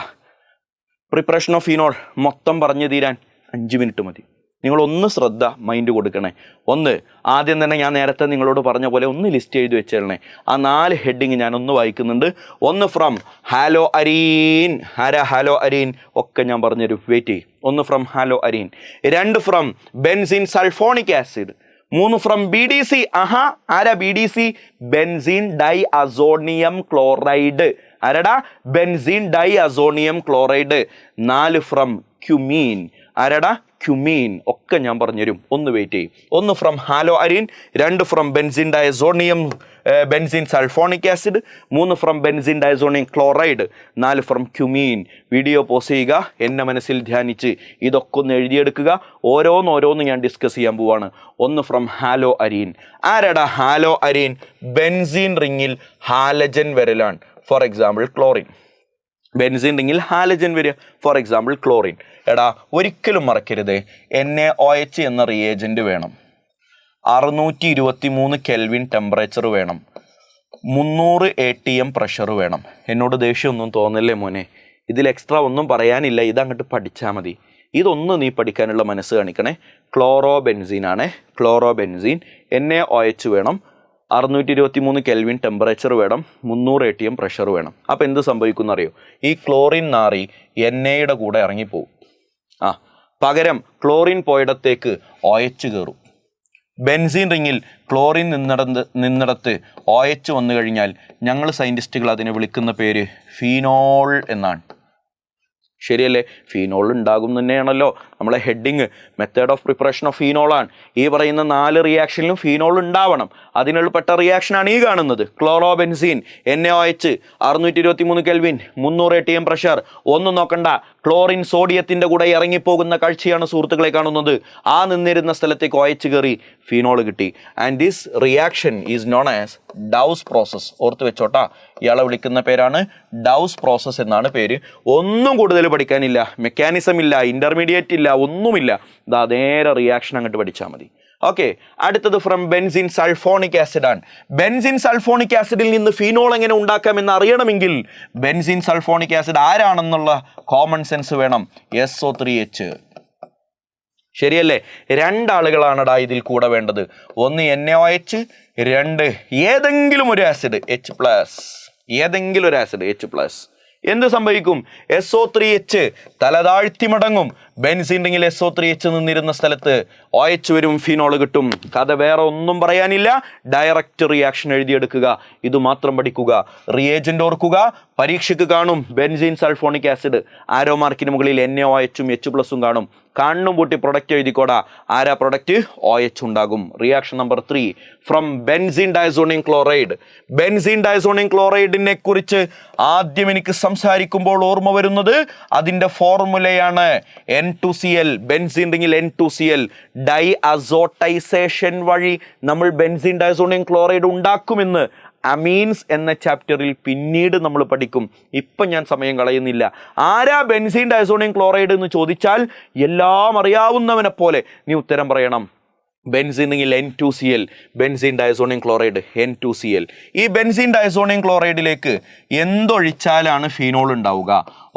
പ്രിപ്പറേഷൻ ഓഫ് ഫീനോൾ മൊത്തം പറഞ്ഞു തീരാൻ 5 മിനിറ്റ് മതി. നിങ്ങളൊന്ന് ശ്രദ്ധ മൈൻഡ് കൊടുക്കണേ. 1, ആദ്യം തന്നെ ഞാൻ നേരത്തെ നിങ്ങളോട് പറഞ്ഞ പോലെ ഒന്ന് ലിസ്റ്റ് എഴുതി വെച്ചേരണേ. ആ 4 ഹെഡിങ് ഞാനൊന്ന് വായിക്കുന്നുണ്ട്. 1 ഫ്രം ഹാലോ അരീൻ. ആരാ ഹാലോ അരീൻ? ഒക്കെ ഞാൻ പറഞ്ഞുതരും, വെയിറ്റ് ചെയ്യും. 1 from halo arene. 2 from benzene sulphonic acid. 3 from BDC. ആരാ BDC? Benzene diazonium chloride. ആരാടാ? Benzene diazonium chloride. 4 from cumene. ആരാടാ? ക്യുമീൻ ഒക്കെ ഞാൻ പറഞ്ഞുതരും, ഒന്ന് വെയിറ്റ് ചെയ്യും. ഒന്ന് from halo arene, 2 from benzene diazonium benzene sulphonic acid, 3 from benzene diazonium chloride, 4 from cumene. Video pause ചെയ്യുക, എന്നെ മനസ്സിൽ ധ്യാനിച്ച് ഇതൊക്കെ ഒന്ന് എഴുതിയെടുക്കുക. ഓരോന്ന് ഞാൻ ഡിസ്കസ് ചെയ്യാൻ പോവാണ്. 1 ഫ്രം ഹാലോ അരീൻ. ആരാടാ ഹാലോ അരീൻ? ബെൻസീൻ റിങ്ങിൽ ഹാലജൻ വരലാണ്. For example chlorine. ബെൻസീൻ റിങ്ങിൽ ഹാലജൻ വരിക, ഫോർ എക്സാമ്പിൾ ക്ലോറിൻ. എടാ ഒരിക്കലും മറക്കരുത്, NaOH എന്ന റിയേജൻറ്റ് വേണം, 623 കെൽവിൻ ടെമ്പറേച്ചർ വേണം, 300 ATM പ്രഷർ വേണം. എന്നോട് ദേഷ്യമൊന്നും തോന്നല്ലേ മോനെ, ഇതിൽ എക്സ്ട്രാ ഒന്നും പറയാനില്ല, ഇതങ്ങോട്ട് പഠിച്ചാൽ മതി. ഇതൊന്ന് നീ പഠിക്കാനുള്ള മനസ്സ് കാണിക്കണേ. ക്ലോറോബെൻസീനാണ്, ക്ലോറോബെൻസീൻ. NaOH വേണം, 623 കെൽവിൻ ടെമ്പറേച്ചർ വേണം, 300 ATM പ്രഷർ വേണം. അപ്പോൾ എന്ത് സംഭവിക്കും അറിയോ? ഈ ക്ലോറിൻ നാറി Naയുടെ കൂടെ ഇറങ്ങിപ്പോവും. പകരം ക്ലോറിൻ പോയിടത്തേക്ക് OH കയറും. ബെൻസീൻ റിങ്ങിൽ ക്ലോറിൻ നിന്നിടത്ത് OH വന്നു കഴിഞ്ഞാൽ ഞങ്ങൾ സയൻറ്റിസ്റ്റുകൾ അതിനെ വിളിക്കുന്ന പേര് ഫീനോൾ എന്നാണ്. ശരിയല്ലേ? ഫീനോൾ ഉണ്ടാകും തന്നെയാണല്ലോ നമ്മളെ heading. Method of preparation of ഫീനോളാണ്. ഈ പറയുന്ന 4 റിയാക്ഷനിലും ഫീനോൾ ഉണ്ടാവണം. അതിനുൾപ്പെട്ട റിയാക്ഷനാണ് ഈ കാണുന്നത്. Chlorobenzene, NaOH, 623 kelvin, 300 ATM pressure. ഒന്നും നോക്കണ്ട, ക്ലോറിൻ സോഡിയത്തിൻ്റെ കൂടെ ഇറങ്ങിപ്പോകുന്ന കാഴ്ചയാണ് സുഹൃത്തുക്കളെ കാണുന്നത്. ആ നിന്നിരുന്ന സ്ഥലത്തേക്ക് OH കയറി ഫീനോൾ കിട്ടി. And this reaction is known as Dow's process. ഓർത്ത് വെച്ചോട്ടാ, ഇയാളെ വിളിക്കുന്ന പേരാണ് ഡൗസ് പ്രോസസ് എന്നാണ് പേര്. ഒന്നും കൂടുതൽ പഠിക്കാനില്ല, മെക്കാനിസം ഇല്ല, ഇന്റർമീഡിയറ്റ് ഇല്ല, ഒന്നുമില്ല. ഇതാ നേരെ റിയാക്ഷൻ അങ്ങോട്ട് പഠിച്ചാൽ മതി. ഓക്കെ, അടുത്തത് ഫ്രം ബെൻസിൻ സൾഫോണിക് ആസിഡ് ആണ്. ബെൻസിൻ സൾഫോണിക് ആസിഡിൽ നിന്ന് ഫീനോൾ എങ്ങനെ ഉണ്ടാക്കാമെന്ന് അറിയണമെങ്കിൽ ബെൻസിൻ സൾഫോണിക് ആസിഡ് ആരാണെന്നുള്ള കോമൺ സെൻസ് വേണം. SO3H. ശരിയല്ലേ? 2 ആളുകളാണടാ ഇതിൽ കൂടെ വേണ്ടത്. ഒന്ന് NaOH, 2 ഏതെങ്കിലും ഒരു ആസിഡ് H+. ഏതെങ്കിലും ഒരു ആസിഡ് H+. എന്ത് സംഭവിക്കും? SO3H തലതാഴ്ത്തി മടങ്ങും. ബെൻസീൻ റിങ്ങിൽ SO3H നിന്നിരുന്ന സ്ഥലത്ത് OH വരും, ഫീനോൾ കിട്ടും. കഥ വേറെ ഒന്നും പറയാനില്ല. ഡയറക്റ്റ് റിയാക്ഷൻ എഴുതിയെടുക്കുക, ഇത് മാത്രം പഠിക്കുക. റിയേജന്റ് ഓർക്കുക, പരീക്ഷയ്ക്ക് കാണും ബെൻസീൻ സൾഫോണിക് ആസിഡ്. ആരോ മാർക്കിന് മുകളിൽ NaOHും H+ഉം കാണും. കണ്ണും പൂട്ടി പ്രൊഡക്റ്റ് എഴുതിക്കോടാ. ആരാ പ്രൊഡക്റ്റ്? OH ഉണ്ടാകും. Reaction number 3 from benzene diazonium chloride. Benzene diazonium ക്ലോറൈഡിനെ കുറിച്ച് ആദ്യം എനിക്ക് സംസാരിക്കുമ്പോൾ ഓർമ്മ വരുന്നത് അതിൻ്റെ ഫോർമുലയാണ് N2Cl. ബെൻസീൻ റിങ്ങിൽ N2Cl ഡൈ അസോട്ടൈസേഷൻ വഴി നമ്മൾ ബെൻസീൻ ഡയസോണിയം ക്ലോറൈഡ് ഉണ്ടാക്കുമെന്ന് അമീൻസ് എന്ന ചാപ്റ്ററിൽ പിന്നീട് നമ്മൾ പഠിക്കും. ഇപ്പം ഞാൻ സമയം കളയുന്നില്ല. ആരാ ബെൻസീൻ ഡയസോണിയം ക്ലോറൈഡ് എന്ന് ചോദിച്ചാൽ എല്ലാം അറിയാവുന്നവനെ പോലെ നീ ഉത്തരം പറയണം. ബെൻസീൻ റിങ്ങിൽ N2Cl, benzene diazonium chloride N2Cl. ഈ ബെൻസീൻ ഡയസോണിയം ക്ലോറൈഡിലേക്ക് എന്തൊഴിച്ചാലാണ് ഫീനോൾ ഉണ്ടാവുക?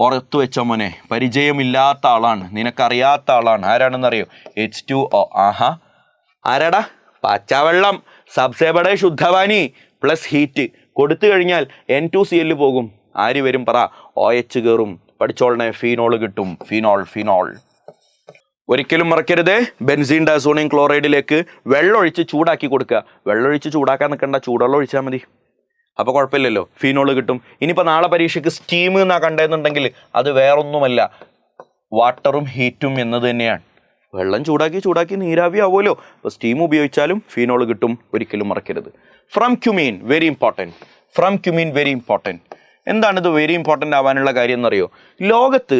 ഓർത്തു വെച്ചോ മോനെ, പരിചയമില്ലാത്ത ആളാണ്, നിനക്കറിയാത്ത ആളാണ്. ആരാണെന്നറിയോ? H2O. ആഹാ, ആരാടാ? പച്ചവെള്ളം. സബ്സേബടെ ശുദ്ധവാനി പ്ലസ് ഹീറ്റ് കൊടുത്തു കഴിഞ്ഞാൽ N2Cl പോകും. ആര് വരും പറ? OH കയറും. പഠിച്ചോളനെ, ഫീനോൾ കിട്ടും. ഫീനോൾ. ഒരിക്കലും മറക്കരുത്, ബെൻസീൻ ഡയസോണിയം ക്ലോറൈഡിലേക്ക് വെള്ളമൊഴിച്ച് ചൂടാക്കി കൊടുക്കുക. വെള്ളമൊഴിച്ച് ചൂടാക്കാൻ നിൽക്കണ്ട, ചൂടുവെള്ളം ഒഴിച്ചാൽ മതി. അപ്പോൾ കുഴപ്പമില്ലല്ലോ, ഫീനോൾ കിട്ടും. ഇനിയിപ്പോൾ നാളെ പരീക്ഷയ്ക്ക് സ്റ്റീം എന്നാ കണ്ടെന്നുണ്ടെങ്കിൽ അത് വേറൊന്നുമല്ല, വാട്ടറും ഹീറ്റും എന്നത് തന്നെയാണ്. വെള്ളം ചൂടാക്കി നീരാവി ആവുമല്ലോ. അപ്പോൾ സ്റ്റീം ഉപയോഗിച്ചാലും ഫീനോൾ കിട്ടും. ഒരിക്കലും മറക്കരുത്. From cumin, very important. From cumin very important. എന്താണിത് വെരി ഇമ്പോർട്ടൻ്റ് ആവാനുള്ള കാര്യം എന്നറിയോ? ലോകത്ത്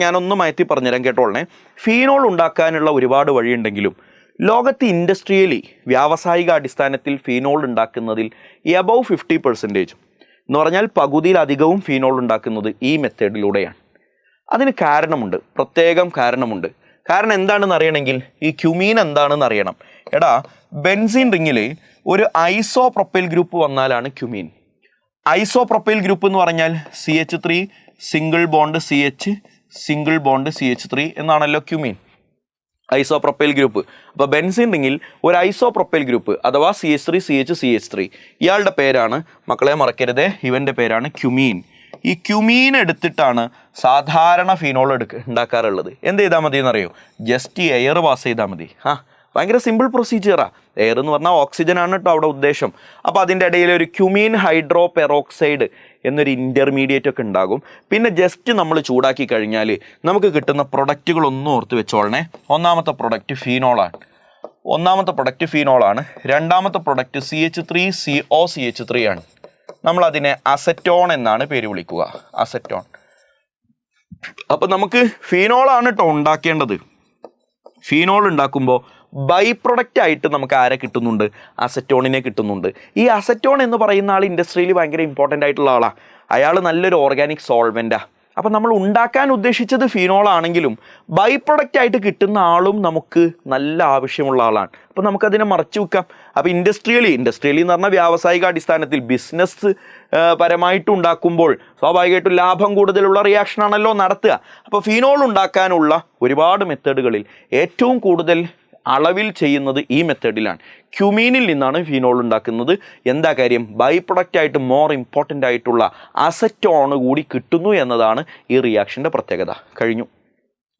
ഞാനൊന്ന് മാറ്റി പറഞ്ഞുതരാം, കേട്ടോളണേ. ഫീനോൾ ഉണ്ടാക്കാനുള്ള ഒരുപാട് വഴിയുണ്ടെങ്കിലും ലോകത്ത് ഇൻഡസ്ട്രിയലി വ്യാവസായിക അടിസ്ഥാനത്തിൽ ഫീനോൾ ഉണ്ടാക്കുന്നതിൽ എബവ് 50% എന്ന് പറഞ്ഞാൽ പകുതിയിലധികവും ഫീനോൾ ഉണ്ടാക്കുന്നത് ഈ മെത്തേഡിലൂടെയാണ്. അതിന് കാരണമുണ്ട്, പ്രത്യേകം കാരണമുണ്ട്. കാരണം എന്താണെന്ന് അറിയണമെങ്കിൽ ഈ ക്യുമീൻ എന്താണെന്ന് അറിയണം. എടാ, ബെൻസീൻ റിങ്ങിൽ ഒരു ഐസോപ്രൊപ്പൈൽ ഗ്രൂപ്പ് വന്നാലാണ് ക്യുമീൻ. ഐസോപ്രൊപ്പൈൽ ഗ്രൂപ്പ് എന്ന് പറഞ്ഞാൽ CH3 single bond CH single bond CH3 എന്നാണല്ലോ ക്യുമീൻ, ഐസോപ്രൊപ്പൈൽ ഗ്രൂപ്പ്. അപ്പോൾ ബെൻസീൻ റിങ്ങിൽ ഒരു ഐസോപ്രൊപ്പൈൽ ഗ്രൂപ്പ് അഥവാ CH3 CH CH3, ഇയാളുടെ പേരാണ്, മക്കളെ മറക്കരുതേ, ഇവൻ്റെ പേരാണ് ക്യുമീൻ. ഈ ക്യുമീൻ എടുത്തിട്ടാണ് സാധാരണ ഫീനോൾ ഉണ്ടാക്കാറുള്ളത്. എന്ത് ചെയ്താൽ മതി എന്നറിയോ? ജസ്റ്റ് എയർ പാസ് ചെയ്താൽ മതി. ഭയങ്കര സിമ്പിൾ പ്രൊസീജിയറാണ്. എയർ എന്ന് പറഞ്ഞാൽ ഓക്സിജൻ ആണ് കേട്ടോ അവിടെ ഉദ്ദേശം. അപ്പോൾ അതിൻ്റെ ഇടയിൽ ഒരു ക്യുമീൻ ഹൈഡ്രോ പെറോക്സൈഡ് എന്നൊരു ഇൻ്റർമീഡിയറ്റ് ഒക്കെ ഉണ്ടാകും. പിന്നെ ജസ്റ്റ് നമ്മൾ ചൂടാക്കി കഴിഞ്ഞാൽ നമുക്ക് കിട്ടുന്ന പ്രൊഡക്റ്റുകളൊന്നും ഓർത്ത് വെച്ചോളണേ. ഒന്നാമത്തെ പ്രൊഡക്റ്റ് ഫീനോളാണ്. രണ്ടാമത്തെ പ്രൊഡക്റ്റ് CH3COCH3 ആണ്. നമ്മളതിനെ അസറ്റോൺ എന്നാണ് പേര് വിളിക്കുക, അസറ്റോൺ. അപ്പം നമുക്ക് ഫീനോളാണ് കേട്ടോ ഉണ്ടാക്കേണ്ടത്. ഫീനോൾ ഉണ്ടാക്കുമ്പോൾ ബൈ പ്രൊഡക്റ്റ് ആയിട്ട് നമുക്ക് ആരെ കിട്ടുന്നുണ്ട്? അസറ്റോണിനെ കിട്ടുന്നുണ്ട്. ഈ അസറ്റോൺ എന്ന് പറയുന്ന ആൾ ഇൻഡസ്ട്രിയിൽ ഭയങ്കര ഇമ്പോർട്ടൻ്റ് ആയിട്ടുള്ള ആളാണ്. അയാൾ നല്ലൊരു ഓർഗാനിക് സോൾവെൻറ്റാണ്. അപ്പം നമ്മൾ ഉണ്ടാക്കാൻ ഉദ്ദേശിച്ചത് ഫീനോൾ ആണെങ്കിലും ബൈ പ്രൊഡക്റ്റ് ആയിട്ട് കിട്ടുന്ന ആളും നമുക്ക് നല്ല ആവശ്യമുള്ള ആളാണ്. അപ്പം നമുക്കതിനെ മറച്ചു വെക്കാം. അപ്പോൾ ഇൻഡസ്ട്രിയലി എന്ന് പറഞ്ഞാൽ വ്യാവസായിക അടിസ്ഥാനത്തിൽ ബിസിനസ് പരമായിട്ട് ഉണ്ടാക്കുമ്പോൾ സ്വാഭാവികമായിട്ടും ലാഭം കൂടുതലുള്ള റിയാക്ഷനാണല്ലോ നടത്തുക. അപ്പോൾ ഫീനോൾ ഉണ്ടാക്കാനുള്ള ഒരുപാട് മെത്തേഡുകളിൽ ഏറ്റവും കൂടുതൽ അളവിൽ ചെയ്യുന്നത് ഈ മെത്തേഡിലാണ്. ക്യുമീനിൽ നിന്നാണ് ഫീനോൾ ഉണ്ടാക്കുന്നത്. എന്താ കാര്യം? ബൈ പ്രൊഡക്റ്റ് ആയിട്ട് മോർ ഇമ്പോർട്ടൻ്റ് ആയിട്ടുള്ള അസറ്റോൺ കൂടി കിട്ടുന്നു എന്നതാണ് ഈ റിയാക്ഷൻ്റെ പ്രത്യേകത. കഴിഞ്ഞു.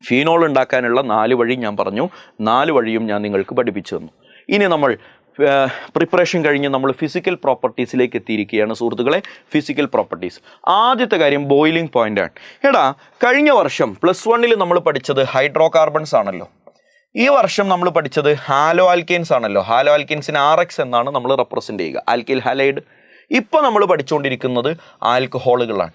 ഫീനോൾ ഉണ്ടാക്കാനുള്ള 4 വഴി ഞാൻ പറഞ്ഞു. 4 വഴിയും ഞാൻ നിങ്ങൾക്ക് പഠിപ്പിച്ചു തന്നു. ഇനി നമ്മൾ പ്രിപ്പറേഷൻ കഴിഞ്ഞ് നമ്മൾ ഫിസിക്കൽ പ്രോപ്പർട്ടീസിലേക്ക് എത്തിയിരിക്കുകയാണ് സുഹൃത്തുക്കളെ. ഫിസിക്കൽ പ്രോപ്പർട്ടീസ്, ആദ്യത്തെ കാര്യം ബോയിലിംഗ് പോയിൻ്റാണ്. കഴിഞ്ഞ വർഷം +1 നമ്മൾ പഠിച്ചത് ഹൈഡ്രോ കാർബൺസ് ആണല്ലോ. ഈ വർഷം നമ്മൾ പഠിച്ചത് ഹാലോ ആൽക്കെയിൻസ് ആണല്ലോ. ഹാലോ ആൽക്കെയിൻസിന് RX എന്നാണ് നമ്മൾ റെപ്രസെൻ്റ് ചെയ്യുക, ആൽക്കിൽ ഹാലൈഡ്. ഇപ്പോൾ നമ്മൾ പഠിച്ചുകൊണ്ടിരിക്കുന്നത് ആൽക്കഹോളുകളാണ്.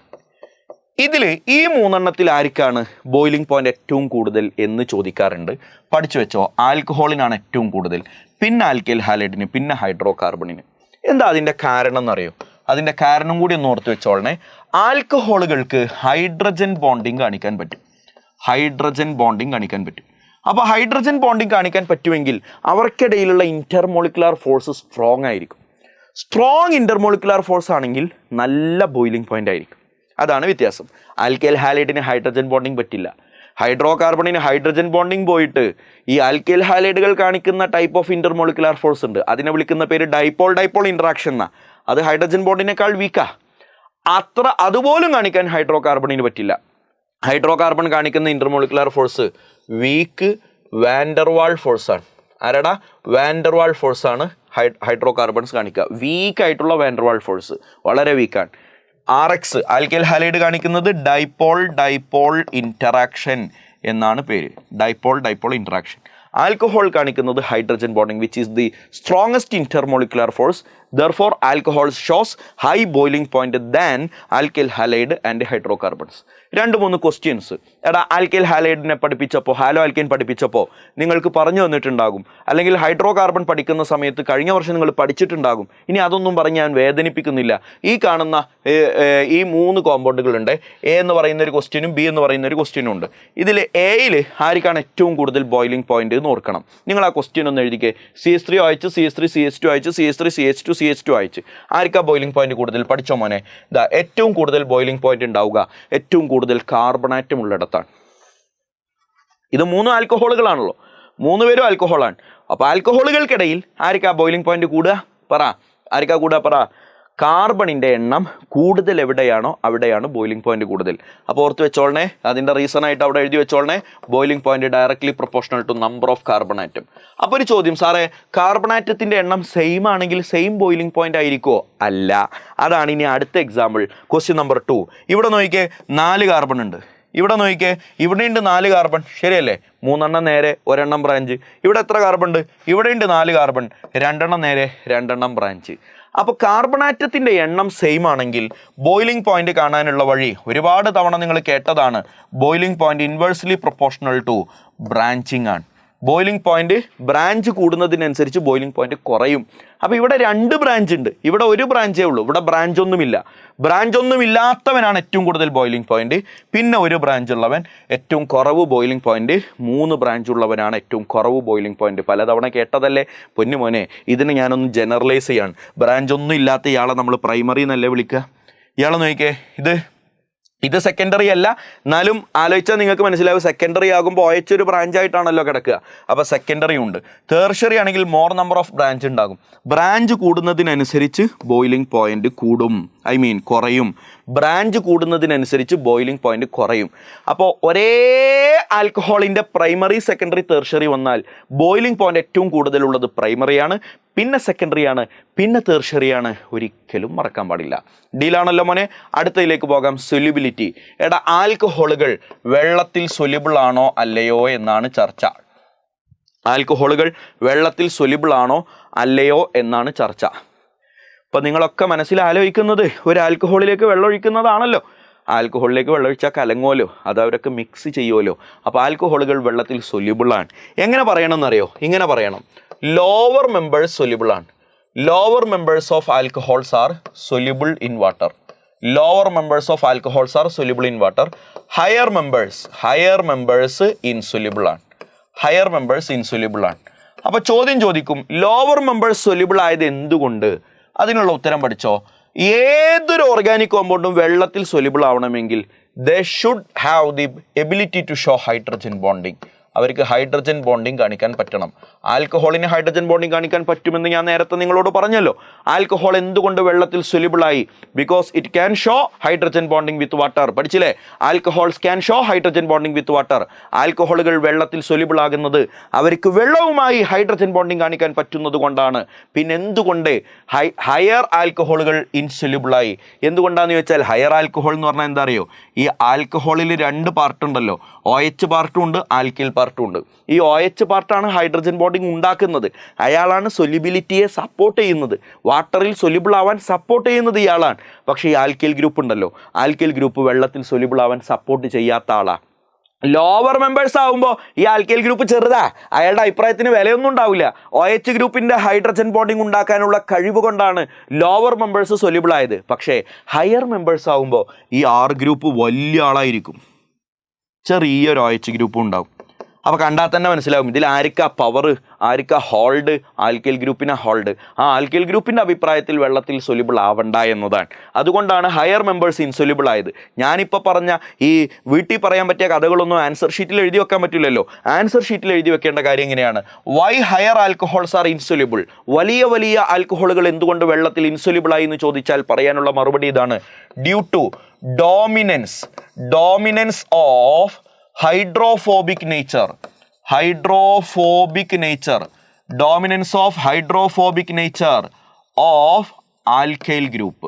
ഇതിൽ ഈ 3 ആർക്കാണ് ബോയിലിംഗ് പോയിന്റ് ഏറ്റവും കൂടുതൽ എന്ന് ചോദിക്കാറുണ്ട്. പഠിച്ചു വെച്ചോ, ആൽക്കഹോളിനാണ് ഏറ്റവും കൂടുതൽ, പിന്നെ ആൽക്കിൽ ഹാലൈഡിന്, പിന്നെ ഹൈഡ്രോ കാർബണിന്. എന്താ അതിൻ്റെ കാരണം എന്നറിയോ? അതിൻ്റെ കാരണം കൂടി ഒന്ന് ഓർത്ത് വെച്ചോളണേ. ആൽക്കഹോളുകൾക്ക് ഹൈഡ്രജൻ ബോണ്ടിങ് കാണിക്കാൻ പറ്റും. അപ്പോൾ ഹൈഡ്രജൻ ബോണ്ടിങ് കാണിക്കാൻ പറ്റുമെങ്കിൽ അവർക്കിടയിലുള്ള ഇന്റർമോളിക്കുലാർ ഫോഴ്സ് സ്ട്രോങ് ആയിരിക്കും. സ്ട്രോങ് ഇന്റർമോളിക്കുലാർ ഫോഴ്സ് ആണെങ്കിൽ നല്ല ബോയിലിംഗ് പോയിന്റ് ആയിരിക്കും. അതാണ് വ്യത്യാസം. ആൽക്കൈൽ ഹാലൈഡിന് ഹൈഡ്രജൻ ബോണ്ടിങ് പറ്റില്ല. ഹൈഡ്രോ കാർബണിന് ഹൈഡ്രജൻ ബോണ്ടിങ് പോയിട്ട് ഈ ആൽക്കൈൽ ഹാലൈഡുകൾ കാണിക്കുന്ന ടൈപ്പ് ഓഫ് ഇന്റർമോളിക്കുലാർ ഫോഴ്സ് ഉണ്ട്. അതിനെ വിളിക്കുന്ന പേര് ഡൈപോൾ ഇൻട്രാക്ഷൻ എന്നാ. അത് ഹൈഡ്രജൻ ബോണ്ടിനേക്കാൾ വീക്കാ. അതുപോലും കാണിക്കാൻ ഹൈഡ്രോ കാർബണിന് പറ്റില്ല. ഹൈഡ്രോ കാർബൺ കാണിക്കുന്ന ഇന്റർമോളിക്കുലാർ ഫോഴ്സ് വീക്ക് വാൻഡർവാൾ ഫോഴ്സാണ്. ആരാടാ? വാൻഡർവാൾ ഫോഴ്സാണ് ഹൈഡ്രോ കാർബൺസ് കാണിക്കുക. വീക്കായിട്ടുള്ള വാൻഡർവാൾ ഫോഴ്സ്, വളരെ വീക്കാണ്. RX ആൽക്കൈൽ ഹാലൈഡ് കാണിക്കുന്നത് ഡൈപോൾ ഇൻറ്ററാക്ഷൻ എന്നാണ് പേര്. Dipole interaction. ആൽക്കഹോൾ കാണിക്കുന്നത് hydrogen bonding which is the strongest intermolecular force. Therefore, alcohol shows high boiling point than alkyl halide and hydrocarbons. 2-3 questions. Alkyl ഹാലൈഡിനെ പഠിപ്പിച്ചപ്പോൾ, halo alkyne പഠിപ്പിച്ചപ്പോൾ നിങ്ങൾക്ക് പറഞ്ഞു തന്നിട്ടുണ്ടാകും, അല്ലെങ്കിൽ ഹൈഡ്രോ കാർബൺ പഠിക്കുന്ന സമയത്ത് കഴിഞ്ഞ വർഷം നിങ്ങൾ പഠിച്ചിട്ടുണ്ടാകും. ഇനി അതൊന്നും പറഞ്ഞ് ഞാൻ വേദനിപ്പിക്കുന്നില്ല. ഈ കാണുന്ന ഈ 3 കോമ്പൗണ്ടുകളുണ്ട്. A എന്ന് പറയുന്ന ഒരു ക്വസ്റ്റ്യനും B എന്ന് പറയുന്ന ഒരു ക്വസ്റ്റ്യനും ഉണ്ട്. ഇതിൽ Aയിൽ ആർക്കാണ് ഏറ്റവും കൂടുതൽ ബോയിലിംഗ് പോയിന്റ് എന്ന് ഓർക്കണം. നിങ്ങൾ ആ ക്വസ്റ്റ്യൻ ഒന്ന് എഴുതിക്കേ. CH3 അയച്ച്, CH3 CH2 അയച്ച്, CH3 CH2 അയച്ച്. ആർക്കാ ബോയിലിംഗ് പോയിന്റ് കൂടുതൽ? പഠിച്ചോ മോനെ. ഏറ്റവും കൂടുതൽ ബോയിലിംഗ് പോയിന്റ് ഉണ്ടാവുക ഏറ്റവും കൂടുതൽ കാർബണാറ്റം ഉള്ളിടത്താണ്. ഇത് 3 ആൽക്കഹോളുകളാണല്ലോ. 3 പേരും ആൽക്കഹോളാണ്. അപ്പോൾ ആൽക്കഹോളുകൾക്കിടയിൽ ആർക്കാ ബോയിലിംഗ് പോയിന്റ് കൂടുക? ആർക്കാ കൂടുക? കാർബണിൻ്റെ എണ്ണം കൂടുതൽ എവിടെയാണോ അവിടെയാണ് ബോയിലിംഗ് പോയിന്റ് കൂടുതൽ. അപ്പോൾ ഓർത്ത് വെച്ചോളണേ, അതിൻ്റെ റീസൺ ആയിട്ട് അവിടെ എഴുതി വെച്ചോളണേ. Boiling point directly proportional to number of carbon atom. അപ്പോൾ ഒരു ചോദ്യം, സാറേ കാർബൺ ആറ്റത്തിൻ്റെ എണ്ണം സെയിം ആണെങ്കിൽ സെയിം ബോയിലിംഗ് പോയിന്റ് ആയിരിക്കുമോ? അല്ല. അതാണ് ഇനി അടുത്ത എക്സാമ്പിൾ. Question number 2. ഇവിടെ നോക്കിക്കേ, 4 കാർബൺ ഉണ്ട്. ഇവിടെ നോക്കിക്കേ, ഇവിടെയുണ്ട് 4 കാർബൺ, ശരിയല്ലേ? 3 നേരെ, 1 ബ്രാഞ്ച്. ഇവിടെ എത്ര കാർബൺ ഉണ്ട്? ഇവിടെയുണ്ട് 4 കാർബൺ, 2 നേരെ, 2 ബ്രാഞ്ച്. അപ്പോൾ കാർബണാറ്റത്തിൻ്റെ എണ്ണം സെയിം ആണെങ്കിൽ ബോയിലിംഗ് പോയിന്റ് കാണാനുള്ള വഴി ഒരുപാട് തവണ നിങ്ങൾ കേട്ടതാണ്. Boiling point inversely proportional to branching ആണ്. ബോയിലിംഗ് പോയിന്റ് ബ്രാഞ്ച് കൂടുന്നതിനനുസരിച്ച് ബോയിലിംഗ് പോയിന്റ് കുറയും. അപ്പോൾ ഇവിടെ 2 ബ്രാഞ്ച് ഉണ്ട്, ഇവിടെ 1 ബ്രാഞ്ചേ ഉള്ളൂ. ഇവിടെ ബ്രാഞ്ച് ഒന്നും ഇല്ലാത്തവനാണ് ഏറ്റവും കൂടുതൽ ബോയിലിംഗ് പോയിന്റ്. പിന്നെ 1 ബ്രാഞ്ച് ഉള്ളവൻ ഏറ്റവും കുറവ് ബോയിലിംഗ് പോയിന്റ്. 3 ബ്രാഞ്ച് ഉള്ളവനാണ് ഏറ്റവും കുറവ് ബോയിലിംഗ് പോയിന്റ്. പലതവണ കേട്ടതല്ലേ പൊന്നു മോനെ. ഇതിന് ഞാനൊന്ന് ജനറലൈസ് ചെയ്യാണ്. ബ്രാഞ്ച് ഒന്നും ഇല്ലാത്ത ഇയാളെ നമ്മൾ പ്രൈമറി എന്നല്ലേ വിളിക്കുക. ഇയാളെ നോക്കിക്കേ, ഇത് സെക്കൻഡറി അല്ല, എന്നാലും ആലോചിച്ചാൽ നിങ്ങൾക്ക് മനസ്സിലാവും. സെക്കൻഡറി ആകുമ്പോൾ OH ഒരു ബ്രാഞ്ചായിട്ടാണല്ലോ കിടക്കുക. അപ്പോൾ സെക്കൻഡറി ഉണ്ട്. ടേർഷ്യറി ആണെങ്കിൽ മോർ നമ്പർ ഓഫ് ബ്രാഞ്ച് ഉണ്ടാകും. ബ്രാഞ്ച് കൂടുന്നതിനനുസരിച്ച് ബോയിലിംഗ് പോയിന്റ് കൂടും. കുറയും. ബ്രാഞ്ച് കൂടുന്നതിനനുസരിച്ച് ബോയിലിംഗ് പോയിന്റ് കുറയും. അപ്പോൾ ഒരേ ആൽക്കഹോളിൻ്റെ പ്രൈമറി, സെക്കൻഡറി, തെർഷറി വന്നാൽ ബോയിലിംഗ് പോയിന്റ് ഏറ്റവും കൂടുതലുള്ളത് പ്രൈമറിയാണ്, പിന്നെ സെക്കൻഡറിയാണ്, പിന്നെ തെർഷറിയാണ്. ഒരിക്കലും മറക്കാൻ പാടില്ല. ഡീലാണല്ലോ മോനെ. അടുത്തതിലേക്ക് പോകാം. സൊല്യൂബിലിറ്റി. ആൽക്കഹോളുകൾ വെള്ളത്തിൽ സൊല്യൂബിൾ ആണോ അല്ലയോ എന്നാണ് ചർച്ച. ആൽക്കഹോളുകൾ വെള്ളത്തിൽ സൊല്യൂബിൾ ആണോ അല്ലയോ എന്നാണ് ചർച്ച. അപ്പം നിങ്ങളൊക്കെ മനസ്സിൽ ആലോചിക്കുന്നത് ഒരു ആൽക്കഹോളിലേക്ക് വെള്ളം ഒഴിക്കുന്നതാണല്ലോ. ആൽക്കഹോളിലേക്ക് വെള്ളം ഒഴിച്ചാൽ കലങ്ങുമല്ലോ, അത് അവരൊക്കെ മിക്സ് ചെയ്യുമല്ലോ. അപ്പോൾ ആൽക്കഹോളുകൾ വെള്ളത്തിൽ സൊല്യൂബിളാണ്. എങ്ങനെ പറയണമെന്നറിയോ? ഇങ്ങനെ പറയണം: ലോവർ മെമ്പേഴ്സ് സൊല്യൂബിളാണ്. Lower members of alcohols are soluble in water. Lower members of alcohols are soluble in water. Higher members insoluble ആണ്. ഹയർ മെമ്പേഴ്സ് ഇൻസൊല്യൂബിൾ ആണ്. അപ്പോൾ ചോദ്യം ചോദിക്കും, ലോവർ മെമ്പേഴ്സ് സൊല്യൂബിൾ ആയത് എന്തുകൊണ്ട്? അതിനുള്ള ഉത്തരം പഠിച്ചോ. ഏതൊരു ഓർഗാനിക് കോമ്പൗണ്ടും വെള്ളത്തിൽ സൊല്യൂബിൾ ആവണമെങ്കിൽ they should have the ability to show hydrogen bonding. അവർക്ക് ഹൈഡ്രജൻ ബോണ്ടിങ് കാണിക്കാൻ പറ്റണം. ആൽക്കഹോളിന് ഹൈഡ്രജൻ ബോണ്ടിങ് കാണിക്കാൻ പറ്റുമെന്ന് ഞാൻ നേരത്തെ നിങ്ങളോട് പറഞ്ഞല്ലോ. ആൽക്കഹോൾ എന്തുകൊണ്ട് വെള്ളത്തിൽ സൊല്യൂബിൾ ആയി? Because it can show hydrogen bonding with water. പഠിച്ചില്ലേ? Alcohols can show hydrogen bonding with water. ആൽക്കഹോളുകൾ വെള്ളത്തിൽ സൊല്യൂബിൾ ആകുന്നത് അവർക്ക് വെള്ളവുമായി ഹൈഡ്രജൻ ബോണ്ടിങ് കാണിക്കാൻ പറ്റുന്നത് കൊണ്ടാണ്. പിന്നെ എന്തുകൊണ്ട് ഹയർ ആൽക്കഹോളുകൾ ഇൻസൊല്യൂബിൾ ആയി? എന്തുകൊണ്ടാണെന്ന് ചോദിച്ചാൽ, ഹയർ ആൽക്കഹോൾ എന്ന് പറഞ്ഞാൽ എന്താ അറിയോ? ഈ ആൽക്കഹോളിൽ 2 പാർട്ട് ഉണ്ടല്ലോ. OH പാർട്ടും ഉണ്ട്, ആൽക്കിൽ പാർട്ടും ഉണ്ട്. ഈ OH പാർട്ടാണ് ഹൈഡ്രജൻ ബോണ്ടിങ് ഉണ്ടാക്കുന്നത്. അയാളാണ് സൊല്യൂബിലിറ്റിയെ സപ്പോർട്ട് ചെയ്യുന്നത്. വാട്ടറിൽ സൊല്യൂബിൾ ആവാൻ സപ്പോർട്ട് ചെയ്യുന്നത് ഇയാളാണ്. പക്ഷേ ഈ ആൽക്കിൽ ഗ്രൂപ്പ് ഉണ്ടല്ലോ, ആൽക്കിൽ ഗ്രൂപ്പ് വെള്ളത്തിൽ സൊല്യൂബിൾ ആവാൻ സപ്പോർട്ട് ചെയ്യാത്ത ആളാണ്. ലോവർ മെമ്പേഴ്സ് ആകുമ്പോൾ ഈ ആൽക്കൈൽ ഗ്രൂപ്പ് ചെറുതാ, അയാളുടെ അഭിപ്രായത്തിന് വിലയൊന്നും ഉണ്ടാവില്ല. OH ഗ്രൂപ്പിൻ്റെ ഹൈഡ്രജൻ ബോണ്ടിങ് ഉണ്ടാക്കാനുള്ള കഴിവ് കൊണ്ടാണ് ലോവർ മെമ്പേഴ്സ് സൊല്യൂബിൾ ആയത്. പക്ഷേ ഹയർ മെമ്പേഴ്സ് ആകുമ്പോൾ ഈ R ഗ്രൂപ്പ് വലിയ ആളായിരിക്കും, ചെറിയൊരു OH ഗ്രൂപ്പും ഉണ്ടാവും. അപ്പോൾ കണ്ടാൽ തന്നെ മനസ്സിലാവും ഇതിൽ ആർക്കാ പവർ, ആർക്കാ ഹോൾഡ്? ആൽക്കൈൽ ഗ്രൂപ്പിനെ ഹോൾഡ്. ആ ആൽക്കൈൽ ഗ്രൂപ്പിൻ്റെ അഭിപ്രായത്തിൽ വെള്ളത്തിൽ സൊല്യൂബിൾ ആവണ്ട എന്നതാണ്. അതുകൊണ്ടാണ് ഹയർ മെമ്പേഴ്സ് ഇൻസൊല്യൂബിൾ ആയത്. ഞാനിപ്പോൾ പറഞ്ഞ ഈ വീട്ടിൽ പറയാൻ പറ്റിയ കഥകളൊന്നും ആൻസർ ഷീറ്റിൽ എഴുതി വെക്കാൻ പറ്റില്ലല്ലോ. ആൻസർ ഷീറ്റിൽ എഴുതി വെക്കേണ്ട കാര്യം എങ്ങനെയാണ്? Why higher alcohols are insoluble. വലിയ വലിയ ആൽക്കഹോളുകൾ എന്തുകൊണ്ട് വെള്ളത്തിൽ ഇൻസൊല്യൂബിൾ ആയി എന്ന് ചോദിച്ചാൽ പറയാനുള്ള മറുപടി ഇതാണ്: due to dominance of hydrophobic nature. Dominance of hydrophobic nature of alkyl group.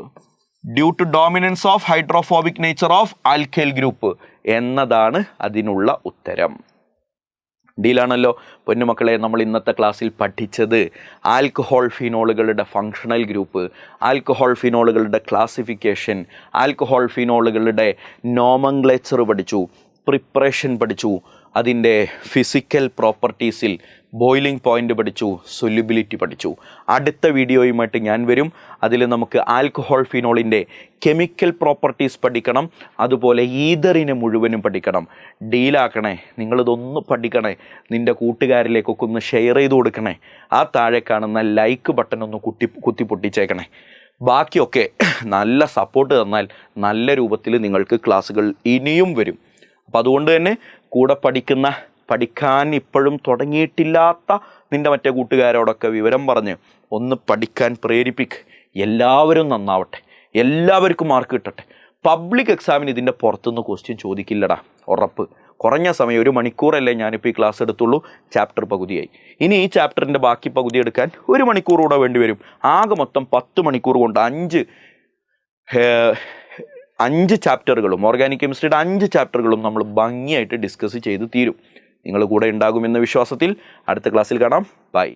Due to dominance of hydrophobic nature of alkyl group എന്നതാണ് അതിനുള്ള ഉത്തരം. ഡീലാണല്ലോ പൊന്നുമക്കളെ. നമ്മൾ ഇന്നത്തെ ക്ലാസ്സിൽ പഠിച്ചത് ആൽക്കഹോൾ ഫിനോളുകളുടെ ഫങ്ഷണൽ ഗ്രൂപ്പ്, ആൽക്കഹോൾ ഫിനോളുകളുടെ ക്ലാസിഫിക്കേഷൻ, ആൽക്കഹോൾ ഫിനോളുകളുടെ നോമൻക്ലേച്ചർ പഠിച്ചു, പ്രിപ്പറേഷൻ പഠിച്ചു, അതിൻ്റെ ഫിസിക്കൽ പ്രോപ്പർട്ടീസിൽ ബോയിലിംഗ് പോയിൻ്റ് പഠിച്ചു, സൊല്യൂബിലിറ്റി പഠിച്ചു. അടുത്ത വീഡിയോയുമായിട്ട് ഞാൻ വരും. അതിൽ നമുക്ക് ആൽക്കഹോൾ ഫിനോളിൻ്റെ കെമിക്കൽ പ്രോപ്പർട്ടീസ് പഠിക്കണം, അതുപോലെ ഈതറിനെ മുഴുവനും പഠിക്കണം. ഡീലാക്കണേ, നിങ്ങളിതൊന്ന് പഠിക്കണേ, നിൻ്റെ കൂട്ടുകാരിലേക്കൊക്കെ ഒന്ന് ഷെയർ ചെയ്ത് കൊടുക്കണേ. ആ താഴെ കാണുന്ന ലൈക്ക് ബട്ടൺ ഒന്ന് കുത്തി പൊട്ടിച്ചേക്കണേ. ബാക്കിയൊക്കെ നല്ല സപ്പോർട്ട് തന്നാൽ നല്ല രൂപത്തിൽ നിങ്ങൾക്ക് ക്ലാസ്സുകൾ ഇനിയും വരും. അപ്പം അതുകൊണ്ട് തന്നെ കൂടെ പഠിക്കാൻ ഇപ്പോഴും തുടങ്ങിയിട്ടില്ലാത്ത നിൻ്റെ മറ്റേ കൂട്ടുകാരോടൊക്കെ വിവരം പറഞ്ഞ് ഒന്ന് പഠിക്കാൻ പ്രേരിപ്പിക്ക്. എല്ലാവരും നന്നാവട്ടെ, എല്ലാവർക്കും മാർക്ക് കിട്ടട്ടെ. പബ്ലിക് എക്സാമിന് ഇതിൻ്റെ പുറത്തുനിന്ന് ക്വസ്റ്റ്യൻ ചോദിക്കില്ലടാ, ഉറപ്പ്. കുറഞ്ഞ സമയം, 1 മണിക്കൂറല്ലേ ഞാനിപ്പോൾ ഈ ക്ലാസ് എടുത്തുള്ളൂ. ചാപ്റ്റർ പകുതിയായി. ഇനി ഈ ചാപ്റ്ററിൻ്റെ ബാക്കി പകുതി എടുക്കാൻ 1 മണിക്കൂർ കൂടെ വേണ്ടി വരും. ആകെ മൊത്തം 10 മണിക്കൂർ കൊണ്ട് 5 ചാപ്റ്ററുകളും, ഓർഗാനിക് കെമിസ്ട്രിയുടെ 5 ചാപ്റ്ററുകളും നമ്മൾ ഭംഗിയായിട്ട് ഡിസ്കസ് ചെയ്ത് തീരും. നിങ്ങൾ കൂടെ ഉണ്ടാകുമെന്ന വിശ്വാസത്തിൽ അടുത്ത ക്ലാസ്സിൽ കാണാം. ബൈ.